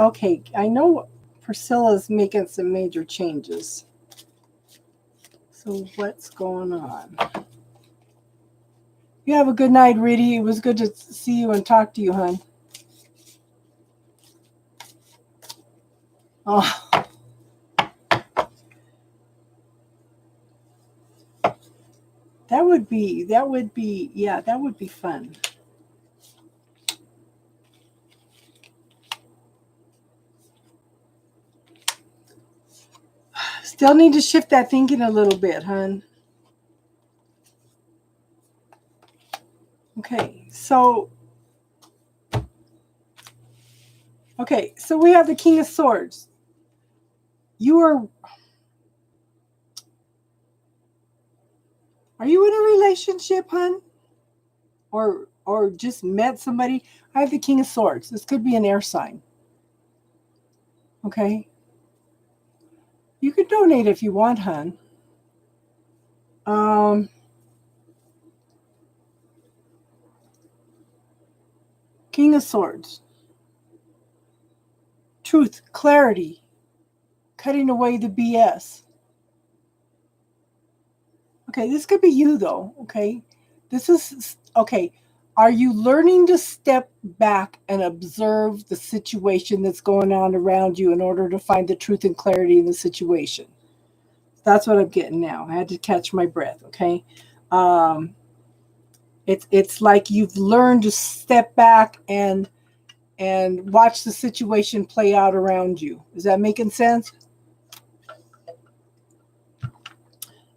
Okay, I know Priscilla's making some major changes. So what's going on? You have a good night, Riddy. It was good to see you and talk to you, hon. Oh. That would be fun. Still need to shift that thinking a little bit, hon. Okay, so we have the King of Swords. Are you in a relationship, hon? Or just met somebody? I have the King of Swords. This could be an air sign. Okay? You could donate if you want, hon. King of Swords. Truth, clarity, cutting away the BS. Okay, this could be you though, okay? Are you learning to step back and observe the situation that's going on around you in order to find the truth and clarity in the situation? That's what I'm getting now. I had to catch my breath, okay? It's like you've learned to step back and watch the situation play out around you. Is that making sense?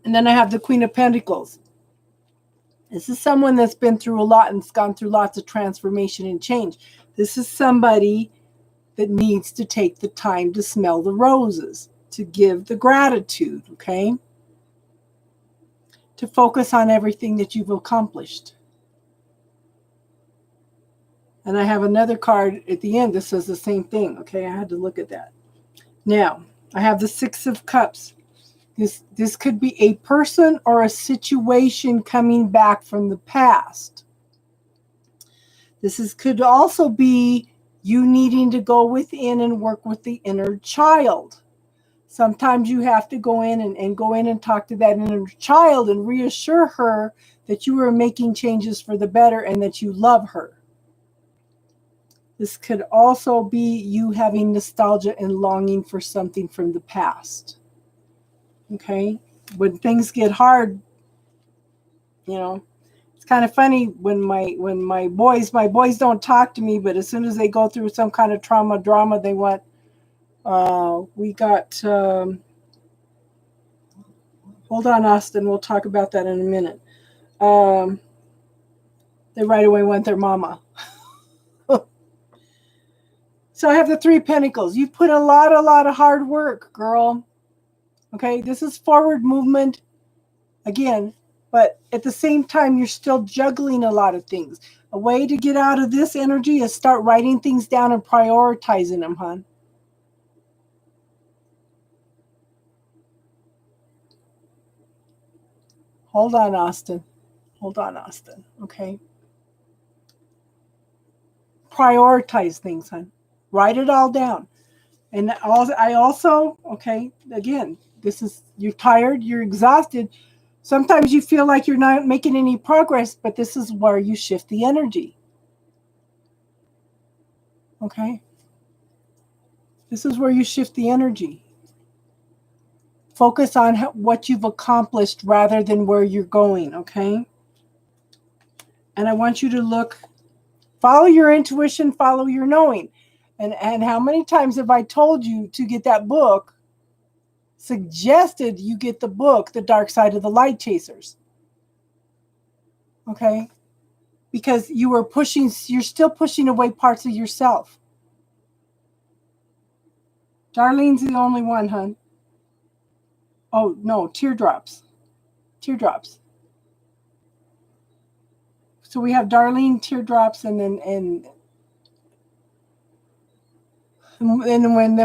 And then I have the Queen of Pentacles. This is someone that's been through a lot and has gone through lots of transformation and change. This is somebody that needs to take the time to smell the roses, to give the gratitude, okay? To focus on everything that you've accomplished. And I have another card at the end that says the same thing, okay? I had to look at that. Now, I have the Six of Cups. This could be a person or a situation coming back from the past. Could also be you needing to go within and work with the inner child. Sometimes you have to go in and talk to that inner child and reassure her that you are making changes for the better and that you love her. This could also be you having nostalgia and longing for something from the past. Okay? When things get hard, it's kind of funny when my boys don't talk to me, but as soon as they go through some kind of drama, they want we got hold on, Austin, we'll talk about that in a minute. They right away want their mama. So I have the Three of Pentacles. You've put a lot of hard work, girl. Okay, this is forward movement again, but at the same time, you're still juggling a lot of things. A way to get out of this energy is start writing things down and prioritizing them, hon. Hold on, Austin. Okay. Prioritize things, hon. Write it all down. And I also, okay, again, you're tired, you're exhausted. Sometimes you feel like you're not making any progress, but this is where you shift the energy. Okay? This is where you shift the energy. Focus on what you've accomplished rather than where you're going, okay? And I want you to follow your intuition, follow your knowing. And how many times have I told you to get that book, suggested you get the book, The Dark Side of the Light Chasers? Okay? Because you're still pushing away parts of yourself. Darlene's the only one, hon. Oh, no, teardrops. So we have Darlene, teardrops, and then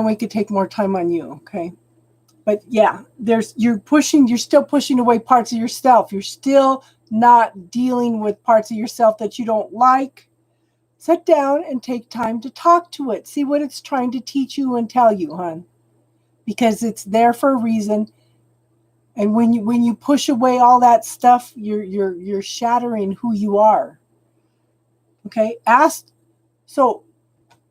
we could take more time on you, okay? But yeah, you're still pushing away parts of yourself. You're still not dealing with parts of yourself that you don't like. Sit down and take time to talk to it. See what it's trying to teach you and tell you, hon. Because it's there for a reason. And when you push away all that stuff, you're shattering who you are. Okay?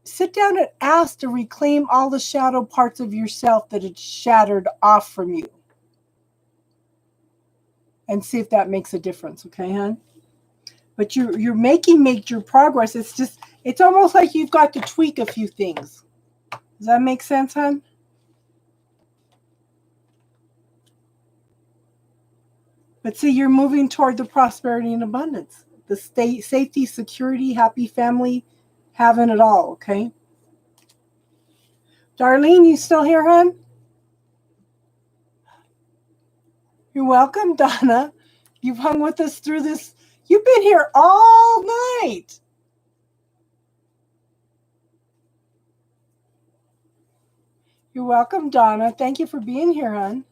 Sit down and ask to reclaim all the shadow parts of yourself that had shattered off from you. And see if that makes a difference, okay, hon? But you're making major progress. It's almost like you've got to tweak a few things. Does that make sense, hon? But see, you're moving toward the prosperity and abundance. The safety, security, happy family, having it all, okay? Darlene, you still here, hon? You're welcome, Donna. You've hung with us through this. You've been here all night. You're welcome, Donna. Thank you for being here, hon.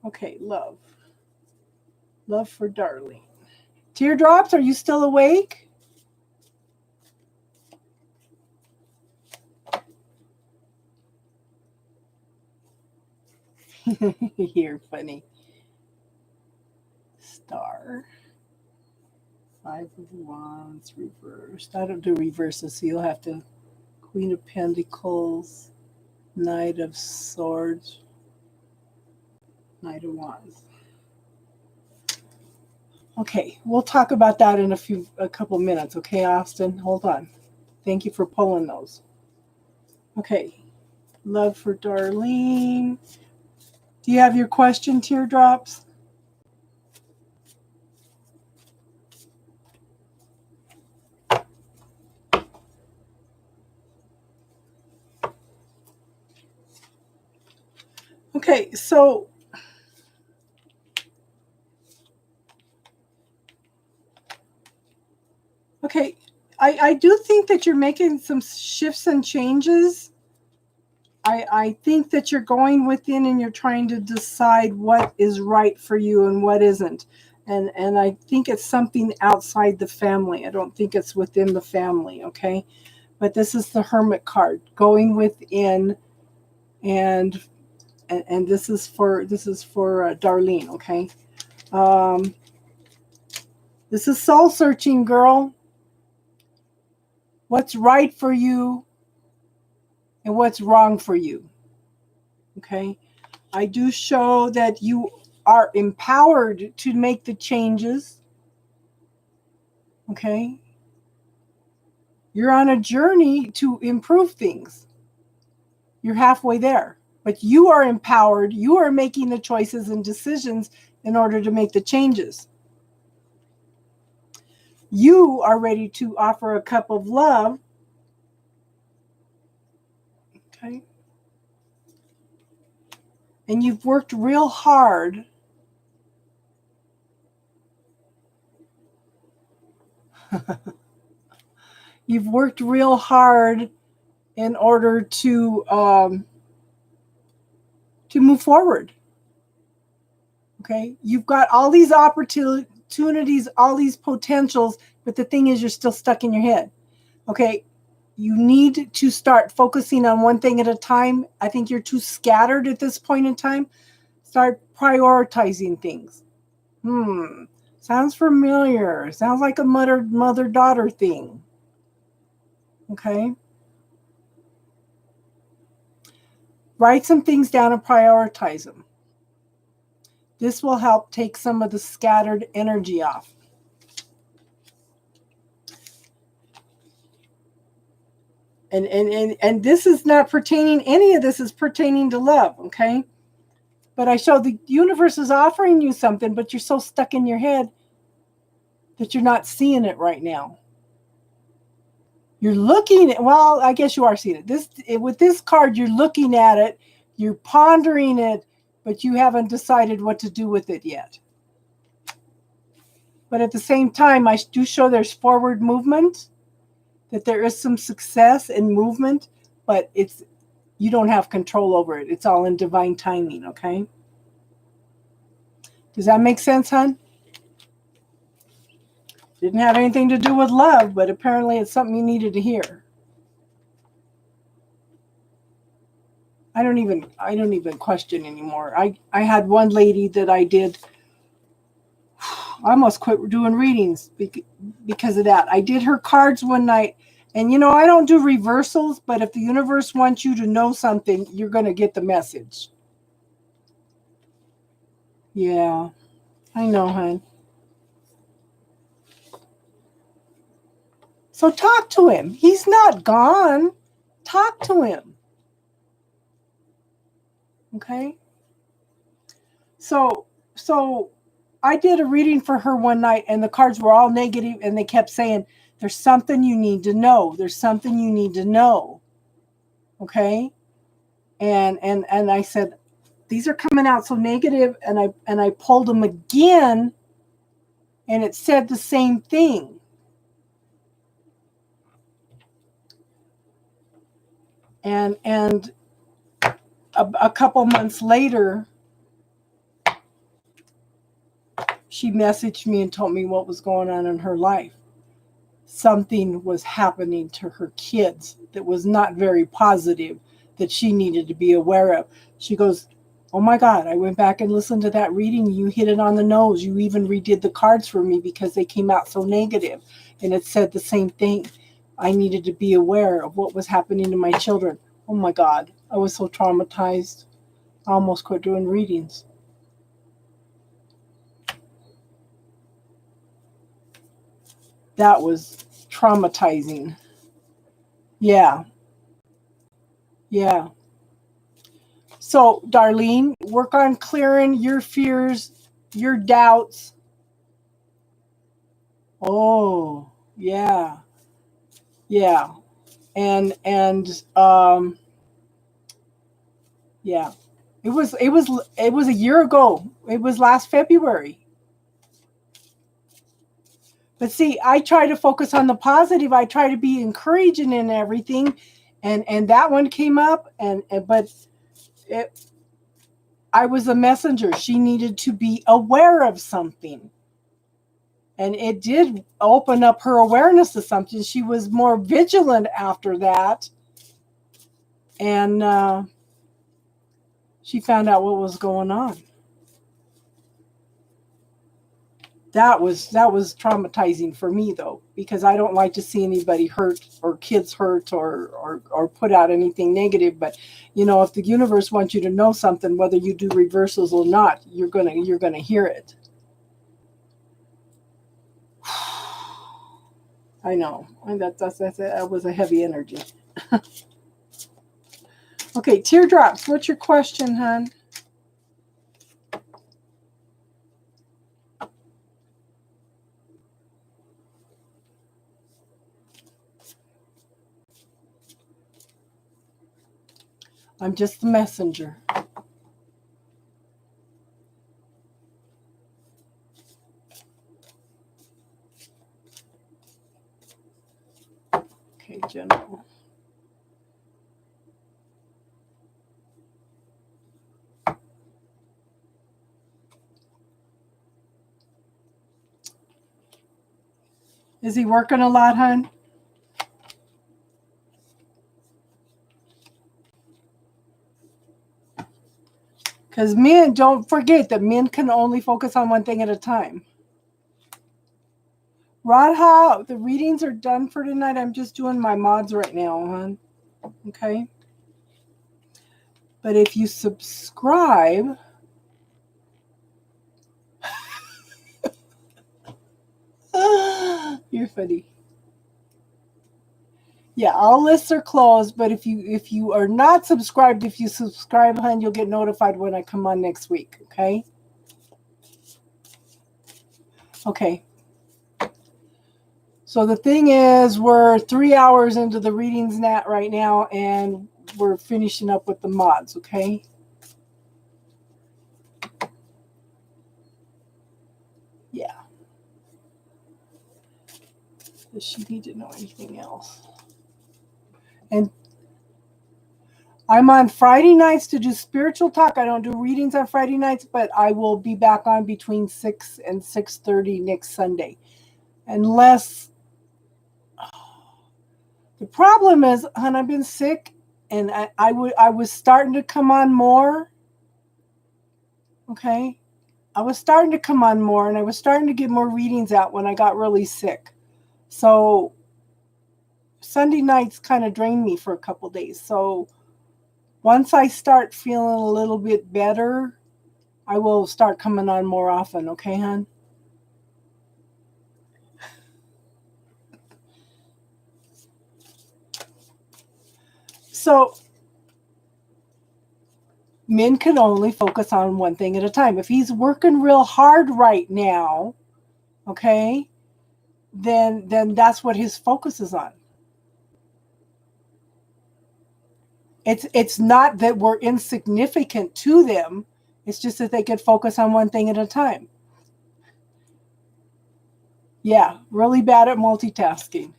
Okay, love. Love for Darlene. Teardrops, are you still awake? You're funny. Star. 5 of Wands reversed. I don't do reverses, so you'll have to. Queen of Pentacles. Knight of Swords. Knight of Wands. Okay, we'll talk about that in a couple minutes. Okay, Austin, hold on. Thank you for pulling those. Okay, love for Darlene. Do you have your question, Teardrops? Okay, so okay, I do think that you're making some shifts and changes. I think that you're going within and you're trying to decide what is right for you and what isn't. And I think it's something outside the family. I don't think it's within the family, okay? But this is the Hermit card, going within, and this is for Darlene, okay? This is soul searching, girl. What's right for you and what's wrong for you, okay? I do show that you are empowered to make the changes, okay? You're on a journey to improve things. You're halfway there, but you are empowered. You are making the choices and decisions in order to make the changes. You are ready to offer a cup of love, okay? And you've worked real hard you've worked real hard in order to move forward. Okay, you've got all these opportunities, all these potentials, but the thing is, you're still stuck in your head. Okay, you need to start focusing on one thing at a time. I think you're too scattered at this point in time. Start prioritizing things. Sounds familiar. Sounds like a mother-daughter thing. Okay. Write some things down and prioritize them. This will help take some of the scattered energy off. And this is not pertaining, any of this is pertaining to love, okay? But I show the universe is offering you something, but you're so stuck in your head that you're not seeing it right now. You're looking at, well, I guess you are seeing it. With this card, you're looking at it, you're pondering it, but you haven't decided what to do with it yet. But at the same time, I do show there's forward movement, that there is some success and movement, but you don't have control over it. It's all in divine timing, okay? Does that make sense, hon? Didn't have anything to do with love, but apparently it's something you needed to hear. I don't even question anymore. I had one lady that I did, I almost quit doing readings because of that. I did her cards one night, and I don't do reversals, but if the universe wants you to know something, you're going to get the message. Yeah, I know, hon. So talk to him. He's not gone. Talk to him. Okay? So I did a reading for her one night, and the cards were all negative, and they kept saying, there's something you need to know. There's something you need to know. Okay? And I said, these are coming out so negative, and I pulled them again, and it said the same thing. And a couple months later, she messaged me and told me what was going on in her life. Something was happening to her kids that was not very positive, that she needed to be aware of. She goes, oh my God, I went back and listened to that reading. You hit it on the nose. You even redid the cards for me because they came out so negative. And it said the same thing. I needed to be aware of what was happening to my children. Oh my God, I was so traumatized. I almost quit doing readings. That was traumatizing. Yeah. Yeah. So, Darlene, work on clearing your fears, your doubts. Oh, yeah. Yeah. And yeah. It was a year ago. It was last February. But see, I try to focus on the positive. I try to be encouraging in everything, and that one came up, but I was a messenger. She needed to be aware of something, and it did open up her awareness to something. She was more vigilant after that, and she found out what was going on. That was traumatizing for me, though, because I don't like to see anybody hurt or kids hurt or put out anything negative. But if the universe wants you to know something, whether you do reversals or not, you're gonna hear it. I know, and that was a heavy energy. Okay, teardrops. What's your question, hon? I'm just the messenger. Okay, General. Is he working a lot, hon? Because men, don't forget that men can only focus on one thing at a time. Radha, the readings are done for tonight. I'm just doing my mods right now, hon. Okay? But if you subscribe... You're funny. Yeah, all lists are closed, but if you are not subscribed, if you subscribe, hon, you'll get notified when I come on next week, okay? Okay. So the thing is, we're 3 hours into the readings right now, and we're finishing up with the mods, okay? Yeah. Does she need to know anything else? And I'm on Friday nights to do spiritual talk. I don't do readings on Friday nights, but I will be back on between 6 and 6:30 next Sunday. Unless... The problem is, hon, I've been sick, and I was starting to come on more. Okay? I was starting to come on more, and I was starting to get more readings out when I got really sick. So Sunday nights kind of drained me for a couple days. So once I start feeling a little bit better, I will start coming on more often. Okay, hon? So men can only focus on one thing at a time. If he's working real hard right now, okay, then that's what his focus is on. It's not that we're insignificant to them. It's just that they could focus on one thing at a time. Yeah, really bad at multitasking.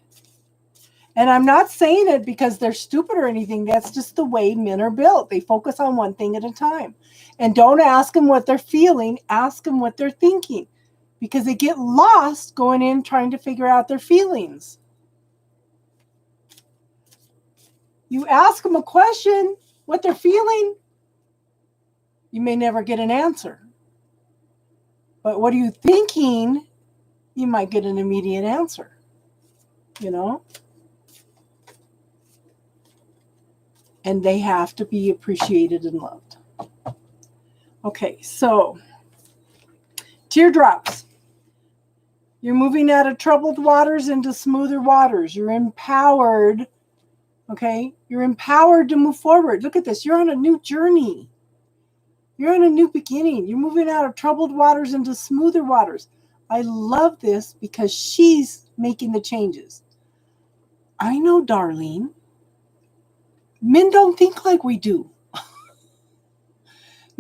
And I'm not saying it because they're stupid or anything. That's just the way men are built. They focus on one thing at a time. And don't ask them what they're feeling. Ask them what they're thinking. Because they get lost going in trying to figure out their feelings. You ask them a question, what they're feeling, you may never get an answer. But what are you thinking? You might get an immediate answer. You know? And they have to be appreciated and loved. Okay, so teardrops. You're moving out of troubled waters into smoother waters. You're empowered. Okay? You're empowered to move forward. Look at this. You're on a new journey. You're on a new beginning. You're moving out of troubled waters into smoother waters. I love this because she's making the changes. I know, Darlene. Men don't think like we do.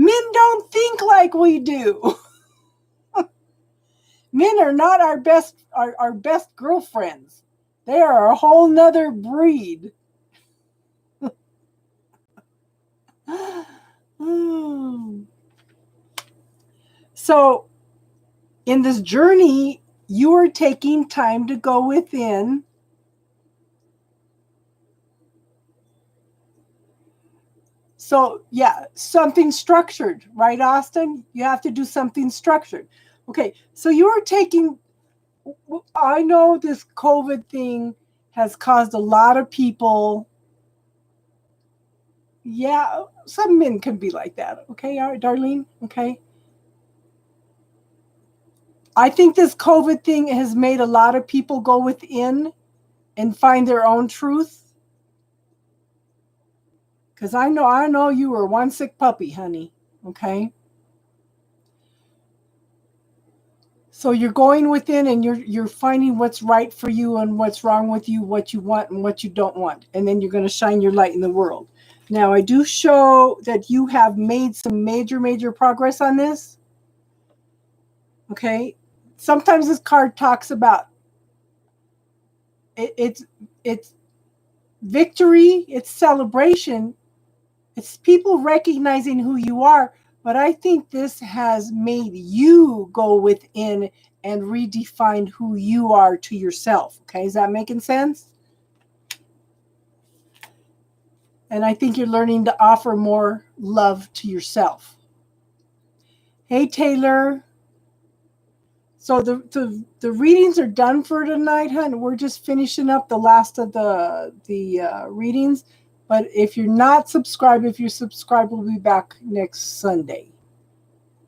Men don't think like we do. Men are not our best girlfriends. They are a whole nother breed. So, in this journey, you are taking time to go within. So, yeah, something structured, right, Austin? You have to do something structured. Okay, so you are taking, I know this COVID thing has caused a lot of people. Yeah, some men can be like that. Okay, all right, Darlene. Okay. I think this COVID thing has made a lot of people go within and find their own truth. Because I know you were one sick puppy, honey. Okay. So you're going within and you're finding what's right for you and what's wrong with you, what you want and what you don't want. And then you're going to shine your light in the world. Now, I do show that you have made some major progress on this. Okay. Sometimes this card talks about it's victory, it's celebration, it's people recognizing who you are. But I think this has made you go within and redefine who you are to yourself. Okay, is that making sense? And I think you're learning to offer more love to yourself. Hey, Taylor. So the readings are done for tonight, hon. We're just finishing up the last of the readings. But if you're not subscribed, if you're subscribed, we'll be back next Sunday.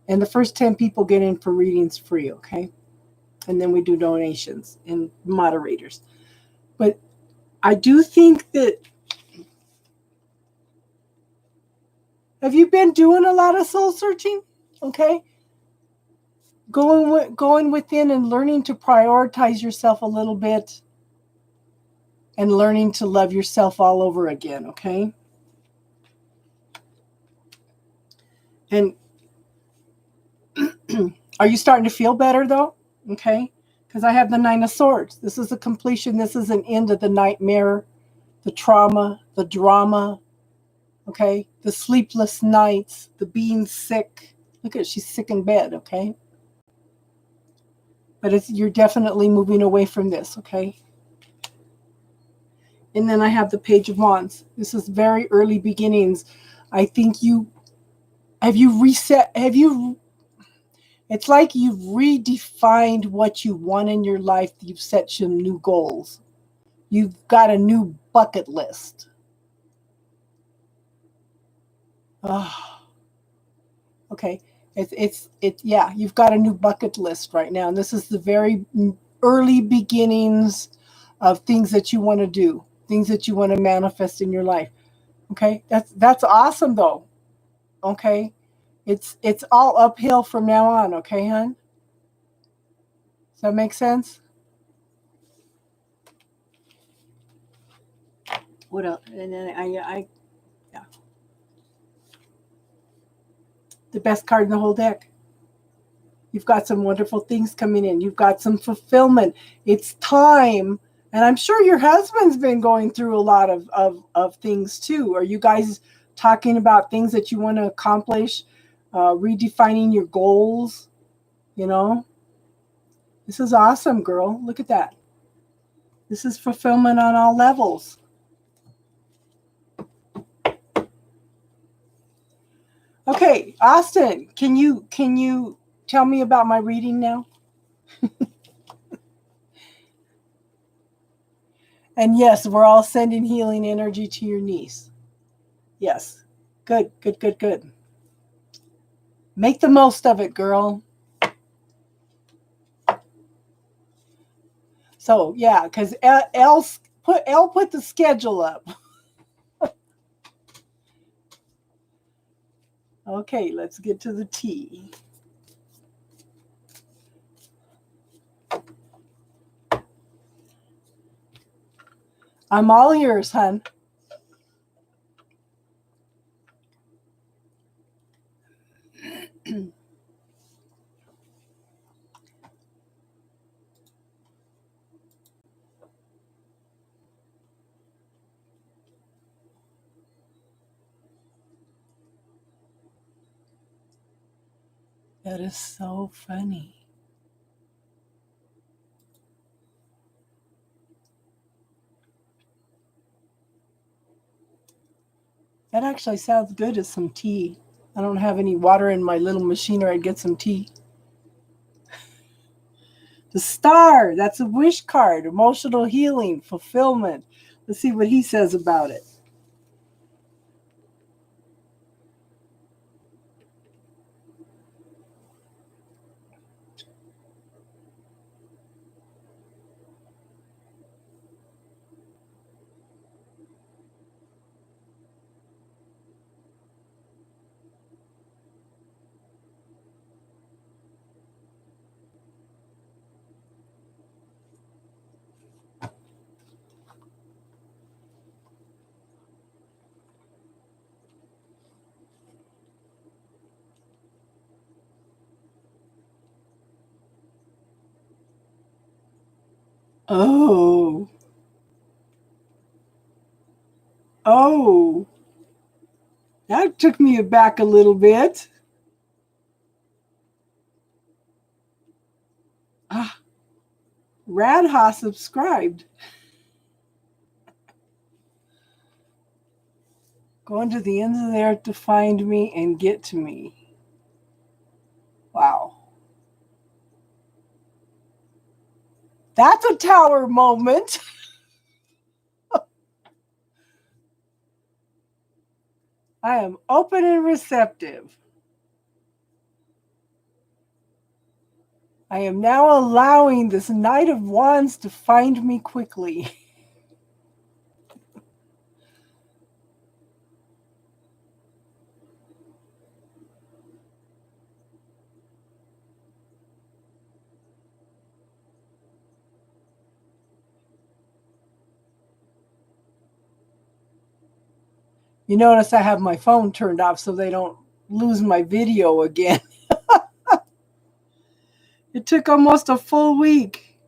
And the first 10 people get in for readings free, okay? And then we do donations and moderators. But I do think that, have you been doing a lot of soul searching? Okay. Going within and learning to prioritize yourself a little bit and learning to love yourself all over again, okay? And are you starting to feel better though? Okay. Because I have the Nine of Swords. This is a completion. This is an end of the nightmare, the trauma, the drama, okay? The sleepless nights, the being sick. Look at, she's sick in bed, okay? But you're definitely moving away from this, okay? And then I have the Page of Wands. This is very early beginnings. I think it's like you've redefined what you want in your life. You've set some new goals. You've got a new bucket list. Oh, okay. Yeah, you've got a new bucket list right now. And this is the very early beginnings of things that you want to do, things that you want to manifest in your life. Okay. That's awesome though. Okay. It's all uphill from now on, okay, hon? Does that make sense? What else? And then yeah. The best card in the whole deck. You've got some wonderful things coming in. You've got some fulfillment. It's time. And I'm sure your husband's been going through a lot of things too. Are you guys talking about things that you want to accomplish, redefining your goals? You know, this is awesome, girl. Look at that. This is fulfillment on all levels. Okay, Austin, can you tell me about my reading now? And yes, we're all sending healing energy to your niece. Yes. Good. Make the most of it, girl. So yeah, because Elle put the schedule up. Okay, let's get to the tea. I'm all yours, hun. That is so funny. That actually sounds good as some tea. I don't have any water in my little machine, or I'd get some tea. The star, that's a wish card. Emotional healing, fulfillment. Let's see what he says about it. Oh. Oh. That took me aback a little bit. Ah, Radha subscribed. Going to the ends of the earth to find me and get to me. Wow. That's a tower moment. I am open and receptive. I am now allowing this Knight of Wands to find me quickly. You notice I have my phone turned off so they don't lose my video again. It took almost a full week.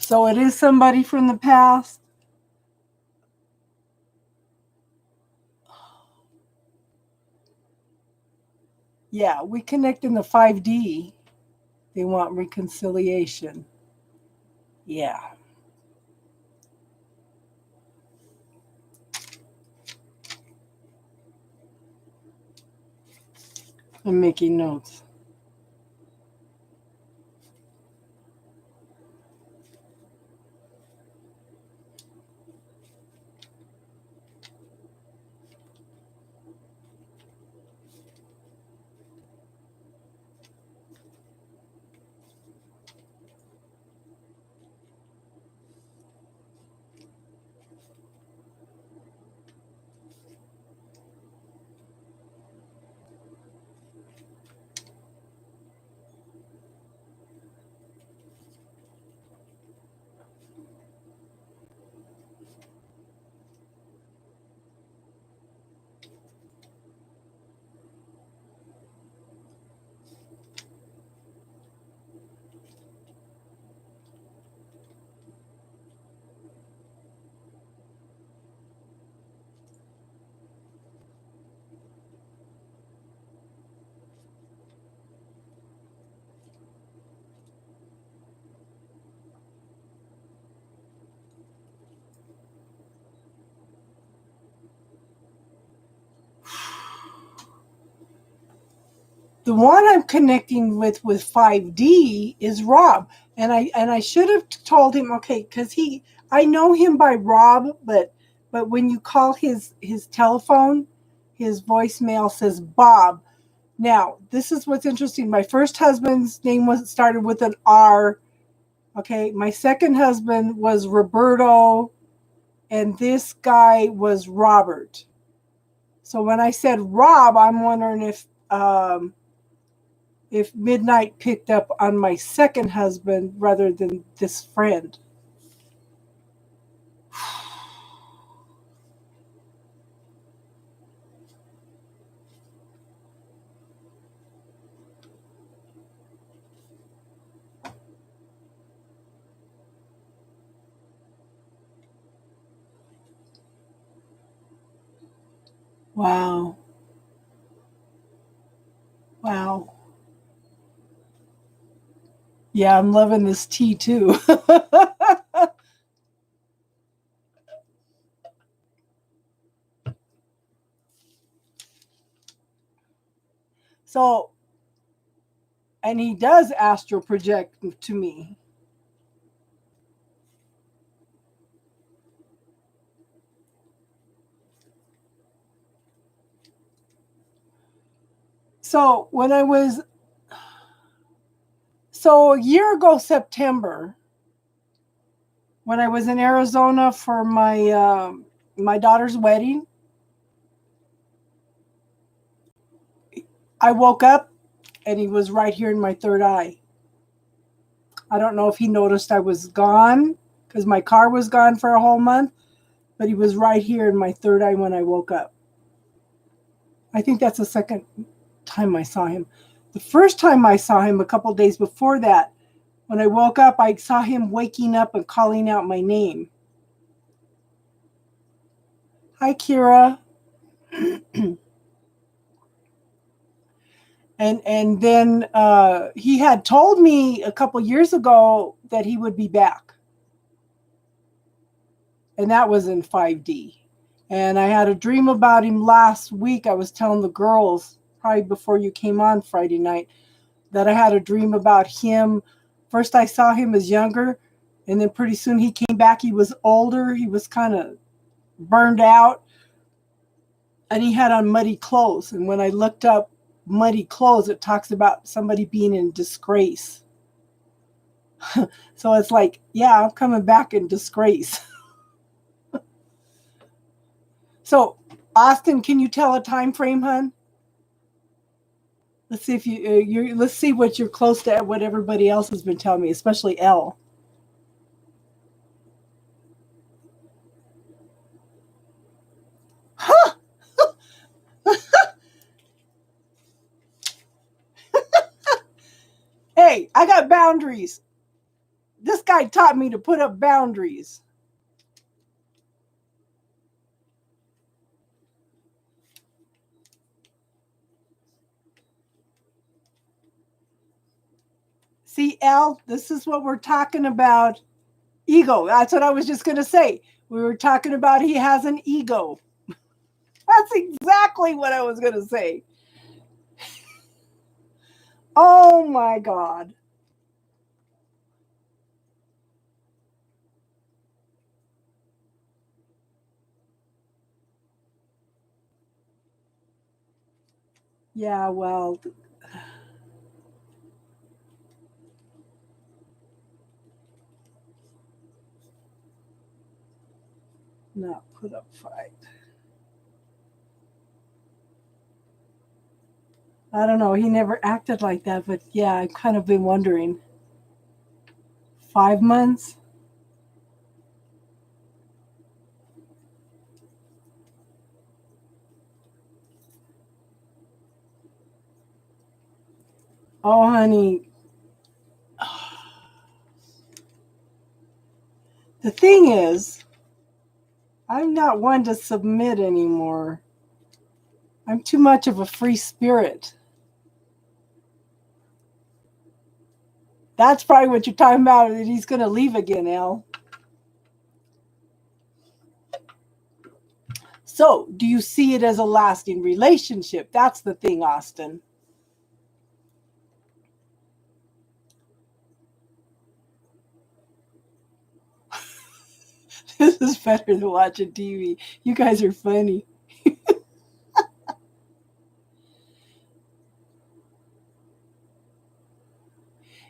So it is somebody from the past. Yeah, we connect in the 5D. They want reconciliation. Yeah. I'm making notes. The one I'm connecting with 5D is Rob, and I should have told him, okay, because I know him by Rob, but when you call his telephone, his voicemail says Bob. Now this is what's interesting. My first husband's name was started with an R. Okay, my second husband was Roberto, and this guy was Robert. So when I said Rob, I'm wondering if Midnight picked up on my second husband rather than this friend. Wow. Wow. Yeah, I'm loving this tea too. So, and he does astral project to me. So, so a year ago, September, when I was in Arizona for my daughter's wedding, I woke up and he was right here in my third eye. I don't know if he noticed I was gone because my car was gone for a whole month, but he was right here in my third eye when I woke up. I think that's the second time I saw him. The first time I saw him a couple days before that, when I woke up, I saw him waking up and calling out my name. Hi, Kira. And then he had told me a couple years ago that he would be back, and that was in 5D. And I had a dream about him last week. I was telling the girls probably before you came on Friday night that I had a dream about him. First, I saw him as younger, and then pretty soon he came back. He was older. He was kind of burned out, and he had on muddy clothes. And when I looked up muddy clothes, it talks about somebody being in disgrace. So it's like, yeah, I'm coming back in disgrace. So, Austin, can you tell a time frame, hun? Let's see if you let's see what you're close to what everybody else has been telling me, especially Elle. Huh? Hey, I got boundaries. This guy taught me to put up boundaries. See, Elle, this is what we're talking about. Ego. That's what I was just going to say. We were talking about he has an ego. That's exactly what I was going to say. Oh my God. Yeah, well, not put up fight. I don't know. He never acted like that, but yeah, I've kind of been wondering. 5 months? Oh, honey. The thing is, I'm not one to submit anymore. I'm too much of a free spirit. That's probably what you're talking about, that he's going to leave again, Elle. So, do you see it as a lasting relationship? That's the thing, Austin. This is better than watching TV. You guys are funny.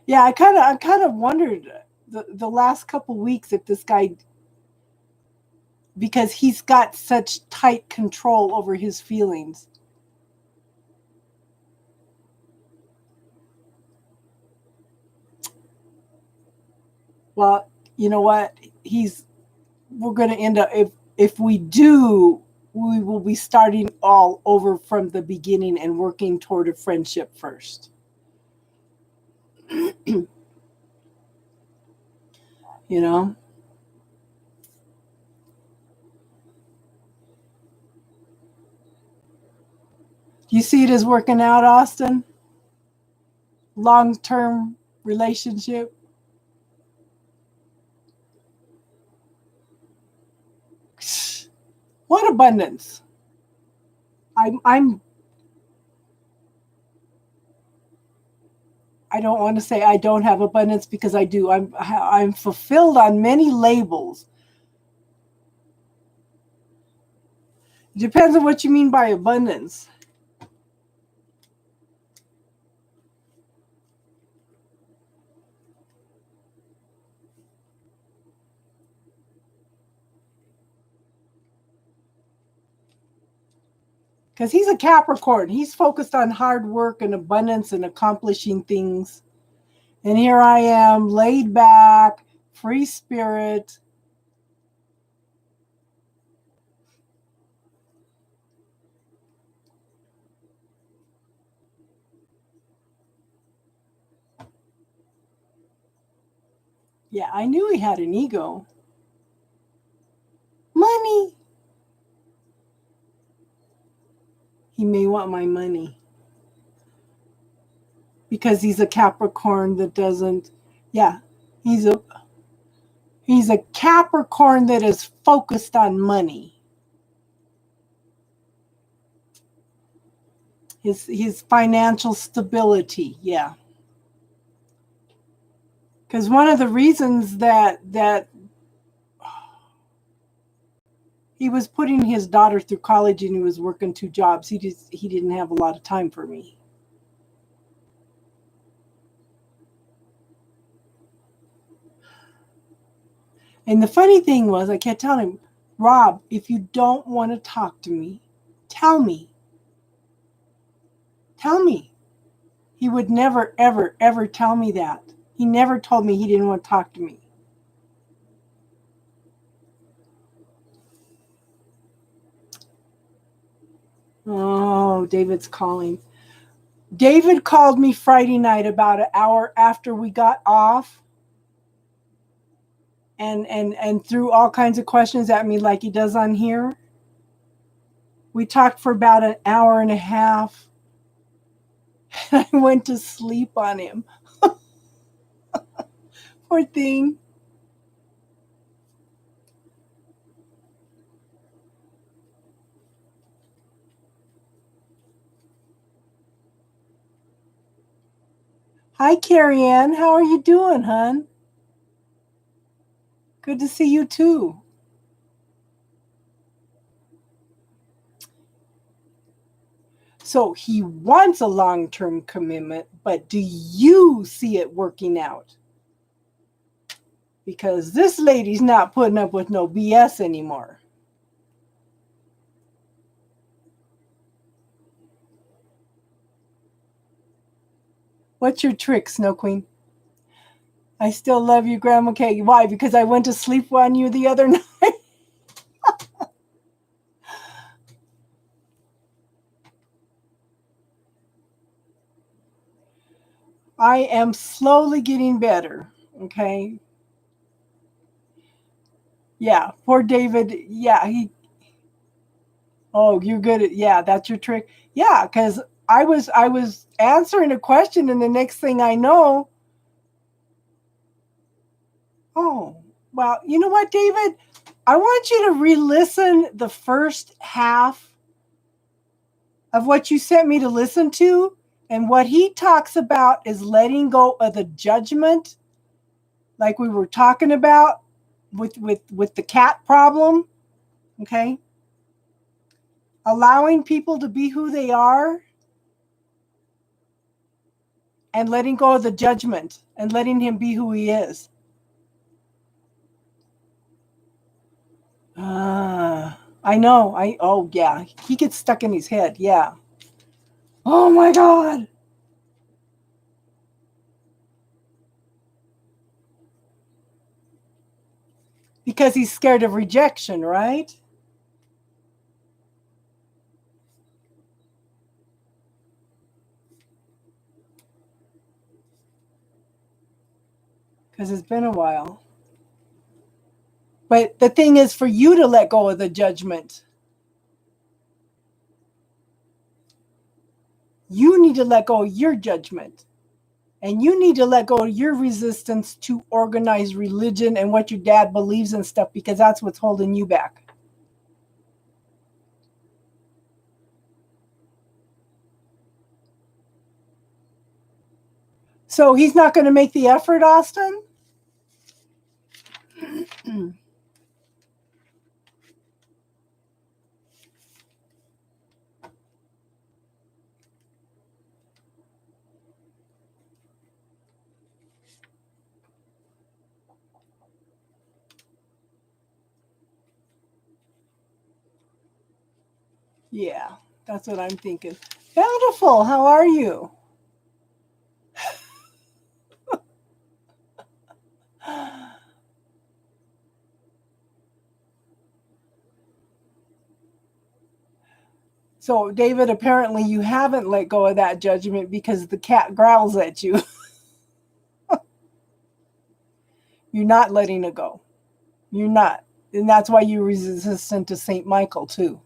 Yeah, I kind of wondered the last couple weeks if this guy, because he's got such tight control over his feelings. Well, you know what? He's We're going to end up, if we do, we will be starting all over from the beginning and working toward a friendship first. You know? You see it as working out, Austin? Long-term relationship? What abundance? I don't want to say I don't have abundance, because I do. I'm fulfilled on many labels. It depends on what you mean by abundance. Because he's a Capricorn. He's focused on hard work and abundance and accomplishing things. And here I am, laid back, free spirit. Yeah, I knew he had an ego. Money. He may want my money. Because he's a Capricorn that doesn't, yeah, he's a Capricorn that is focused on money. His financial stability, yeah. Because one of the reasons that he was putting his daughter through college and he was working 2 jobs, he didn't have a lot of time for me. And the funny thing was, I kept telling him, Rob, if you don't want to talk to me, tell me. Tell me. He would never, ever, ever tell me that. He never told me he didn't want to talk to me. Oh, David's calling. David called me Friday night about an hour after we got off and threw all kinds of questions at me like he does on here. We talked for about an hour and a half. I went to sleep on him. Poor thing. Hi, Carrie Ann. How are you doing, hon? Good to see you too. So he wants a long-term commitment, but do you see it working out? Because this lady's not putting up with no BS anymore. What's your trick, Snow Queen? I still love you, Grandma Kay. Why? Because I went to sleep on you the other night? I am slowly getting better, okay? Yeah, poor David. Yeah, oh, you're good at, yeah, that's your trick. Yeah, because I was answering a question, and the next thing I know, oh, well, you know what, David? I want you to re-listen the first half of what you sent me to listen to. And what he talks about is letting go of the judgment, like we were talking about with the cat problem, okay? Allowing people to be who they are and letting go of the judgment and letting him be who he is. I know. Oh yeah, he gets stuck in his head. Yeah. Oh my God. Because he's scared of rejection, right? Because it's been a while. But the thing is for you to let go of the judgment. You need to let go of your judgment. And you need to let go of your resistance to organized religion and what your dad believes and stuff, because that's what's holding you back. So he's not going to make the effort, Austin? Yeah, that's what I'm thinking. Bountiful, how are you? So, David, apparently you haven't let go of that judgment because the cat growls at you. You're not letting it go. You're not. And that's why you're resistant to St. Michael, too.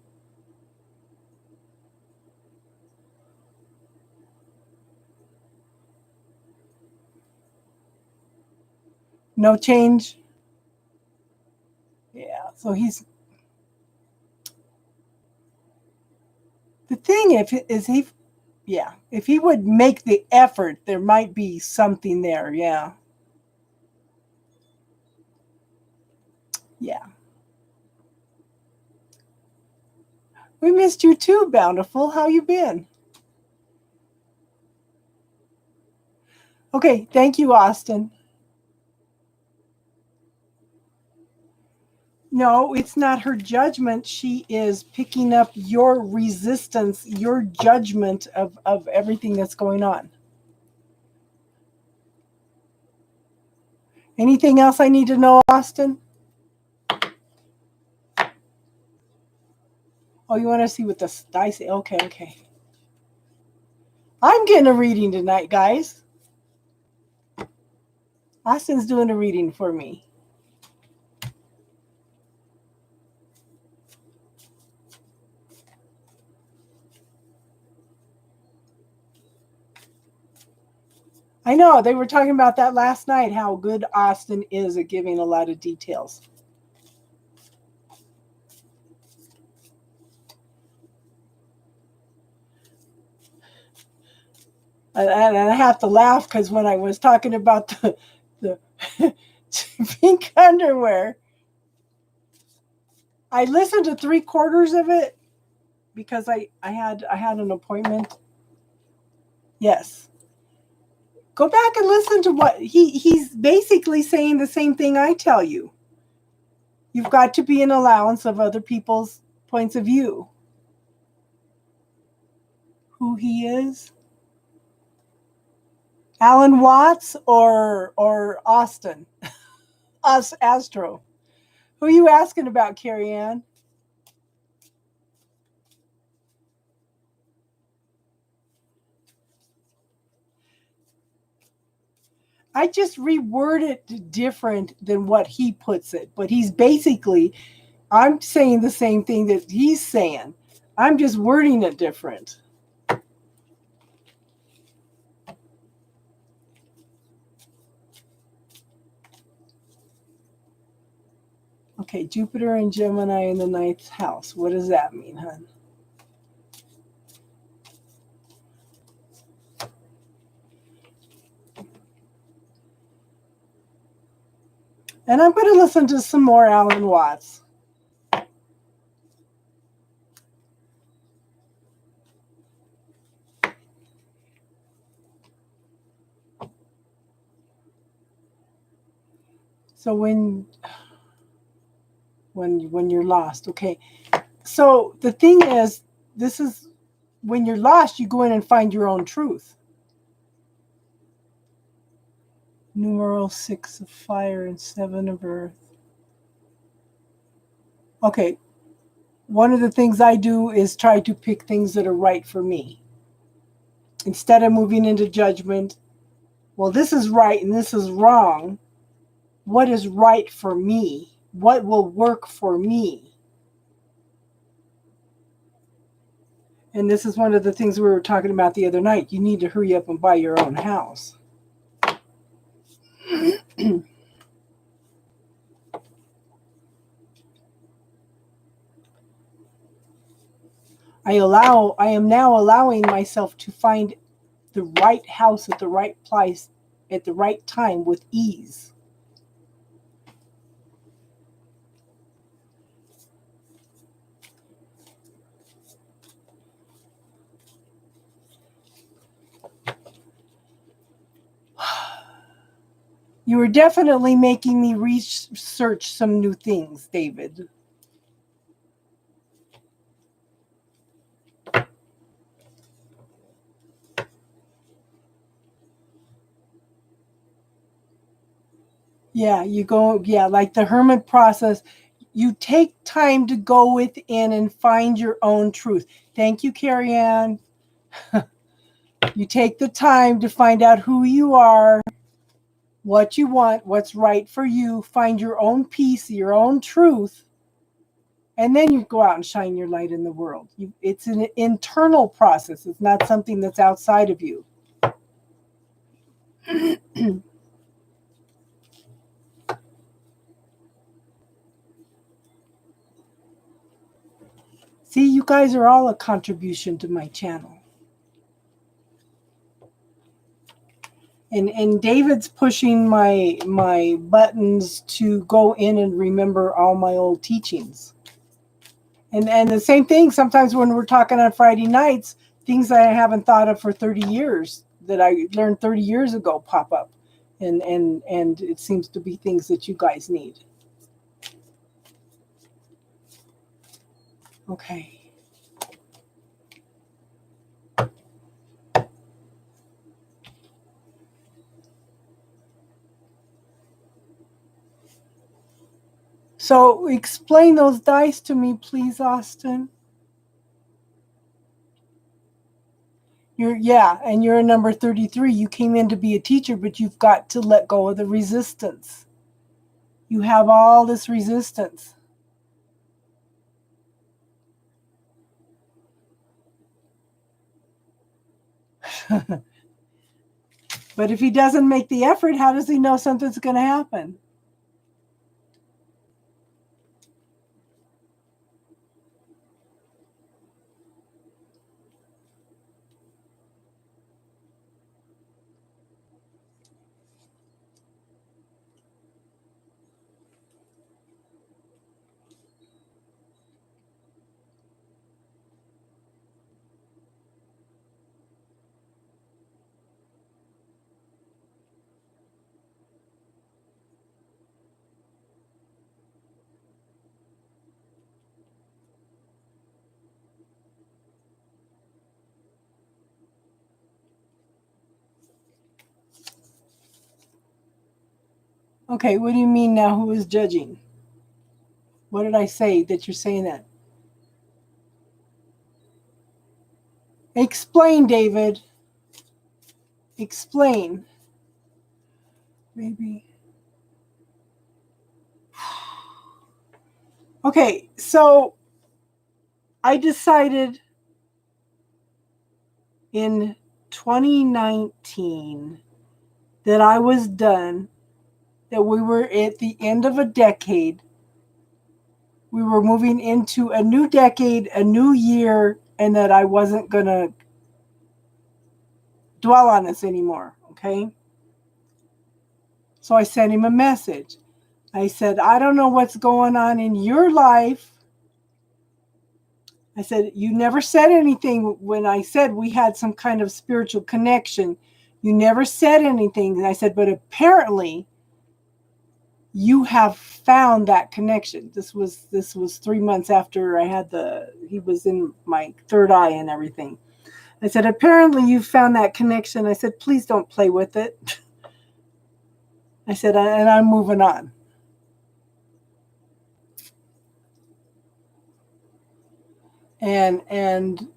No change? Yeah, so he's... The thing is he... Yeah, if he would make the effort, there might be something there, yeah. Yeah. We missed you too, Bountiful. How you been? Okay, thank you, Austin. No, it's not her judgment. She is picking up your resistance, your judgment of everything that's going on. Anything else I need to know, Austin? Oh, you want to see what the dice say? Okay, okay. I'm getting a reading tonight, guys. Austin's doing a reading for me. I know, they were talking about that last night, how good Austin is at giving a lot of details. And I have to laugh because when I was talking about the pink underwear, I listened to 3/4 of it because I had an appointment. Yes. Go back and listen to what he's basically saying the same thing I tell you. You've got to be an allowance of other people's points of view. Who he is? Alan Watts or Austin? Astro. Who are you asking about, Carrie Ann? I just reword it different than what he puts it, but he's basically, I'm saying the same thing that he's saying. I'm just wording it different. Okay, Jupiter and Gemini in the 9th house. What does that mean, hon? And I'm going to listen to some more Alan Watts. So when you're lost, okay. So the thing is, this is when you're lost, you go in and find your own truth. Numeral 6 of fire and 7 of earth. Okay. One of the things I do is try to pick things that are right for me. Instead of moving into judgment, well, this is right and this is wrong. What is right for me? What will work for me? And this is one of the things we were talking about the other night. You need to hurry up and buy your own house. I am now allowing myself to find the right house at the right place at the right time with ease. You are definitely making me research some new things, David. Yeah, like the hermit process. You take time to go within and find your own truth. Thank you, Carrie Ann. You take the time to find out who you are, what you want, what's right for you, find your own peace, your own truth, and then you go out and shine your light in the world. It's an internal process. It's not something that's outside of you. See, you guys are all a contribution to my channel. And David's pushing my buttons to go in and remember all my old teachings. And the same thing, sometimes when we're talking on Friday nights, things that I haven't thought of for 30 years that I learned 30 years ago pop up. And it seems to be things that you guys need. Okay. So explain those dice to me, please, Austin. You're a number 33. You came in to be a teacher, but you've got to let go of the resistance. You have all this resistance. But if he doesn't make the effort, how does he know something's going to happen? Okay, what do you mean now? Who is judging? What did I say that you're saying that? Explain, David. Explain. Maybe. Okay, so I decided in 2019 that I was done, that we were at the end of a decade. We were moving into a new decade, a new year, and that I wasn't going to dwell on this anymore, okay? So I sent him a message. I said, I don't know what's going on in your life. I said, you never said anything when I said we had some kind of spiritual connection. You never said anything. And I said, but apparently you have found that connection. This was 3 months after I had he was in my third eye and everything. I said, apparently you found that connection. I said, please don't play with it. I said, and I'm moving on. And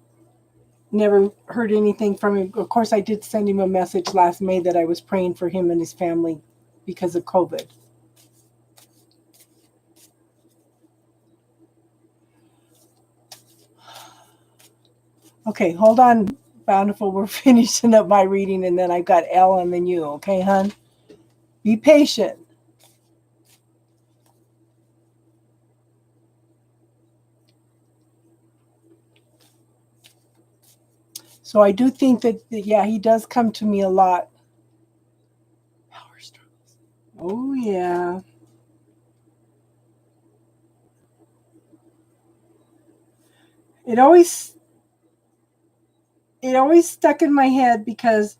never heard anything from him. Of course, I did send him a message last May that I was praying for him and his family because of COVID. Okay, hold on, Bountiful. We're finishing up my reading, and then I've got Elle and then you. Okay, hon? Be patient. So I do think that, yeah, he does come to me a lot. Power struggles. Oh, yeah. It always stuck in my head because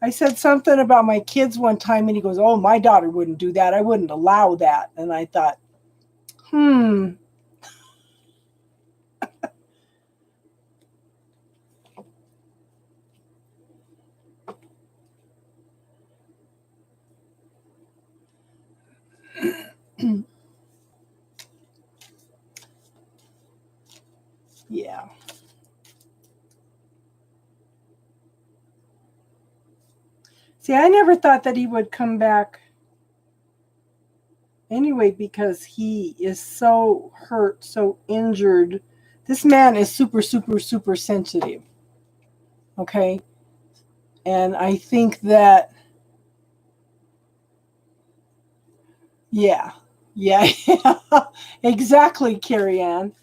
I said something about my kids one time, and he goes, "Oh, my daughter wouldn't do that. I wouldn't allow that." And I thought, hmm. Yeah. See, I never thought that he would come back anyway because he is so hurt, so injured. This man is super, super, super sensitive. Okay. And I think that, yeah, yeah, yeah, exactly, Carrie Ann.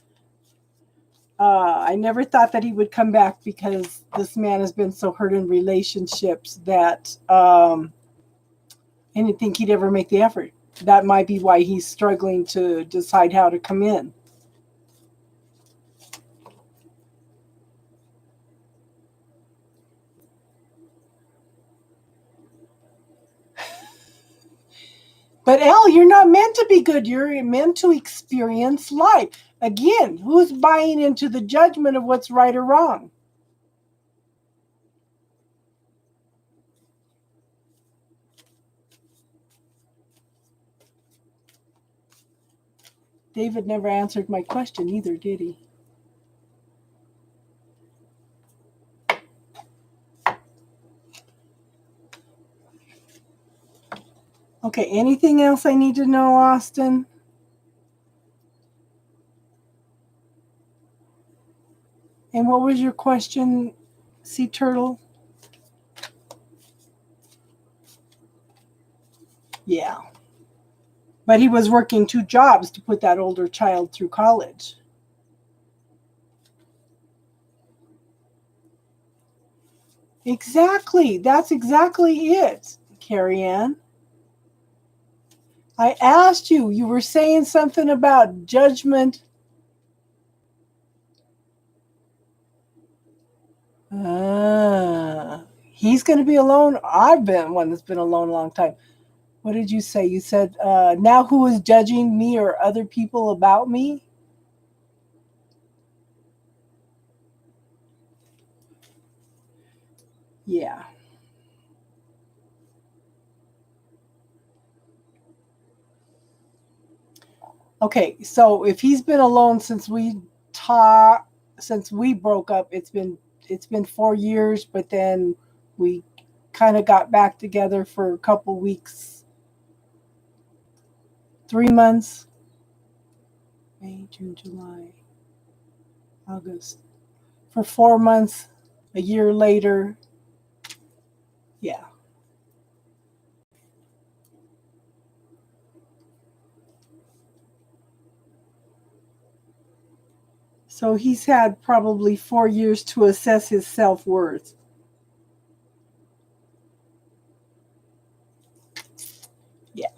I never thought that he would come back because this man has been so hurt in relationships that I didn't think he'd ever make the effort. That might be why he's struggling to decide how to come in. But Elle, you're not meant to be good. You're meant to experience life. Again, who's buying into the judgment of what's right or wrong? David never answered my question either, did he? Okay, anything else I need to know, Austin? And what was your question, Sea Turtle? Yeah. But he was working 2 jobs to put that older child through college. Exactly. That's exactly it, Carrie Ann. I asked you, you were saying something about judgment. He's going to be alone. I've been one that's been alone a long time. What did you say? You said, now who is judging me or other people about me? Yeah. Okay, so if he's been alone since we broke up, it's been 4 years, but then we kind of got back together for a couple weeks, 3 months, May, June, July, August, for 4 months, a year later. Yeah. So he's had probably 4 years to assess his self-worth. Yeah.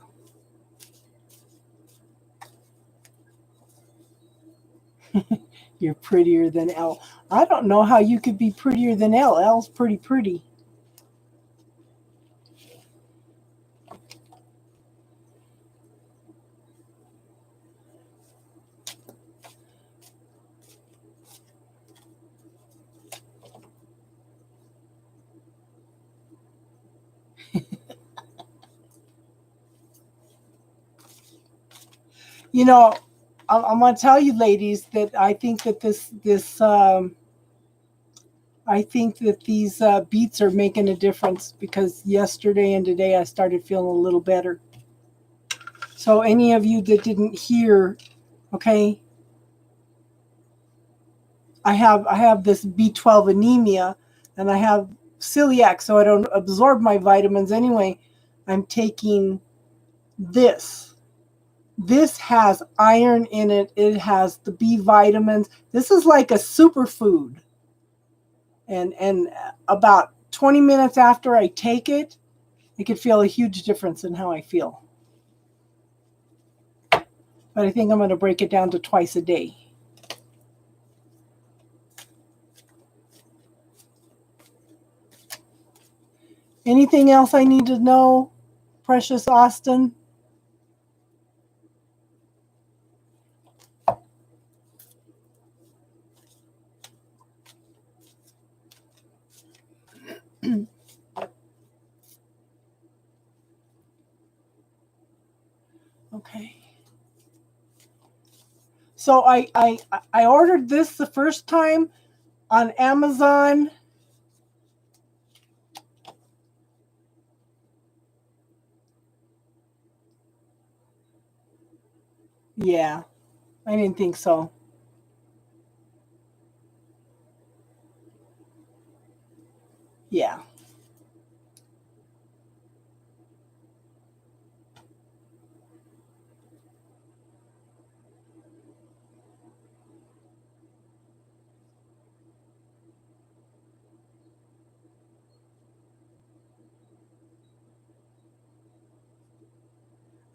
You're prettier than Elle. I don't know how you could be prettier than Elle. Elle's pretty pretty. You know, I'm going to tell you, ladies, that I think that I think that these beats are making a difference because yesterday and today I started feeling a little better. So any of you that didn't hear, okay, I have this B12 anemia, and I have celiac, so I don't absorb my vitamins anyway. I'm taking this. This has iron in it. It has the B vitamins. This is like a superfood. And about 20 minutes after I take it, I could feel a huge difference in how I feel. But I think I'm going to break it down to twice a day. Anything else I need to know, Precious Austin? Okay. So I ordered this the first time on Amazon. Yeah, I didn't think so. Yeah.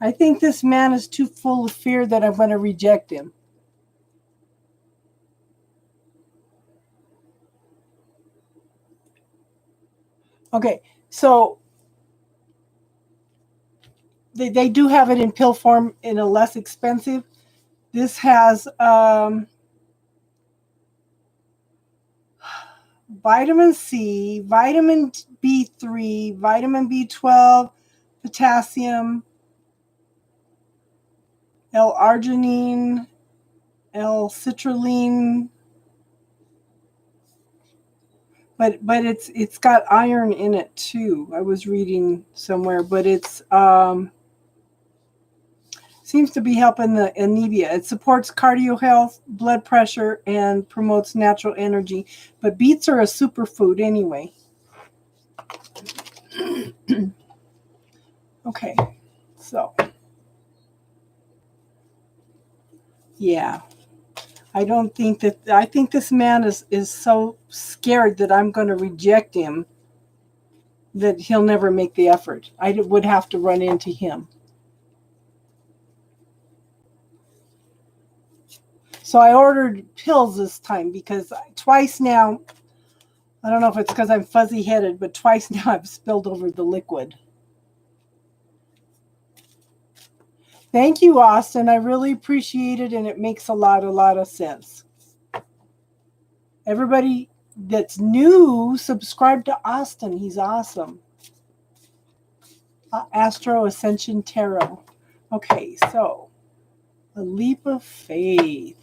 I think this man is too full of fear that I'm going to reject him. Okay, so they do have it in pill form in a less expensive. This has vitamin C, vitamin B3, vitamin B12, potassium, L-arginine, L-citrulline, but it's got iron in it too. I was reading somewhere, but it's seems to be helping the anemia. It supports cardio health, blood pressure, and promotes natural energy. But beets are a superfood anyway. Okay, so yeah. I don't think that I think this man is so scared that I'm going to reject him that he'll never make the effort. I would have to run into him. So I ordered pills this time because twice now, I don't know if it's because I'm fuzzy headed, but twice now I've spilled over the liquid. Thank you, Austin. I really appreciate it, and it makes a lot of sense. Everybody that's new, subscribe to Austin. He's awesome. Astro Ascension Tarot. Okay, so a leap of faith.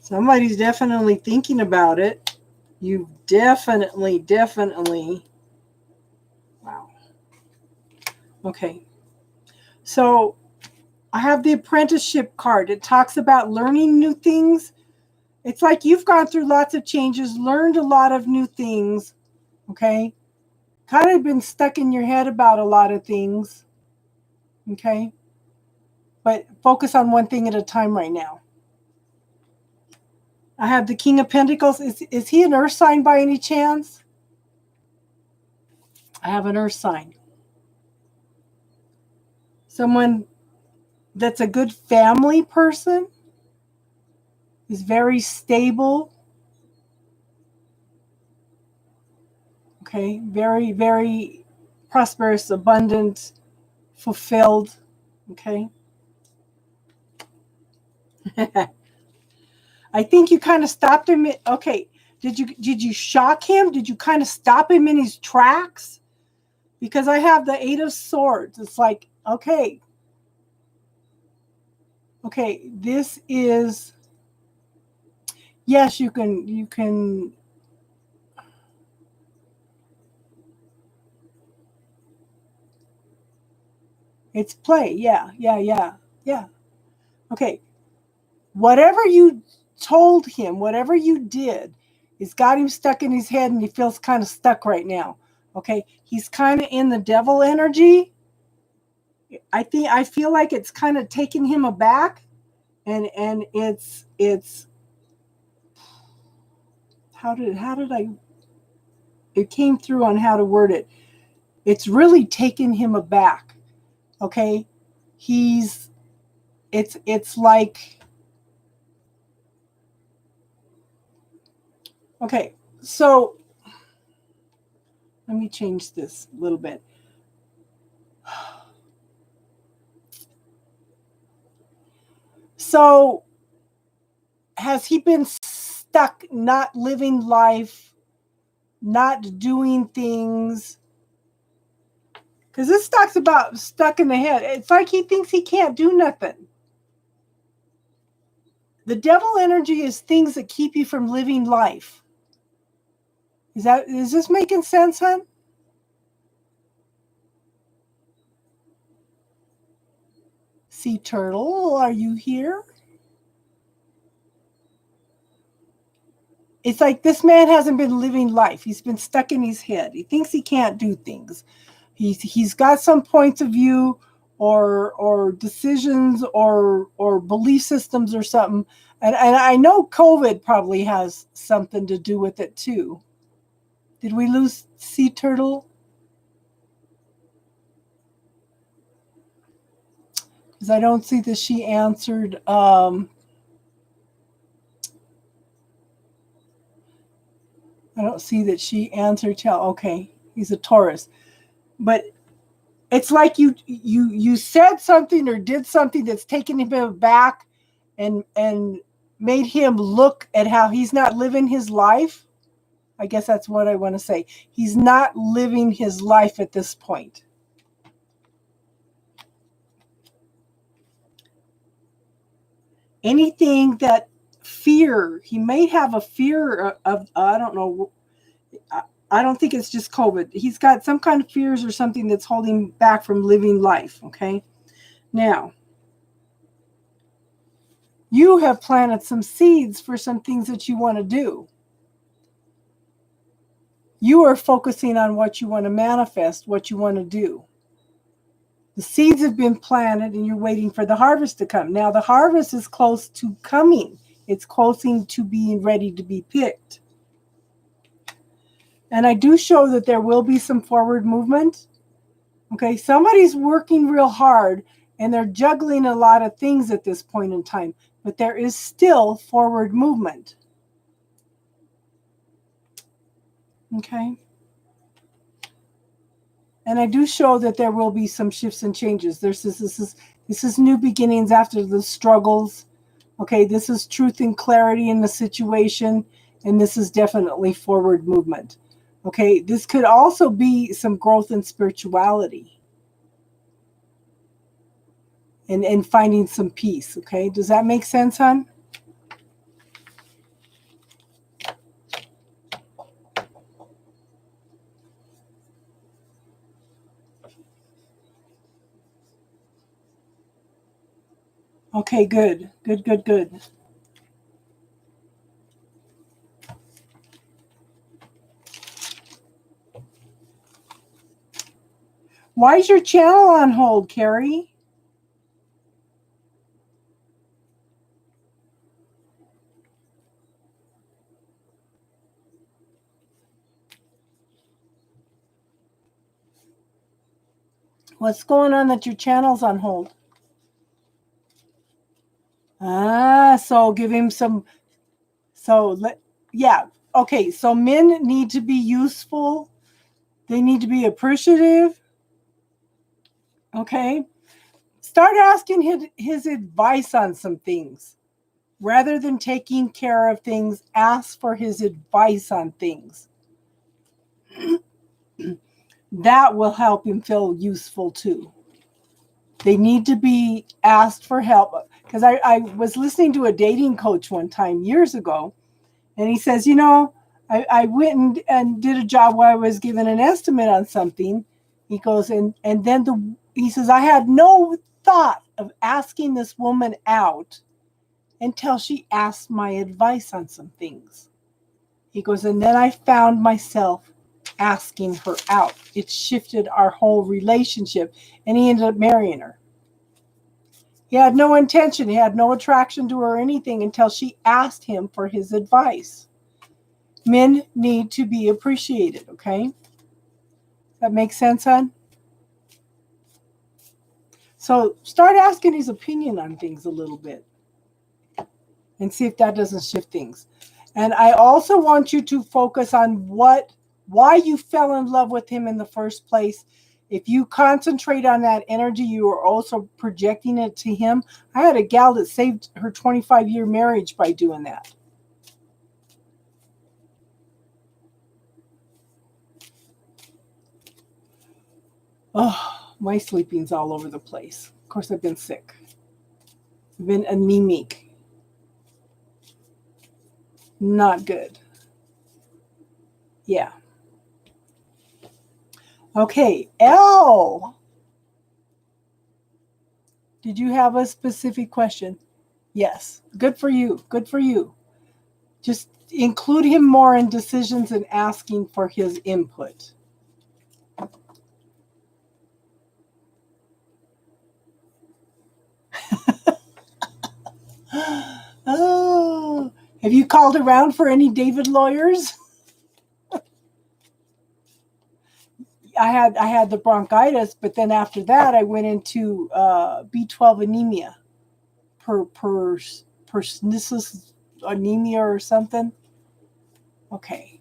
Somebody's definitely thinking about it. You definitely. Wow. Okay. So I have the apprenticeship card. It talks about learning new things. It's like you've gone through lots of changes, learned a lot of new things. Okay. Kind of been stuck in your head about a lot of things. Okay. But focus on one thing at a time right now. I have the King of Pentacles. Is he an earth sign by any chance? I have an earth sign. Someone that's a good family person, is very stable. Okay, very prosperous, abundant, fulfilled. Okay. I think you kind of stopped him. Okay, did you shock him? Did you kind of stop him in his tracks? Because I have the Eight of Swords. It's like, okay, this is, yes, you can It's play. Yeah, yeah, yeah, yeah. Okay. Whatever you told him, whatever you did, it's got him stuck in his head and he feels kind of stuck right now. Okay. He's kind of in the devil energy. I feel like it's kind of taking him aback, and it's how did I it came through on how to word it. It's really taken him aback. Okay. He's it's like, okay, so let me change this a little bit. So has he been stuck, not living life, not doing things? Because this talks about stuck in the head. It's like he thinks he can't do nothing. The devil energy is things that keep you from living life. Is this making sense, hon? Sea turtle, are you here? It's like this man hasn't been living life. He's been stuck in his head. He thinks he can't do things. He's got some points of view or decisions or belief systems or something. And I know COVID probably has something to do with it too. Did we lose Sea Turtle? Because I don't see that she answered. I don't see that she answered. Okay, he's a Taurus, but it's like you said something or did something that's taken him back and made him look at how he's not living his life. I guess that's what I want to say. He's not living his life at this point. Anything that fear, he may have a fear of I don't know. I don't think it's just COVID. He's got some kind of fears or something that's holding back from living life. Okay. Now, you have planted some seeds for some things that you want to do. You are focusing on what you want to manifest, what you want to do. The seeds have been planted and you're waiting for the harvest to come. Now the harvest is close to coming. It's closing to being ready to be picked. And I do show that there will be some forward movement. Okay, somebody's working real hard and they're juggling a lot of things at this point in time, but there is still forward movement. Okay. And I do show that there will be some shifts and changes. This is new beginnings after the struggles. Okay, this is truth and clarity in the situation, and this is definitely forward movement. Okay, this could also be some growth in spirituality and finding some peace. Okay, does that make sense, hon? Okay, good. Why is your channel on hold, Carrie? What's going on that your channel's on hold? So give him some. Yeah. Okay, so men need to be useful. They need to be appreciative. Okay. Start asking his advice on some things. Rather than taking care of things, ask for his advice on things. That will help him feel useful too. They need to be asked for help. Because I was listening to a dating coach one time years ago, and he says, I went and did a job where I was given an estimate on something. He goes, and then he says, I had no thought of asking this woman out until she asked my advice on some things. He goes, and then I found myself asking her out. It shifted our whole relationship, and he ended up marrying her. He had no intention, he had no attraction to her or anything until she asked him for his advice. Men need to be appreciated, okay? That makes sense, hon? So start asking his opinion on things a little bit and see if that doesn't shift things. And I also want you to focus on why you fell in love with him in the first place. If you concentrate on that energy, you are also projecting it to him. I had a gal that saved her 25-year marriage by doing that. Oh, my sleeping's all over the place. Of course, I've been sick. I've been anemic. Not good. Yeah. Okay, L. Did you have a specific question? Yes. Good for you. Good for you. Just include him more in decisions and asking for his input. Oh, have you called around for any David lawyers? I had the bronchitis, but then after that, I went into B12 anemia, pernicious anemia or something. Okay.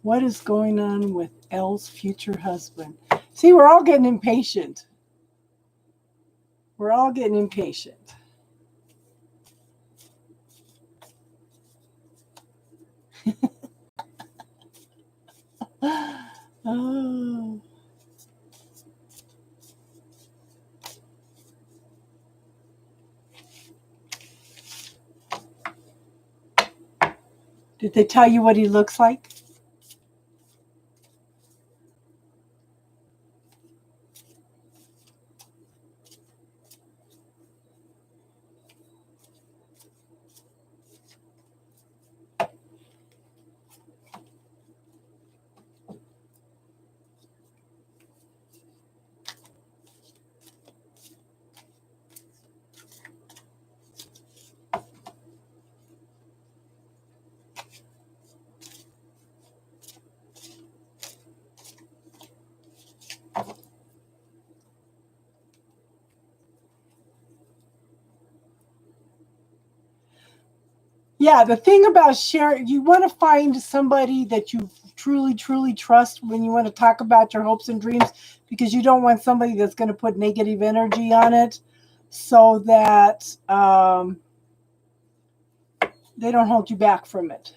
What is going on with L's future husband? See, we're all getting impatient. We're all getting impatient. Oh. Did they tell you what he looks like? Yeah, the thing about sharing, you want to find somebody that you truly, truly trust when you want to talk about your hopes and dreams, because you don't want somebody that's going to put negative energy on it so that they don't hold you back from it.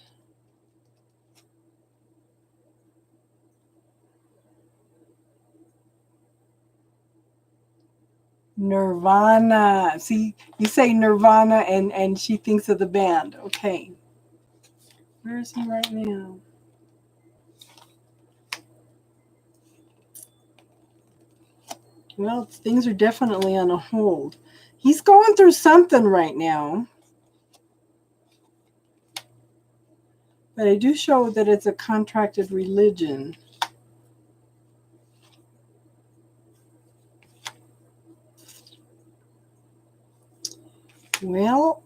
Nirvana. See, you say Nirvana and she thinks of the band. Okay. Where is he right now? Well, things are definitely on a hold. He's going through something right now. But I do show that it's a contracted religion. Well,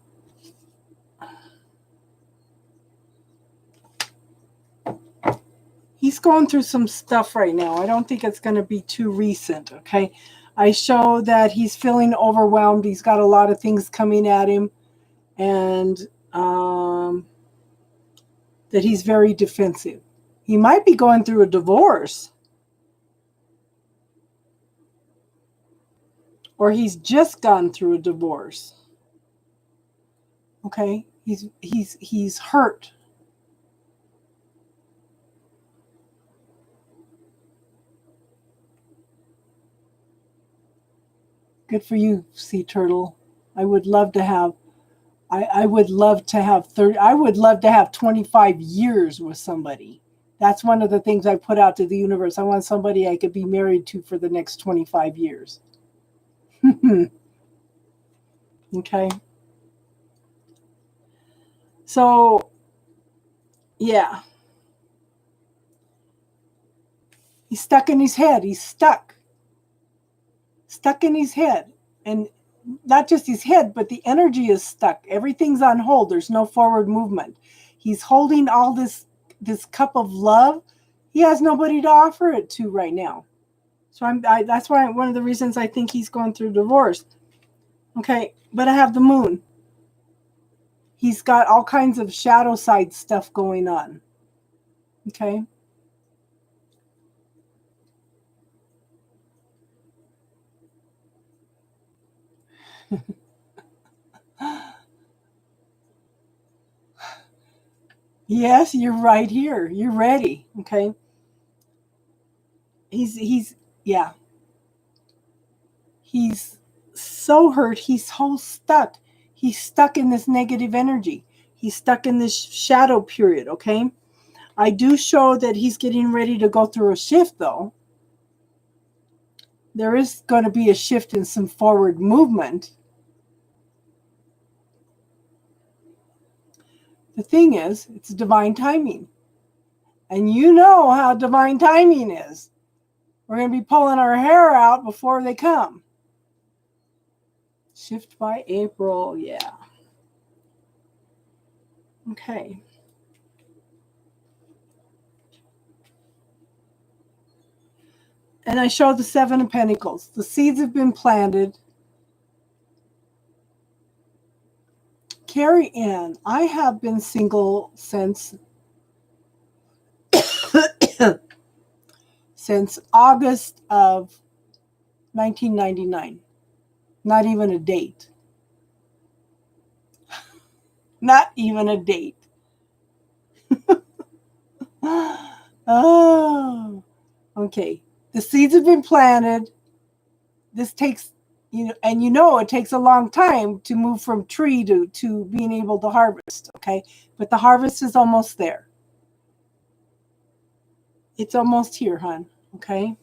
he's going through some stuff right now. I don't think it's going to be too recent, okay? I show that he's feeling overwhelmed. He's got a lot of things coming at him, and that he's very defensive. He might be going through a divorce, or he's just gone through a divorce. Okay? He's hurt. Good for you, Sea Turtle. I would love to have 30. I would love to have 25 years with somebody That's one of the things I put out to the universe. I want somebody I could be married to for the next 25 years. Okay. So, yeah. He's stuck in his head. He's stuck. Stuck in his head. And not just his head, but the energy is stuck. Everything's on hold. There's no forward movement. He's holding all this cup of love. He has nobody to offer it to right now. So that's why one of the reasons I think he's going through divorce. Okay, but I have the moon. He's got all kinds of shadow side stuff going on. Okay. Yes, you're right here. You're ready. Okay. He's yeah. He's so hurt. He's so stuck. He's stuck in this negative energy. He's stuck in this shadow period. Okay. I do show that he's getting ready to go through a shift, though. There is going to be a shift in some forward movement. The thing is, it's divine timing. And you know how divine timing is. We're going to be pulling our hair out before they come. Shift by April, yeah. Okay. And I show the Seven of Pentacles. The seeds have been planted. Carrie Ann, I have been single since since August of 1999. Not even a date. Not even a date. Oh, okay. The seeds have been planted. This takes, and it takes a long time to move from tree to being able to harvest, okay? But the harvest is almost there. It's almost here, hon, okay?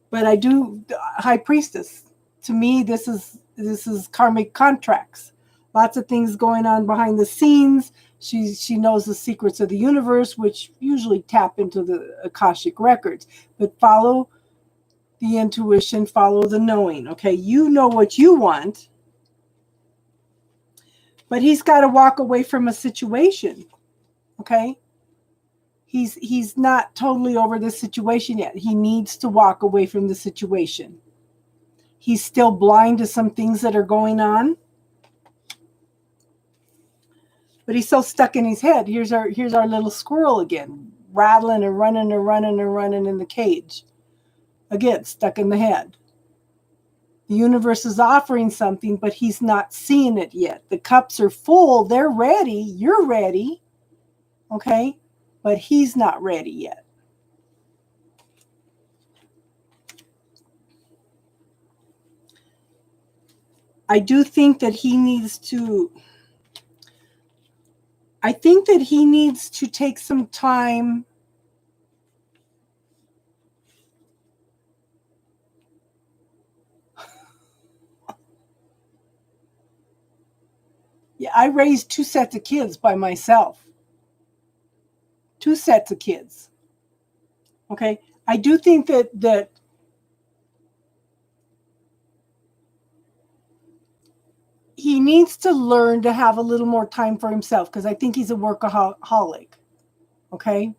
But I do, High Priestess, to me, this is karmic contracts. Lots of things going on behind the scenes. She knows the secrets of the universe, which usually tap into the Akashic records. But follow the intuition, follow the knowing. Okay, you know what you want, but he's got to walk away from a situation. Okay, he's not totally over the situation yet. He needs to walk away from the situation. He's still blind to some things that are going on. But he's so stuck in his head. Here's our little squirrel again, rattling and running and running and running in the cage. Again, stuck in the head. The universe is offering something, but he's not seeing it yet. The cups are full. They're ready. You're ready. Okay? But he's not ready yet. I do think that he needs to... I think that he needs to take some time Yeah, I raised 2 sets of kids by myself. 2 sets of kids. Okay? I do think that he needs to learn to have a little more time for himself, because I think he's a workaholic. Okay?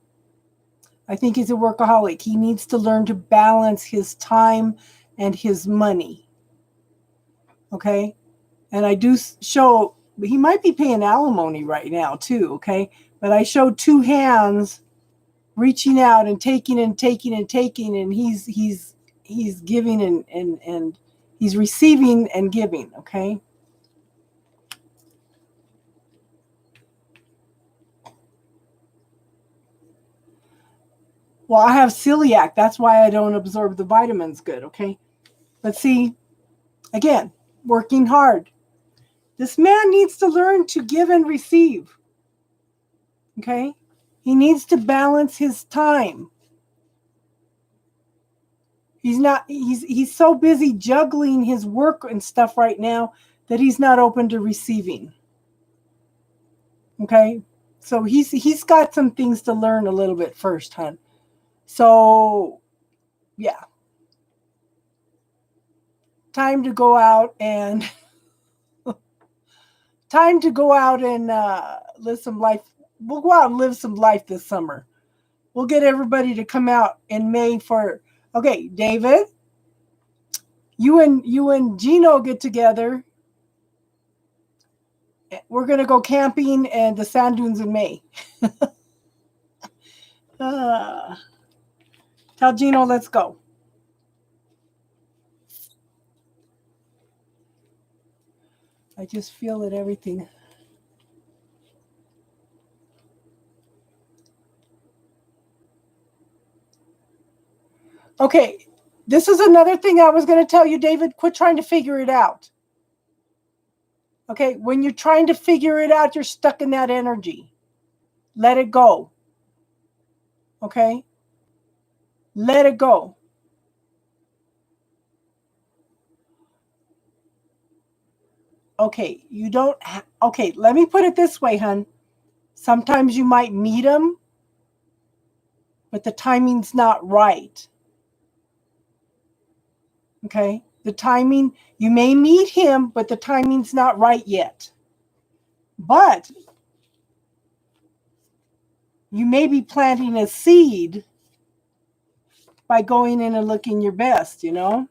I think he's a workaholic. He needs to learn to balance his time and his money. Okay? And I do show, he might be paying alimony right now too, okay? But I show 2 hands reaching out and taking and taking and taking, and he's giving and he's receiving and giving, okay? Well, I have celiac. That's why I don't absorb the vitamins good, okay? But see, again, working hard. This man needs to learn to give and receive, okay? He needs to balance his time. He's so busy juggling his work and stuff right now that he's not open to receiving. Okay? So he's got some things to learn a little bit first, hon. So, yeah. Time to go out and live some life. We'll go out and live some life this summer. We'll get everybody to come out in May for. Okay, David, you and Gino get together. We're gonna go camping and the sand dunes in May. Tell Gino, let's go. I just feel that everything. Okay, this is another thing I was going to tell you, David. Quit trying to figure it out. Okay, when you're trying to figure it out, you're stuck in that energy. Let it go. Okay? Let it go. Okay, you don't. Okay, let me put it this way, hon. Sometimes you might meet him, but the timing's not right. Okay? The timing, you may meet him, but the timing's not right yet. But you may be planting a seed by going in and looking your best, you know?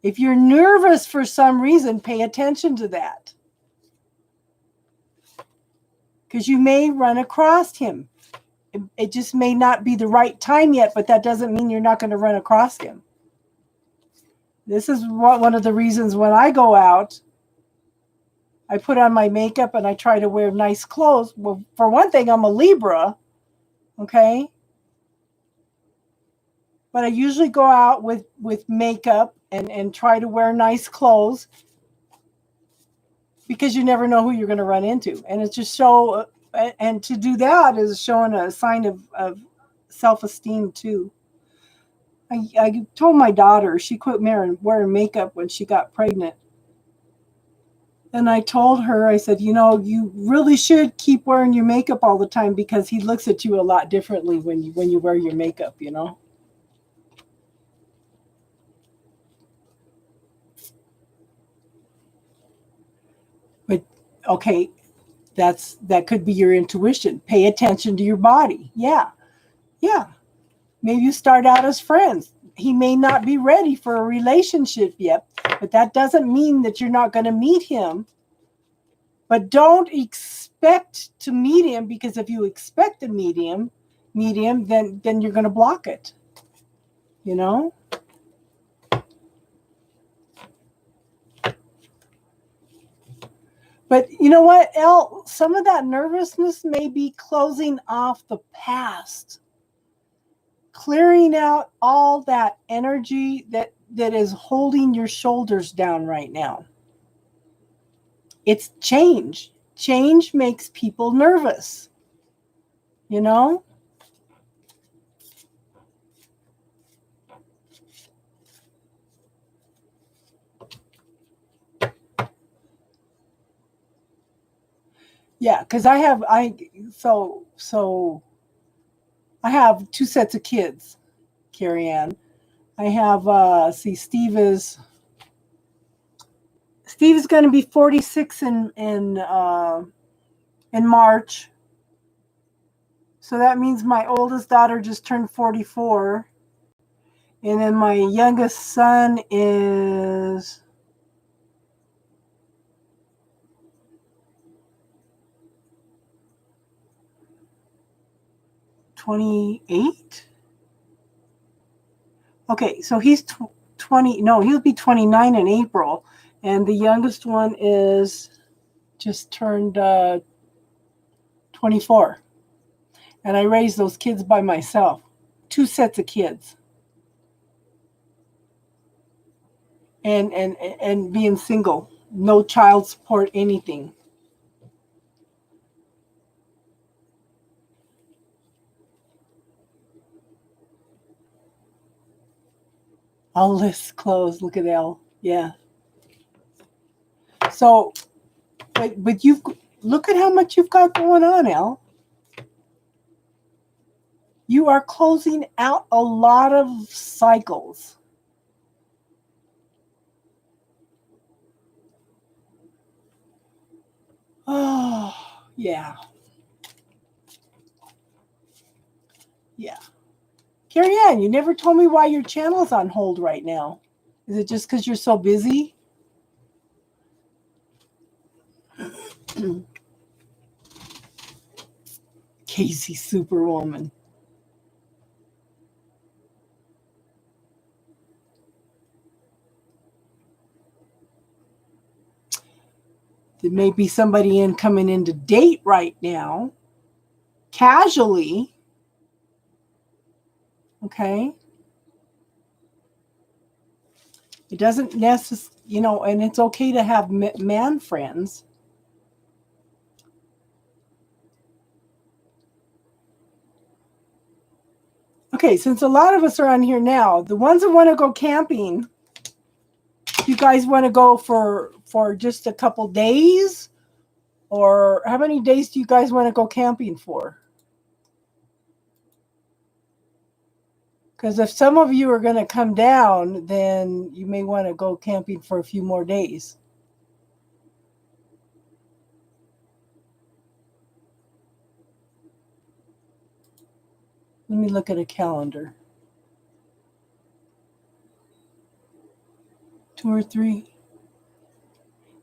If you're nervous for some reason, pay attention to that. Because you may run across him. It just may not be the right time yet, but that doesn't mean you're not going to run across him. This is one of the reasons when I go out, I put on my makeup and I try to wear nice clothes. Well, for one thing, I'm a Libra, okay? But I usually go out with makeup and try to wear nice clothes because you never know who you're going to run into. And it's just and to do that is showing a sign of self-esteem too. I told my daughter, she quit wearing makeup when she got pregnant. And I told her, I said, you really should keep wearing your makeup all the time because he looks at you a lot differently when you wear your makeup, But okay, that could be your intuition. Pay attention to your body. Yeah. Maybe you start out as friends. He may not be ready for a relationship yet, but that doesn't mean that you're not going to meet him. But don't expect to meet him, because if you expect to meet him, then you're going to block it. But you know what, Elle? Some of that nervousness may be closing off the past. Clearing out all that energy that is holding your shoulders down right now. It's change. Change makes people nervous. Yeah, because I have two sets of kids, Carrie Ann. I have Steve is going to be 46 in March. So that means my oldest daughter just turned 44. And then my youngest son is 28. Okay, so he's 20. No, he'll be 29 in April. And the youngest one is just turned 24. And I raised those kids by myself. Two sets of kids. And being single. No child support, anything. All lists closed. Look at Elle. Yeah. So, but you've look at how much you've got going on, Elle. You are closing out a lot of cycles. Oh, yeah. Yeah. Carrie Ann, you never told me why your channel's on hold right now. Is it just because you're so busy? Casey Superwoman. There may be somebody coming in to date right now. Casually. Okay. It doesn't necessarily, and it's okay to have man friends. Okay, since a lot of us are on here now, the ones that want to go camping, you guys want to go for just a couple days? Or how many days do you guys want to go camping for? Because if some of you are going to come down, then you may want to go camping for a few more days. Let me look at a calendar. 2 or 3.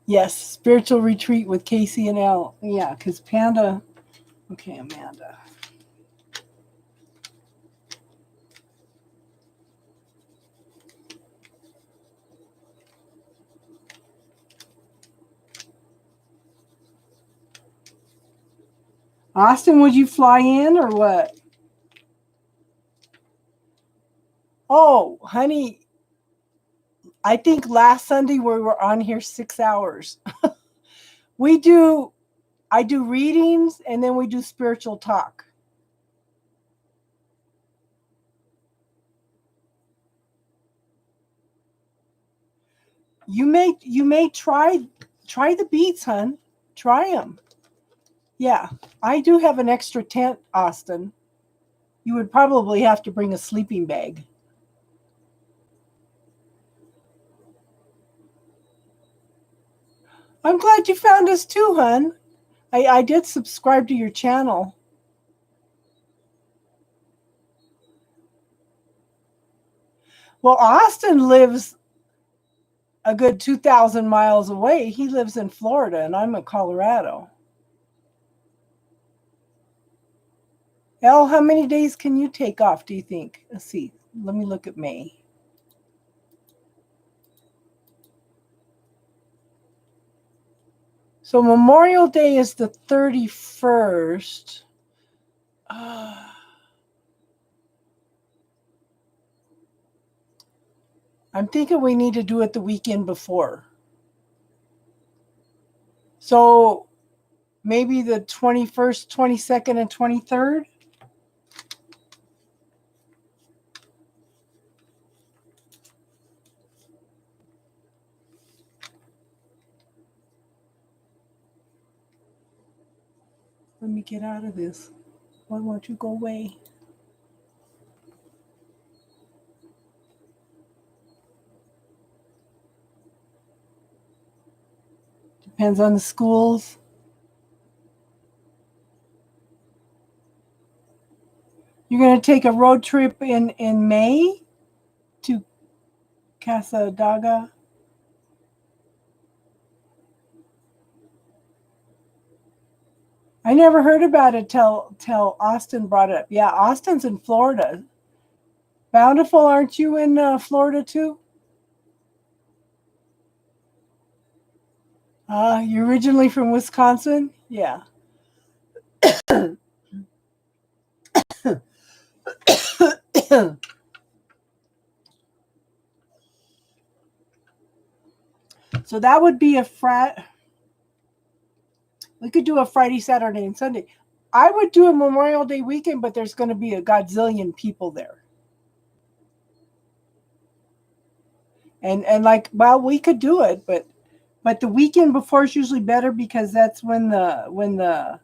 Yes, spiritual retreat with Casey and Elle. Yeah, because Panda. Okay, Amanda. Austin, would you fly in or what? Oh, honey, I think last Sunday we were on here 6 hours. I do readings and then we do spiritual talk. You may try the beats, hun. Try them. Yeah, I do have an extra tent, Austin. You would probably have to bring a sleeping bag. I'm glad you found us too, hun. I did subscribe to your channel. Well, Austin lives a good 2,000 miles away. He lives in Florida and I'm in Colorado. Elle, how many days can you take off, do you think? Let's see. Let me look at May. So Memorial Day is the 31st. I'm thinking we need to do it the weekend before. So maybe the 21st, 22nd, and 23rd? Let me get out of this. Why won't you go away? Depends on the schools. You're going to take a road trip in May to Casadaga? I never heard about it till Austin brought it up. Yeah, Austin's in Florida. Bountiful, aren't you in Florida too? You're originally from Wisconsin? Yeah. So that would be we could do a Friday, Saturday, and Sunday. I would do a Memorial Day weekend, but there's going to be a godzillion people there. And like, well, we could do it, but the weekend before is usually better because that's when the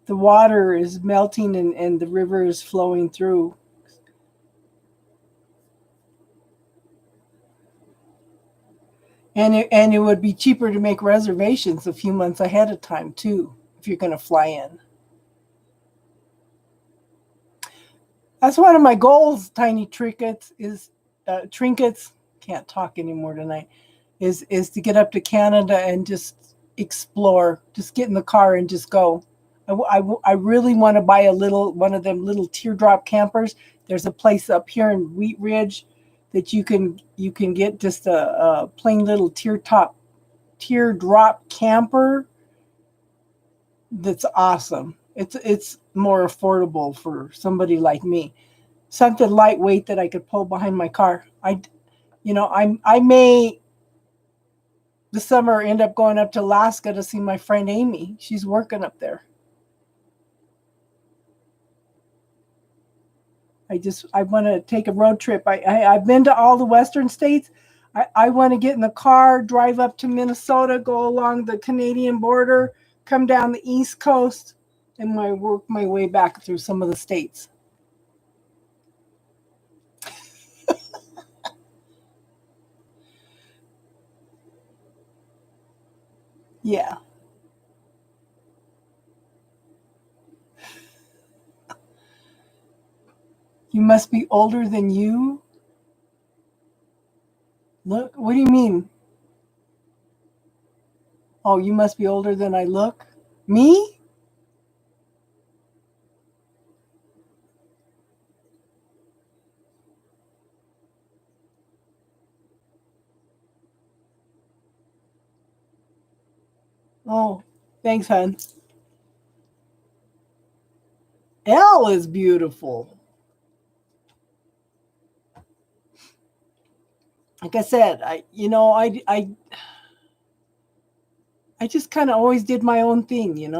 water is melting and the river is flowing through. And it would be cheaper to make reservations a few months ahead of time too, if you're going to fly in. That's one of my goals, tiny trinkets, is trinkets. Can't talk anymore tonight. Is to get up to Canada and just explore. Just get in the car and just go. I really want to buy one of them little teardrop campers. There's a place up here in Wheat Ridge that you can get just a plain little teardrop camper that's awesome. It's more affordable for somebody like me. Something lightweight that I could pull behind my car. I may this summer end up going up to Alaska to see my friend Amy. She's working up there. I want to take a road trip. I've been to all the western states. I want to get in the car, drive up to Minnesota, go along the Canadian border, come down the East Coast, and work my way back through some of the states. Yeah. You must be older than you. Look, what do you mean? Oh, you must be older than I look. Me? Oh, thanks, hon. Elle is beautiful. Like I said, I just kind of always did my own thing.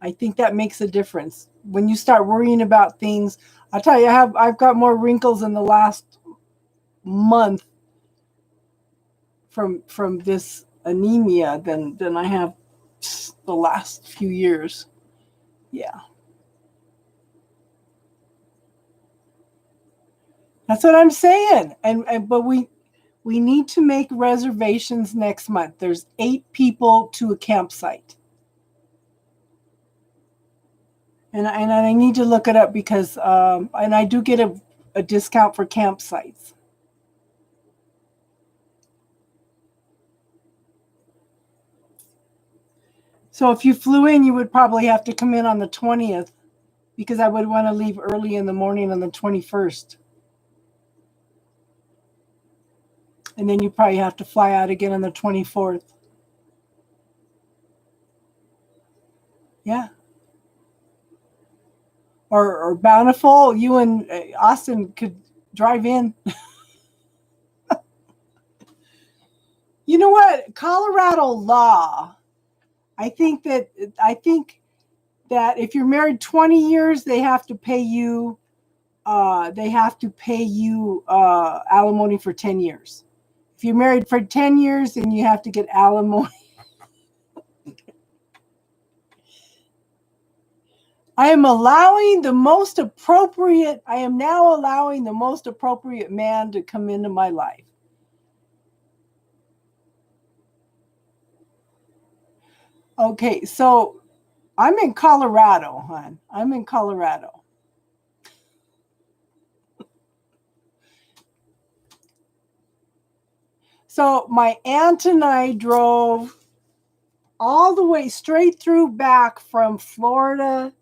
I think that makes a difference. When you start worrying about things, I'll tell you, I've got more wrinkles in the last month from this anemia than I have the last few years. Yeah. That's what I'm saying. But we need to make reservations next month. There's 8 people to a campsite. And I need to look it up because and I do get a discount for campsites. So if you flew in, you would probably have to come in on the 20th because I would want to leave early in the morning on the 21st. And then you probably have to fly out again on the 24th. Yeah. Or Bountiful, you and Austin could drive in. You know what? Colorado law. I think that if you're married 20 years, they have to pay you alimony for 10 years. If you're married for 10 years, then you have to get alimony. I am now allowing the most appropriate man to come into my life. Okay, so I'm in Colorado, hon. I'm in Colorado. So my aunt and I drove all the way straight through back from Florida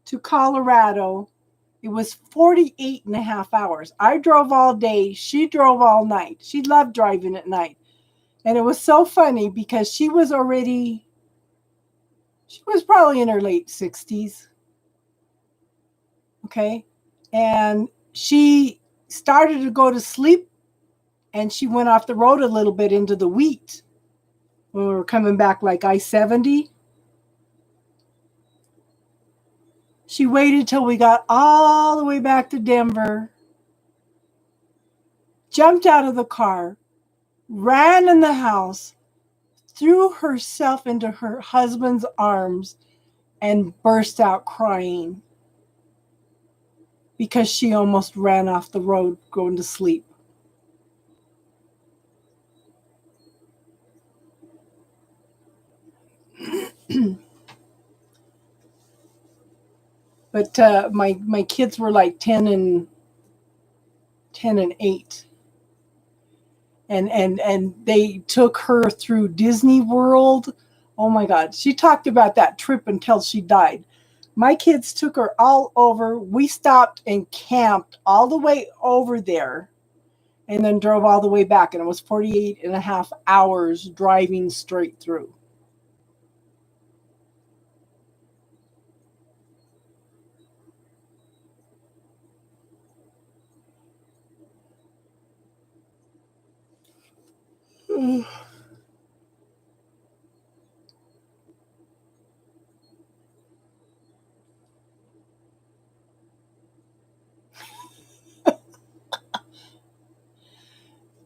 to Colorado. It was 48 and a half hours. I drove all day. She drove all night. She loved driving at night. And it was so funny because she was probably in her late 60s. Okay. And she started to go to sleep and she went off the road a little bit into the wheat when we were coming back like I-70. She waited till we got all the way back to Denver. jumped out of the car, ran in the house, threw herself into her husband's arms, and burst out crying because she almost ran off the road going to sleep. But my kids were like 10 and 8. And they took her through Disney World. Oh my God. She talked about that trip until she died. My kids took her all over. We stopped and camped all the way over there and then drove all the way back. And it was 48 and a half hours driving straight through.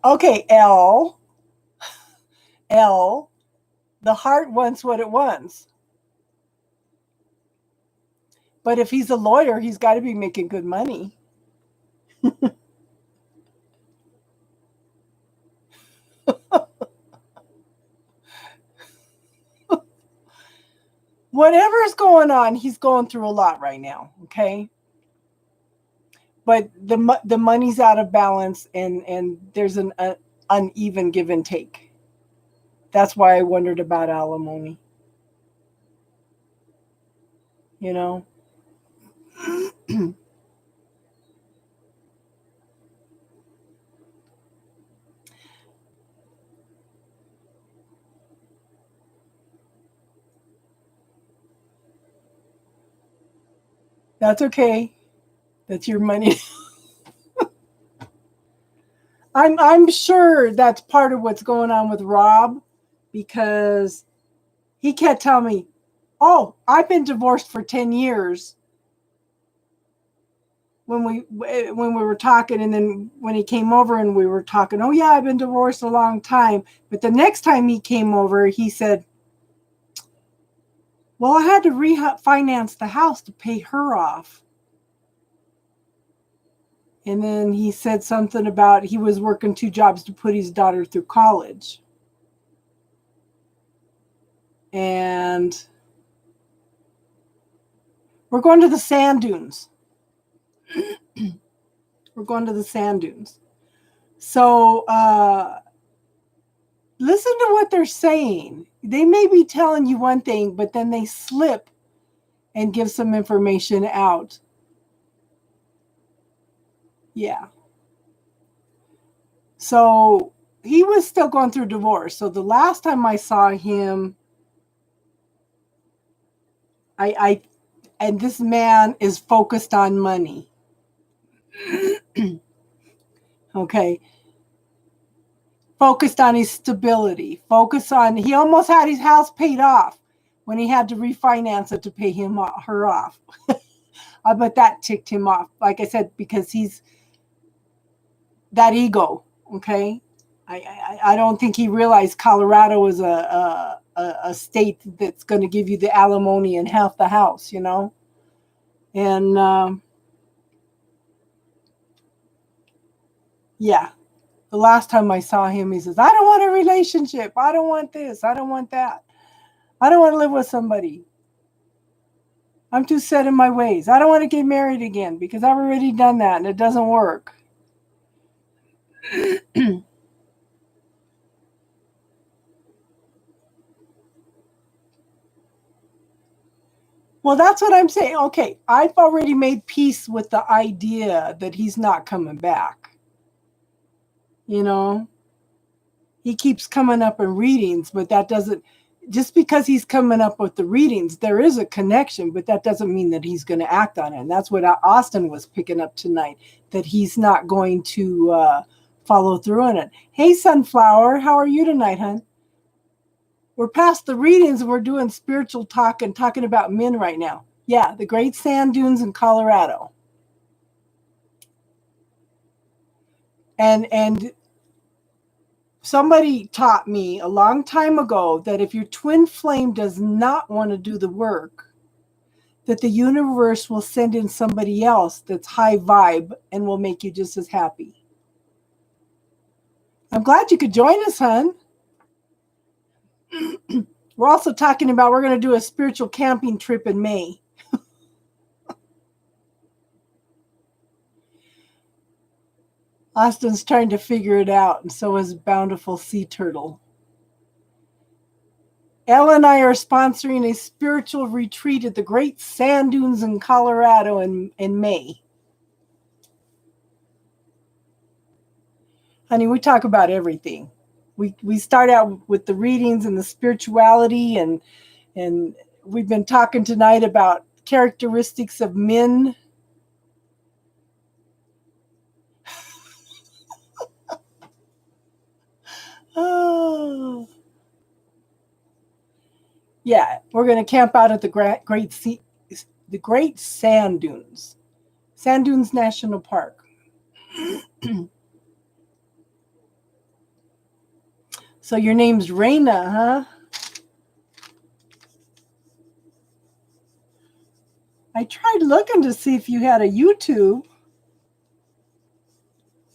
Okay, L, the heart wants what it wants. But if he's a lawyer, he's got to be making good money. Whatever's going on, he's going through a lot right now, okay? But the money's out of balance, and there's an uneven give and take. That's why I wondered about alimony. You know? That's okay. That's your money. I'm sure that's part of what's going on with Rob, because he kept telling me, "Oh, I've been divorced for 10 years." When we were talking, and then when he came over and we were talking, "Oh yeah, I've been divorced a long time." But the next time he came over, he said, "Well, I had to refinance the house to pay her off." And then he said something about he was working 2 jobs to put his daughter through college. And we're going to the sand dunes. We're going to the sand dunes. So listen to what they're saying. They may be telling you one thing, but then they slip and give some information out. Yeah. So he was still going through divorce. So the last time I saw him, and this man is focused on money. Okay. Focused on his stability. He almost had his house paid off when he had to refinance it to pay her off. But that ticked him off. Like I said, because he's that ego. Okay. I don't think he realized Colorado is a state that's going to give you the alimony and half the house, you know? And yeah, the last time I saw him, he says, "I don't want a relationship. I don't want this. I don't want that. I don't want to live with somebody. I'm too set in my ways. I don't want to get married again because I've already done that and it doesn't work." Well, that's what I'm saying. Okay, I've already made peace with the idea that he's not coming back. You know, he keeps coming up in readings, but that doesn't, just because he's coming up with the readings, there is a connection, but that doesn't mean that he's going to act on it. And that's what Austin was picking up tonight, that he's not going to follow through on it. Hey, Sunflower, how are you tonight, hon? We're past the readings and we're doing spiritual talk and talking about men right now. Yeah, the Great Sand Dunes in Colorado. And somebody taught me a long time ago that if your twin flame does not want to do the work, that the universe will send in somebody else that's high vibe and will make you just as happy. I'm glad you could join us, hon. We're also talking about we're going to do a spiritual camping trip in May. Austin's trying to figure it out, and so is Bountiful Sea Turtle. Ella and I are sponsoring a spiritual retreat at the Great Sand Dunes in Colorado in May. Honey, we talk about everything. We start out with the readings and the spirituality, and we've been talking tonight about characteristics of men. Oh. Yeah, we're going to camp out at the Great Sand Dunes. Sand Dunes National Park. So your name's Raina, huh? I tried looking to see if you had a YouTube,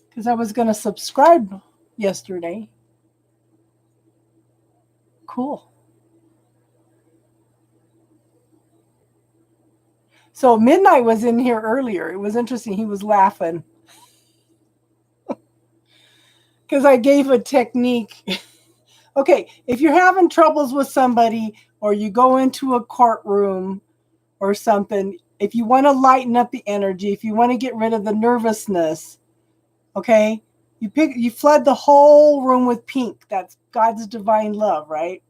because I was going to subscribe yesterday. Cool. So Midnight was in here earlier. It was interesting. He was laughing because I gave a technique. Okay, if you're having troubles with somebody, or you go into a courtroom or something, if you want to lighten up the energy, if you want to get rid of the nervousness, okay, you flood the whole room with pink. That's God's divine love, right?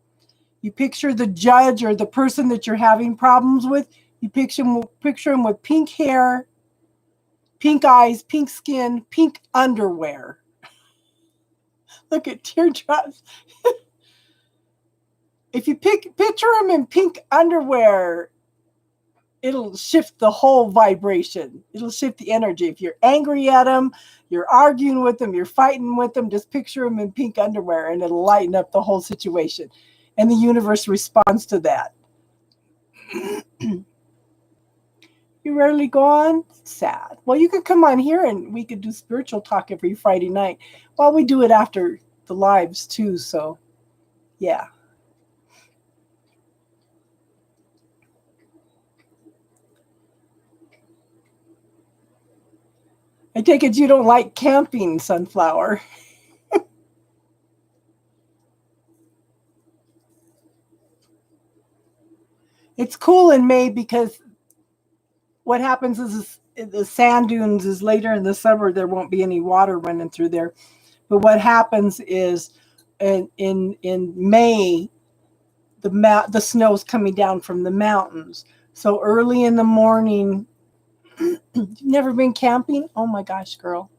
You picture the judge or the person that you're having problems with. You picture him with pink hair, pink eyes, pink skin, pink underwear. Look at teardrops. If you picture him in pink underwear, it'll shift the whole vibration. It'll shift the energy. If you're angry at him, you're arguing with him, you're fighting with him, just picture him in pink underwear and it'll lighten up the whole situation. And the universe responds to that. You rarely go on? Sad. Well, you could come on here and we could do spiritual talk every Friday night. Well, we do it after the lives too, so yeah. I take it you don't like camping, Sunflower. It's cool in May because what happens is the sand dunes is later in the summer. There won't be any water running through there. But what happens is in May, the snow's coming down from the mountains. So early in the morning, you've never been camping? Oh my gosh, girl.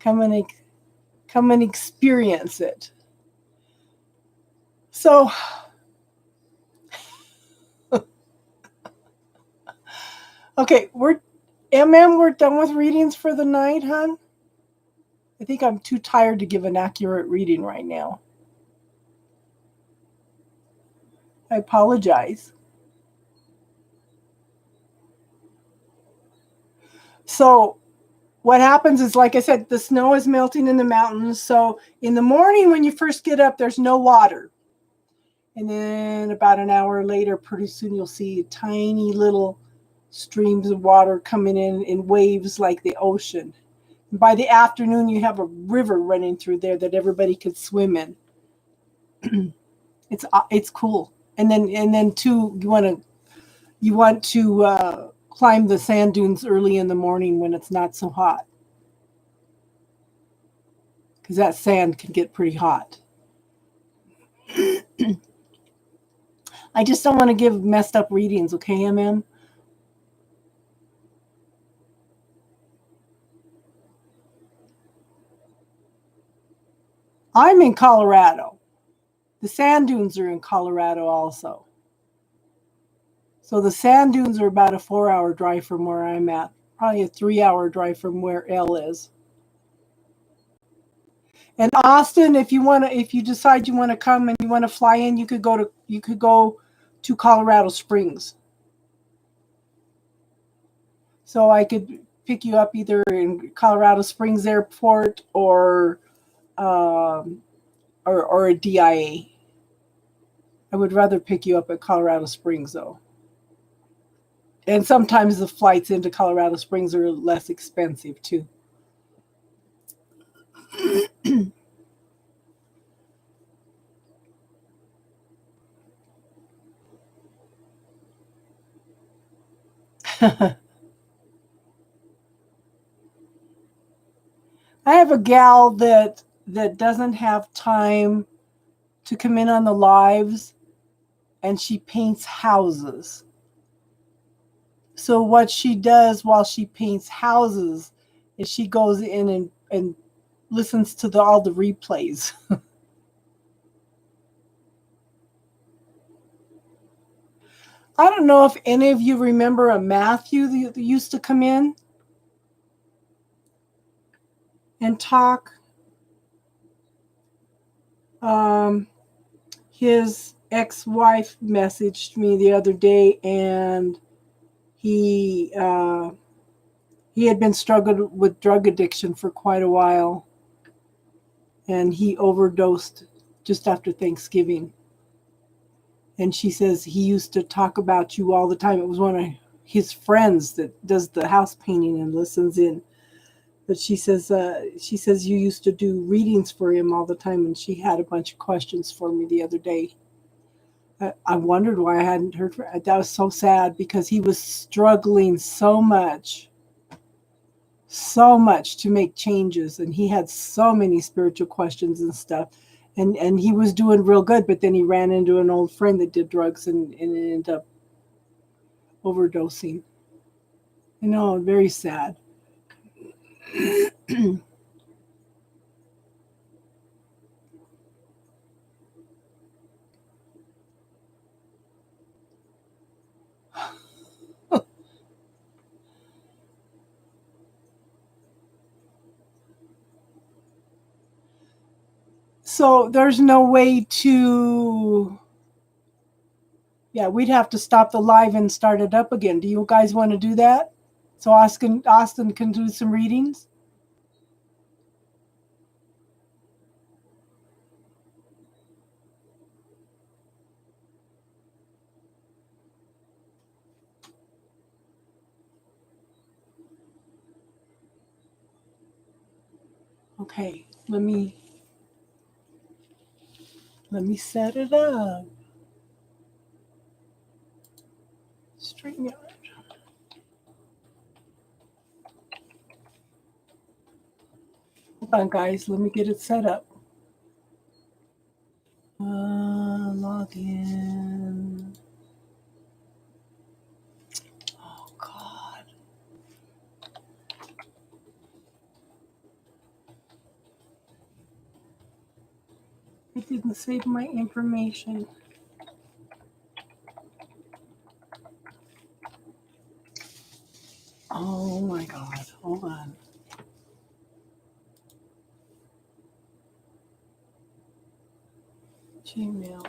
Come and experience it. So okay, we're done with readings for the night, hon. I think I'm too tired to give an accurate reading right now. I apologize. So what happens is, like I said, the snow is melting in the mountains. So in the morning when you first get up, there's no water. And then about an hour later, pretty soon you'll see tiny little streams of water coming in waves like the ocean. And by the afternoon, you have a river running through there that everybody could swim in. It's cool. And then too, you want to climb the sand dunes early in the morning when it's not so hot, because that sand can get pretty hot. I just don't want to give messed up readings, okay, MM? I'm in Colorado. The sand dunes are in Colorado also. So the sand dunes are about a 4-hour drive from where I'm at. Probably a 3-hour drive from where Elle is. And Austin, if you decide you want to come and you want to fly in, you could go to Colorado Springs. So I could pick you up either in Colorado Springs Airport or a DIA. I would rather pick you up at Colorado Springs though. And sometimes the flights into Colorado Springs are less expensive too. I have a gal that doesn't have time to come in on the lives, and she paints houses. So what she does while she paints houses is she goes in and listens to all the replays. I don't know if any of you remember a Matthew that used to come in and talk. His ex-wife messaged me the other day, and he had been struggling with drug addiction for quite a while, and he overdosed just after Thanksgiving. And she says he used to talk about you all the time. It was one of his friends that does the house painting and listens in. But she says you used to do readings for him all the time, and she had a bunch of questions for me the other day. I wondered why I hadn't heard from. That was so sad because he was struggling so much to make changes, and he had so many spiritual questions and stuff, and he was doing real good, but then he ran into an old friend that did drugs and ended up overdosing. Very sad. So there's no way to, yeah, we'd have to stop the live and start it up again. Do you guys want to do that? So Austin can do some readings? Okay, let me set it up. StreamYard. Hold on, guys. Let me get it set up. Log in. Oh, God. It didn't save my information. Oh, my God. Hold on. Gmail.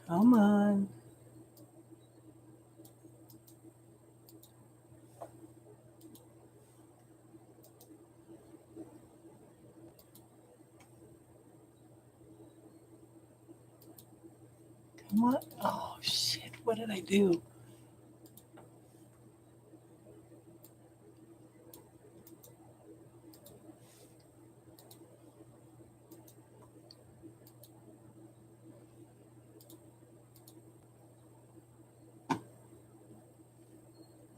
Come on. Come on. Oh, shit. What did I do?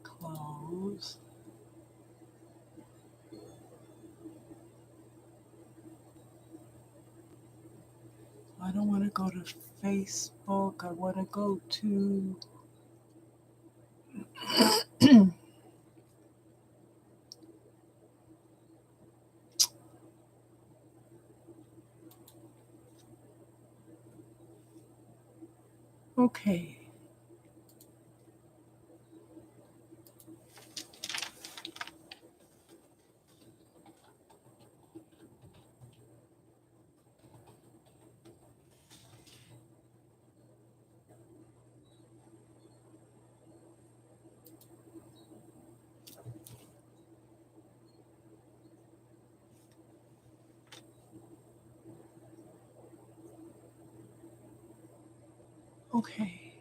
Close. I don't want to go to Facebook. I want to go to Okay. Okay.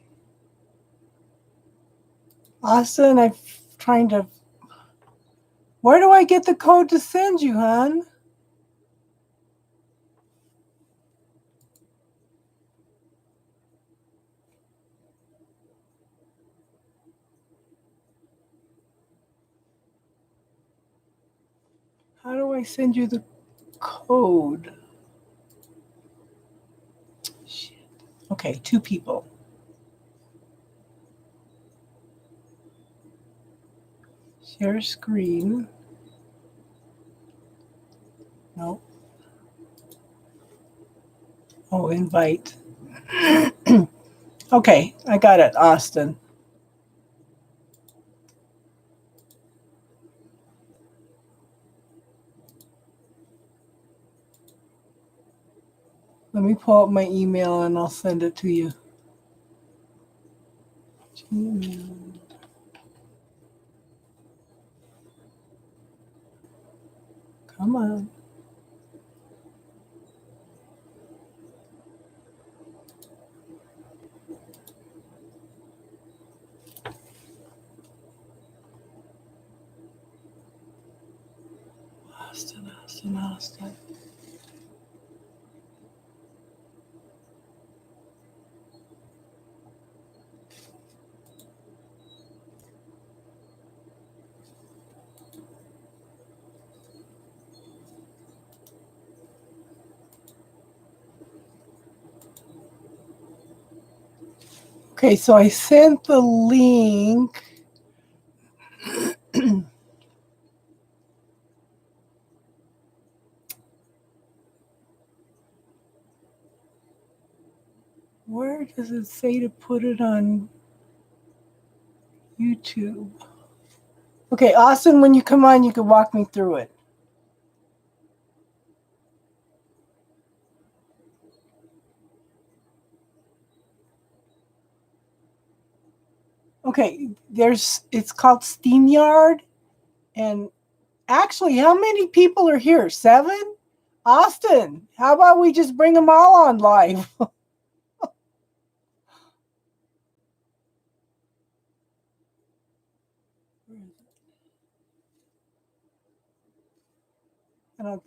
Austin, I'm trying to. Where do I get the code to send you, hon? How do I send you the code? Shit. Okay, 2 people. Share screen. No. Oh, invite. Okay, I got it, Austin. Let me pull up my email and I'll send it to you. Gmail. Come on. Austin. Okay, so I sent the link. Where does it say to put it on YouTube? Okay, Austin, when you come on, you can walk me through it. Okay, it's called StreamYard. And actually, how many people are here? 7? Austin, how about we just bring them all on live?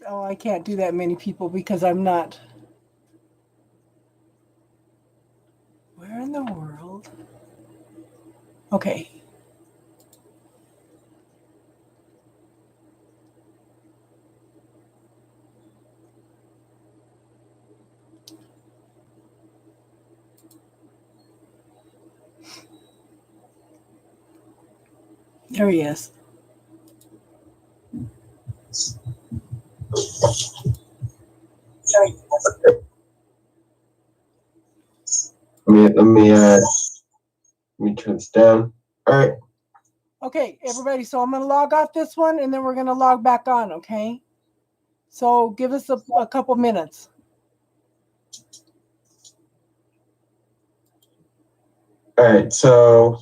I can't do that many people because I'm not. Where in the world? Okay. There he is. Let me turn this down. All right. Okay, everybody. So I'm going to log off this one and then we're going to log back on, okay? So give us a couple minutes. All right. So